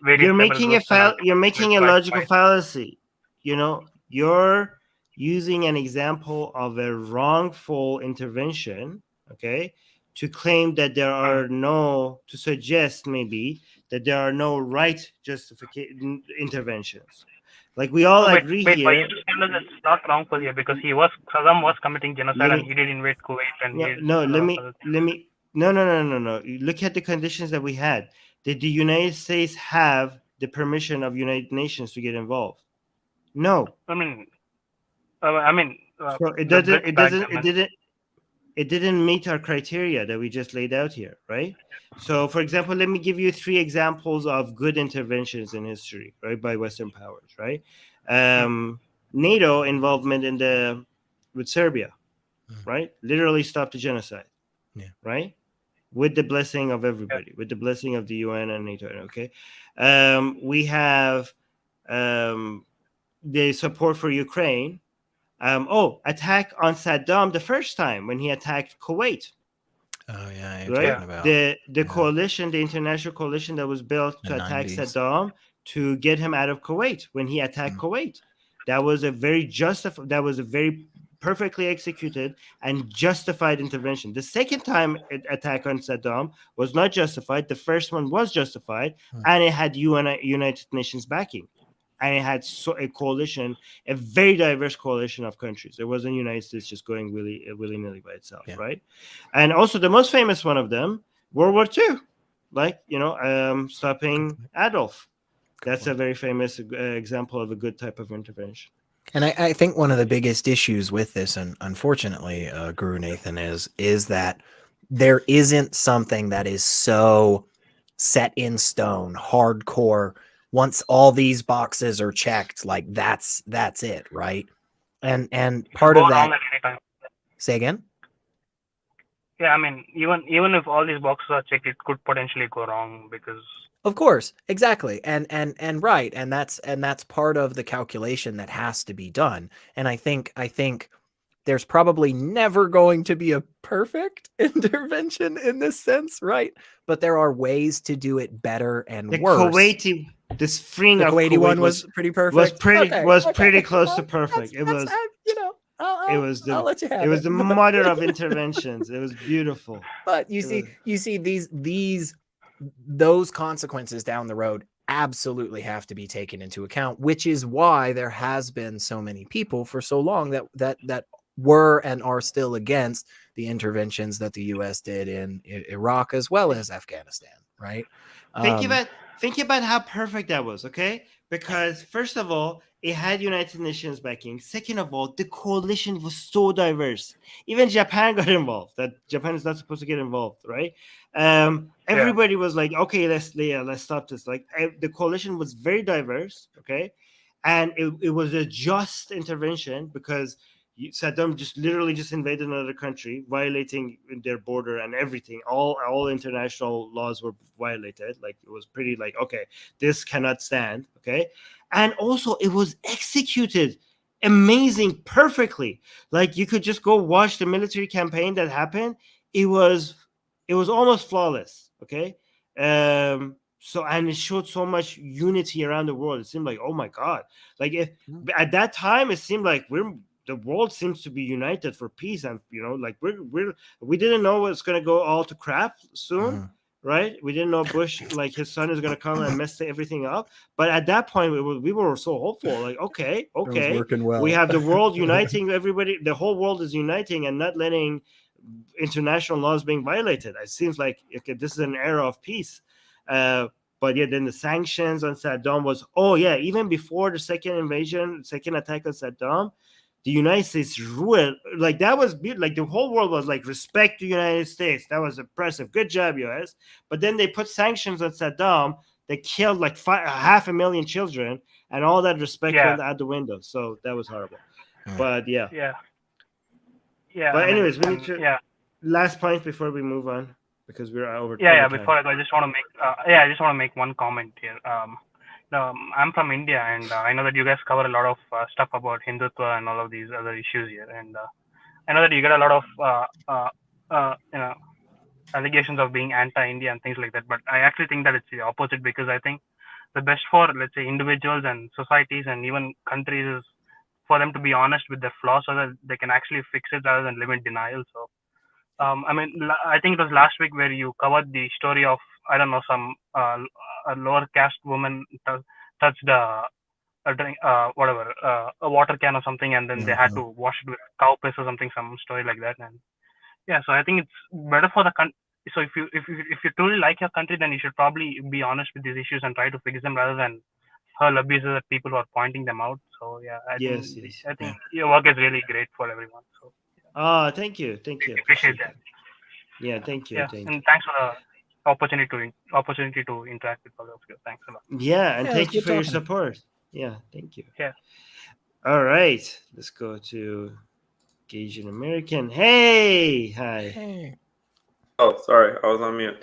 various. You're making a logical fallacy. You're using an example of a wrongful intervention, okay, to claim that there are to suggest maybe that there are no right justification interventions. Like we all agree here. But you just tell us it's not wrongful here because Saddam was committing genocide and he did invade Kuwait and No. Look at the conditions that we had. Did the United States have the permission of United Nations to get involved? No. So it didn't meet our criteria that we just laid out here, right? So, for example, let me give you 3 examples of good interventions in history, right, by Western powers, right? NATO involvement with Serbia, right? Literally stopped the genocide, right? With the blessing of everybody, with the blessing of the UN and NATO, okay? We have the support for Ukraine. Attack on Saddam the first time when he attacked Kuwait. Oh yeah, Right. talking about The coalition, the international coalition that was built to attack 90s. Saddam to get him out of Kuwait when he attacked Kuwait. That was a very perfectly executed and justified intervention. The second time attack on Saddam was not justified. The first one was justified, and it had United Nations backing. And it had a coalition, a very diverse coalition of countries. It wasn't the United States just going willy-nilly by itself, right? And also the most famous one of them, World War II, stopping Adolf. That's a very famous example of a good type of intervention. And I think one of the biggest issues with this, and unfortunately, Guru Nathan, is that there isn't something that is so set in stone, hardcore. Once all these boxes are checked, like that's it, right? And part of that. Say again? Yeah, I mean, even if all these boxes are checked, it could potentially go wrong because. Of course, exactly, and right, and that's part of the calculation that has to be done. And I think there's probably never going to be a perfect intervention in this sense, right? But there are ways to do it better and worse. The Kuwaiti one was pretty perfect. Was pretty close to perfect. It was, I'll let you have it. It was the mother of interventions. It was beautiful. But you see those consequences down the road absolutely have to be taken into account, which is why there has been so many people for so long that were and are still against the interventions that the U.S. did in Iraq as well as Afghanistan, right? Think about how perfect that was, okay? Because first of all, it had United Nations backing. Second of all, the coalition was so diverse. Even Japan got involved. That Japan is not supposed to get involved, right? Everybody was like, okay, let's stop this. Like the coalition was very diverse, okay? And it was a just intervention because Saddam literally invaded another country, violating their border and everything. All international laws were violated. Like it was pretty like, okay, this cannot stand. Okay. And also it was executed amazing, perfectly. Like you could just go watch the military campaign that happened. It was almost flawless. Okay. So, and it showed so much unity around the world. It seemed like, oh my God, like at that time, it seemed like the world seems to be united for peace, and like we didn't know what's going to go all to crap soon, right? We didn't know Bush, like his son, is going to come and mess everything up. But at that point, we were so hopeful, like okay, well. We have the world uniting, everybody, the whole world is uniting and not letting international laws being violated. It seems like okay, this is an era of peace. But yeah, then the sanctions on Saddam was even before the second attack on Saddam. The United States ruled, like that was like the whole world was like, respect the United States. That was impressive. Good job, US. But then they put sanctions on Saddam. They killed like 500,000 children, and all that respect went out the window. So that was horrible. But yeah. But anyways, we need to last point before we move on because we're over. Before I just want to make one comment here. I'm from India, and I know that you guys cover a lot of stuff about Hindutva and all of these other issues here. And I know that you get a lot of allegations of being anti-India and things like that. But I actually think that it's the opposite, because I think the best for, let's say, individuals and societies and even countries is for them to be honest with their flaws so that they can actually fix it rather than live in denial. So, I think it was last week where you covered the story of, I don't know, some a lower caste woman touched a water can or something, and then they had to wash it with cow piss or something, some story like that. And so I think it's better for the country. So if you truly like your country, then you should probably be honest with these issues and try to fix them rather than hurl abuses at people who are pointing them out. So I think your work is really great for everyone. So thank you. Appreciate that. Yeah, thank you. And thanks for the opportunity to interact with all of you. Thanks a lot. Yeah, and thank you for your support. Yeah, thank you. Yeah. All right, let's go to Asian American. Hey, hi. Hey. Oh, sorry, I was on mute.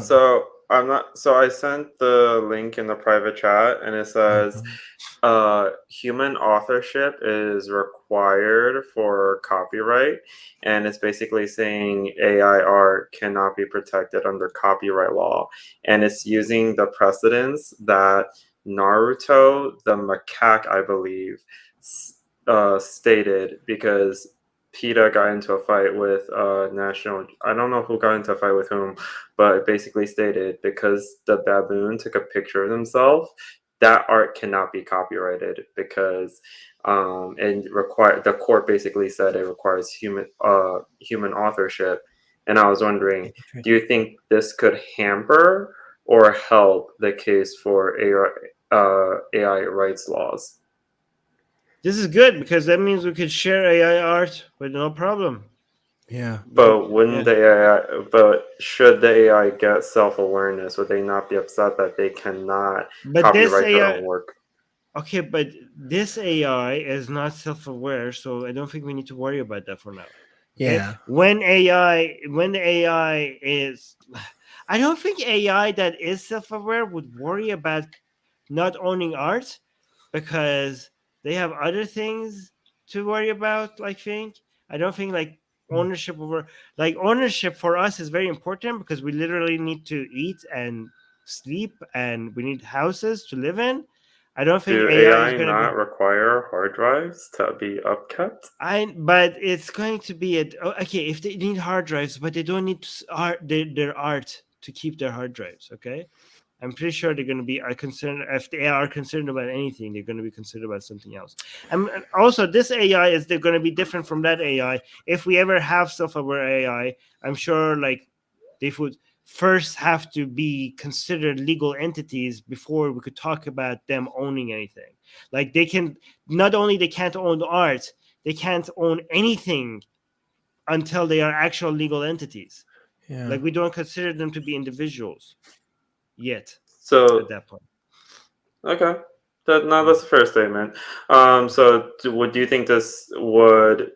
So I'm not. So I sent the link in the private chat, and it says, human authorship is required for copyright, and it's basically saying AI art cannot be protected under copyright law, and it's using the precedents that Naruto the macaque, I believe, stated, because PETA got into a fight with National. I don't know who got into a fight with whom, but it basically stated because the baboon took a picture of himself, that art cannot be copyrighted because and the court basically said it requires human authorship. And I was wondering, do you think this could hamper or help the case for AI rights laws? This is good because that means we could share AI art with no problem. Yeah. But wouldn't the AI? But should the AI get self-awareness, would they not be upset that they cannot copyright their own work? Okay, but this AI is not self-aware, so I don't think we need to worry about that for now. Okay? Yeah. When the AI is, I don't think AI that is self-aware would worry about not owning art because they have other things to worry about. I don't think like ownership for us is very important because we literally need to eat and sleep and we need houses to live in. I don't think AI is going to not require hard drives to be upkept? But it's going to be okay if they need hard drives, but they don't need their art to keep their hard drives. Okay, I'm pretty sure they're going to be concerned if they are concerned about anything. They're going to be concerned about something else. And also, this AI they're going to be different from that AI. If we ever have self-aware AI, I'm sure like they would first have to be considered legal entities before we could talk about them owning anything. Like they can't own art, they can't own anything until they are actual legal entities. Yeah. Like we don't consider them to be individuals yet. So at that point. Okay. That's a fair statement. So do you think this would,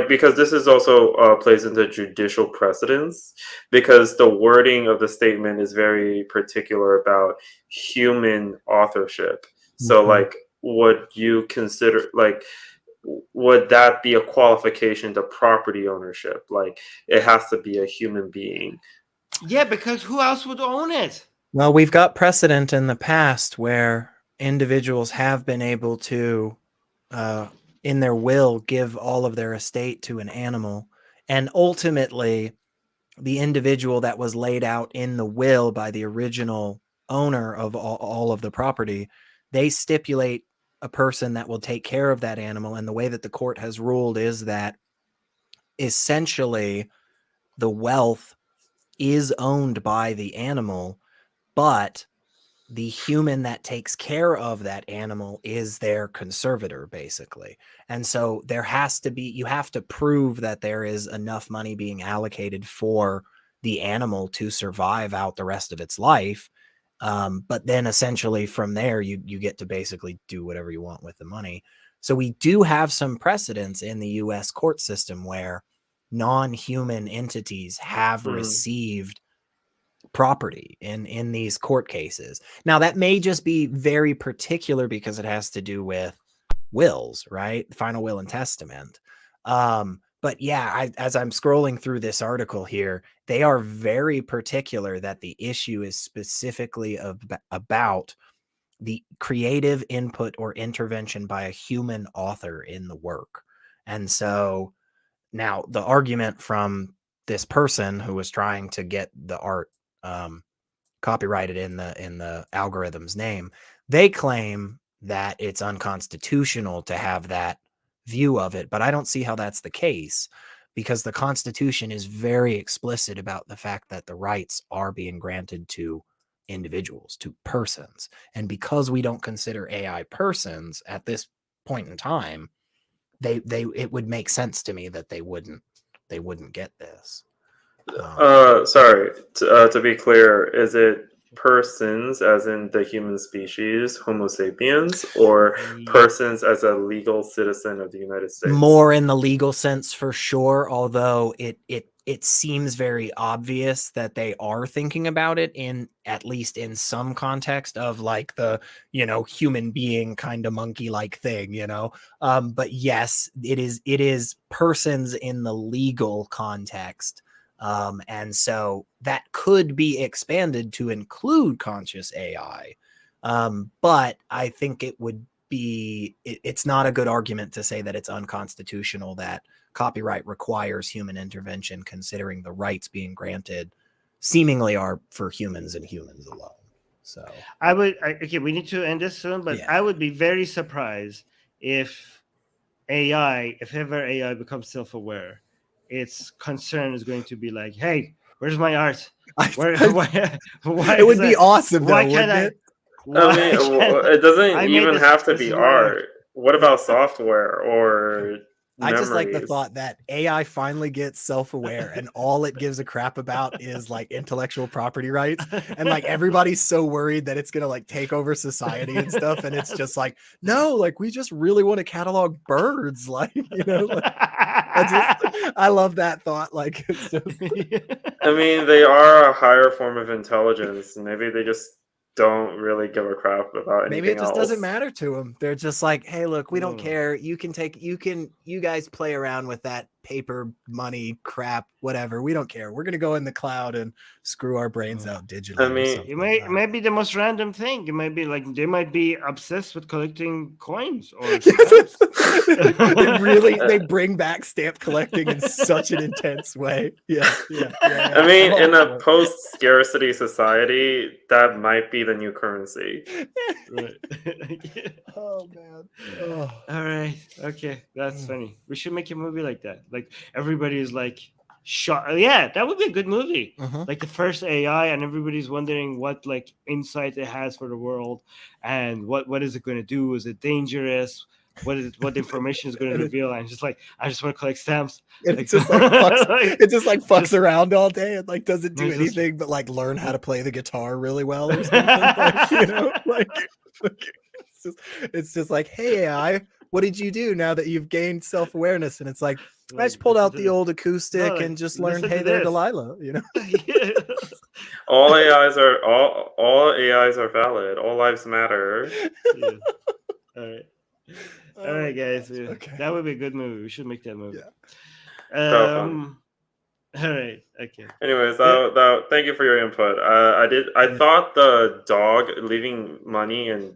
because this is also plays into judicial precedence, because the wording of the statement is very particular about human authorship. So would you consider would that be a qualification to property ownership? Like it has to be a human being. Yeah, because who else would own it? Well, we've got precedent in the past where individuals have been able to, in their will, give all of their estate to an animal. And ultimately, the individual that was laid out in the will by the original owner of all of the property, they stipulate a person that will take care of that animal. And the way that the court has ruled is that essentially the wealth is owned by the animal, but the human that takes care of that animal is their conservator, basically. And so there has to be, you have to prove that there is enough money being allocated for the animal to survive out the rest of its life. But then essentially from there, you get to basically do whatever you want with the money. So we do have some precedents in the US court system where non-human entities have received property in these court cases. Now that may just be very particular because it has to do with wills, right? Final will and testament. But yeah, as I'm scrolling through this article here, they are very particular that the issue is specifically about the creative input or intervention by a human author in the work. And so now the argument from this person who was trying to get the art copyrighted in the algorithm's name, they claim that it's unconstitutional to have that view of it, but I don't see how that's the case because the Constitution is very explicit about the fact that the rights are being granted to individuals, to persons. And because we don't consider AI persons at this point in time, it would make sense to me that they wouldn't get this. Sorry, to be clear, is it persons as in the human species, Homo sapiens, or persons as a legal citizen of the United States? More in the legal sense for sure, although it seems very obvious that they are thinking about it in at least in some context of like the, you know, human being kind of monkey like thing, you know. But yes, it is persons in the legal context. And so that could be expanded to include conscious AI. But I think it would be, it's not a good argument to say that it's unconstitutional that copyright requires human intervention, considering the rights being granted seemingly are for humans and humans alone. So okay, we need to end this soon, but I would be very surprised if ever AI becomes self-aware, its concern is going to be like, hey, where's my art? Why it would be awesome though, wouldn't it? I mean, it doesn't even have to be art. What about software or I just like the thought that AI finally gets self-aware and all it gives a crap about is like intellectual property rights. And like everybody's so worried that it's going to like take over society and stuff. And it's just like, no, like we just really want to catalog birds. Like, you know, like, I love that thought. Like, it's just... I mean, they are a higher form of intelligence. Maybe they just don't really give a crap about anything. Maybe it just else. doesn't matter to them. They're just like, hey, look, we don't care. You guys play around with that paper money crap, whatever. We don't care. We're gonna go in the cloud and screw our brains out digitally. I mean, it may be the most random thing. It might be like they might be obsessed with collecting coins or they bring back stamp collecting in such an intense way. Yeah. I mean, in a post-scarcity society, that might be the new currency. Right. Oh man. All right. Okay, that's funny. We should make a movie like that. Like everybody is like shot. Yeah, that would be a good movie. Like the first AI, and everybody's wondering what like insight it has for the world, and what is it going to do? Is it dangerous? What information is going to reveal? And just like I just want to collect stamps. It just like fucks around all day and like doesn't do anything but like learn how to play the guitar really well or something. Like, you know, like it's just like, hey AI, what did you do now that you've gained self-awareness? And it's like, I just pulled out the old acoustic and just learned, hey there, Delilah, you know. all AIs are valid. All lives matter. Yeah. All right, guys. Okay. That would be a good movie. We should make that movie. Yeah. All right. Okay. Anyways, thank you for your input. I thought the dog leaving money in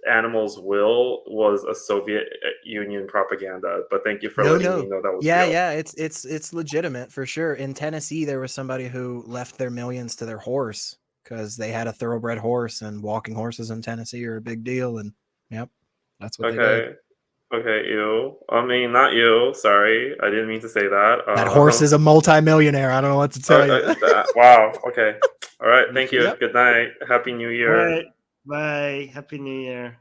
animals' will was a Soviet Union propaganda, but thank you for letting me know that was real. Yeah. It's legitimate for sure. In Tennessee, there was somebody who left their millions to their horse because they had a thoroughbred horse, and walking horses in Tennessee are a big deal. And that's what they did. Okay, you. I mean, not you. Sorry, I didn't mean to say that. That horse is a multimillionaire. I don't know what to tell you. Wow. Okay. All right. Thank you. Good night. Happy New Year. All right. Bye. Happy New Year.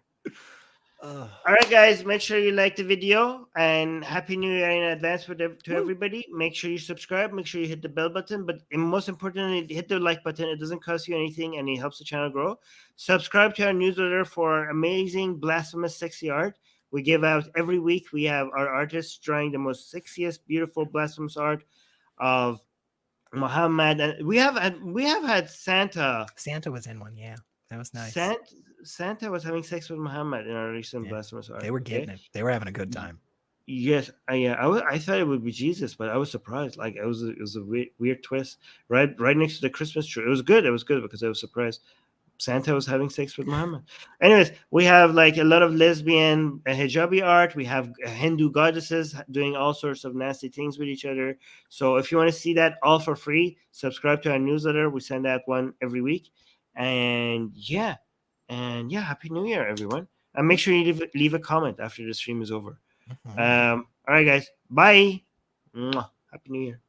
All right, guys. Make sure you like the video, and Happy New Year in advance to everybody. Make sure you subscribe. Make sure you hit the bell button. But most importantly, hit the like button. It doesn't cost you anything, and it helps the channel grow. Subscribe to our newsletter for amazing, blasphemous, sexy art. We give out every week. We have our artists drawing the most sexiest, beautiful, blasphemous art of Muhammad, and we have had Santa. Santa was in one, yeah. That was nice. Santa was having sex with Muhammad in our recent blasphemous art. They were getting it. They were having a good time. Yes, I thought it would be Jesus, but I was surprised. Like it was a weird twist. Right next to the Christmas tree. It was good. It was good because I was surprised. Santa was having sex with Muhammad. Anyways, we have like a lot of lesbian hijabi art. We have Hindu goddesses doing all sorts of nasty things with each other. So if you want to see that all for free, subscribe to our newsletter. We send out one every week. And Happy New Year, everyone. And make sure you leave a comment after the stream is over. All right, guys. Bye. Happy New Year.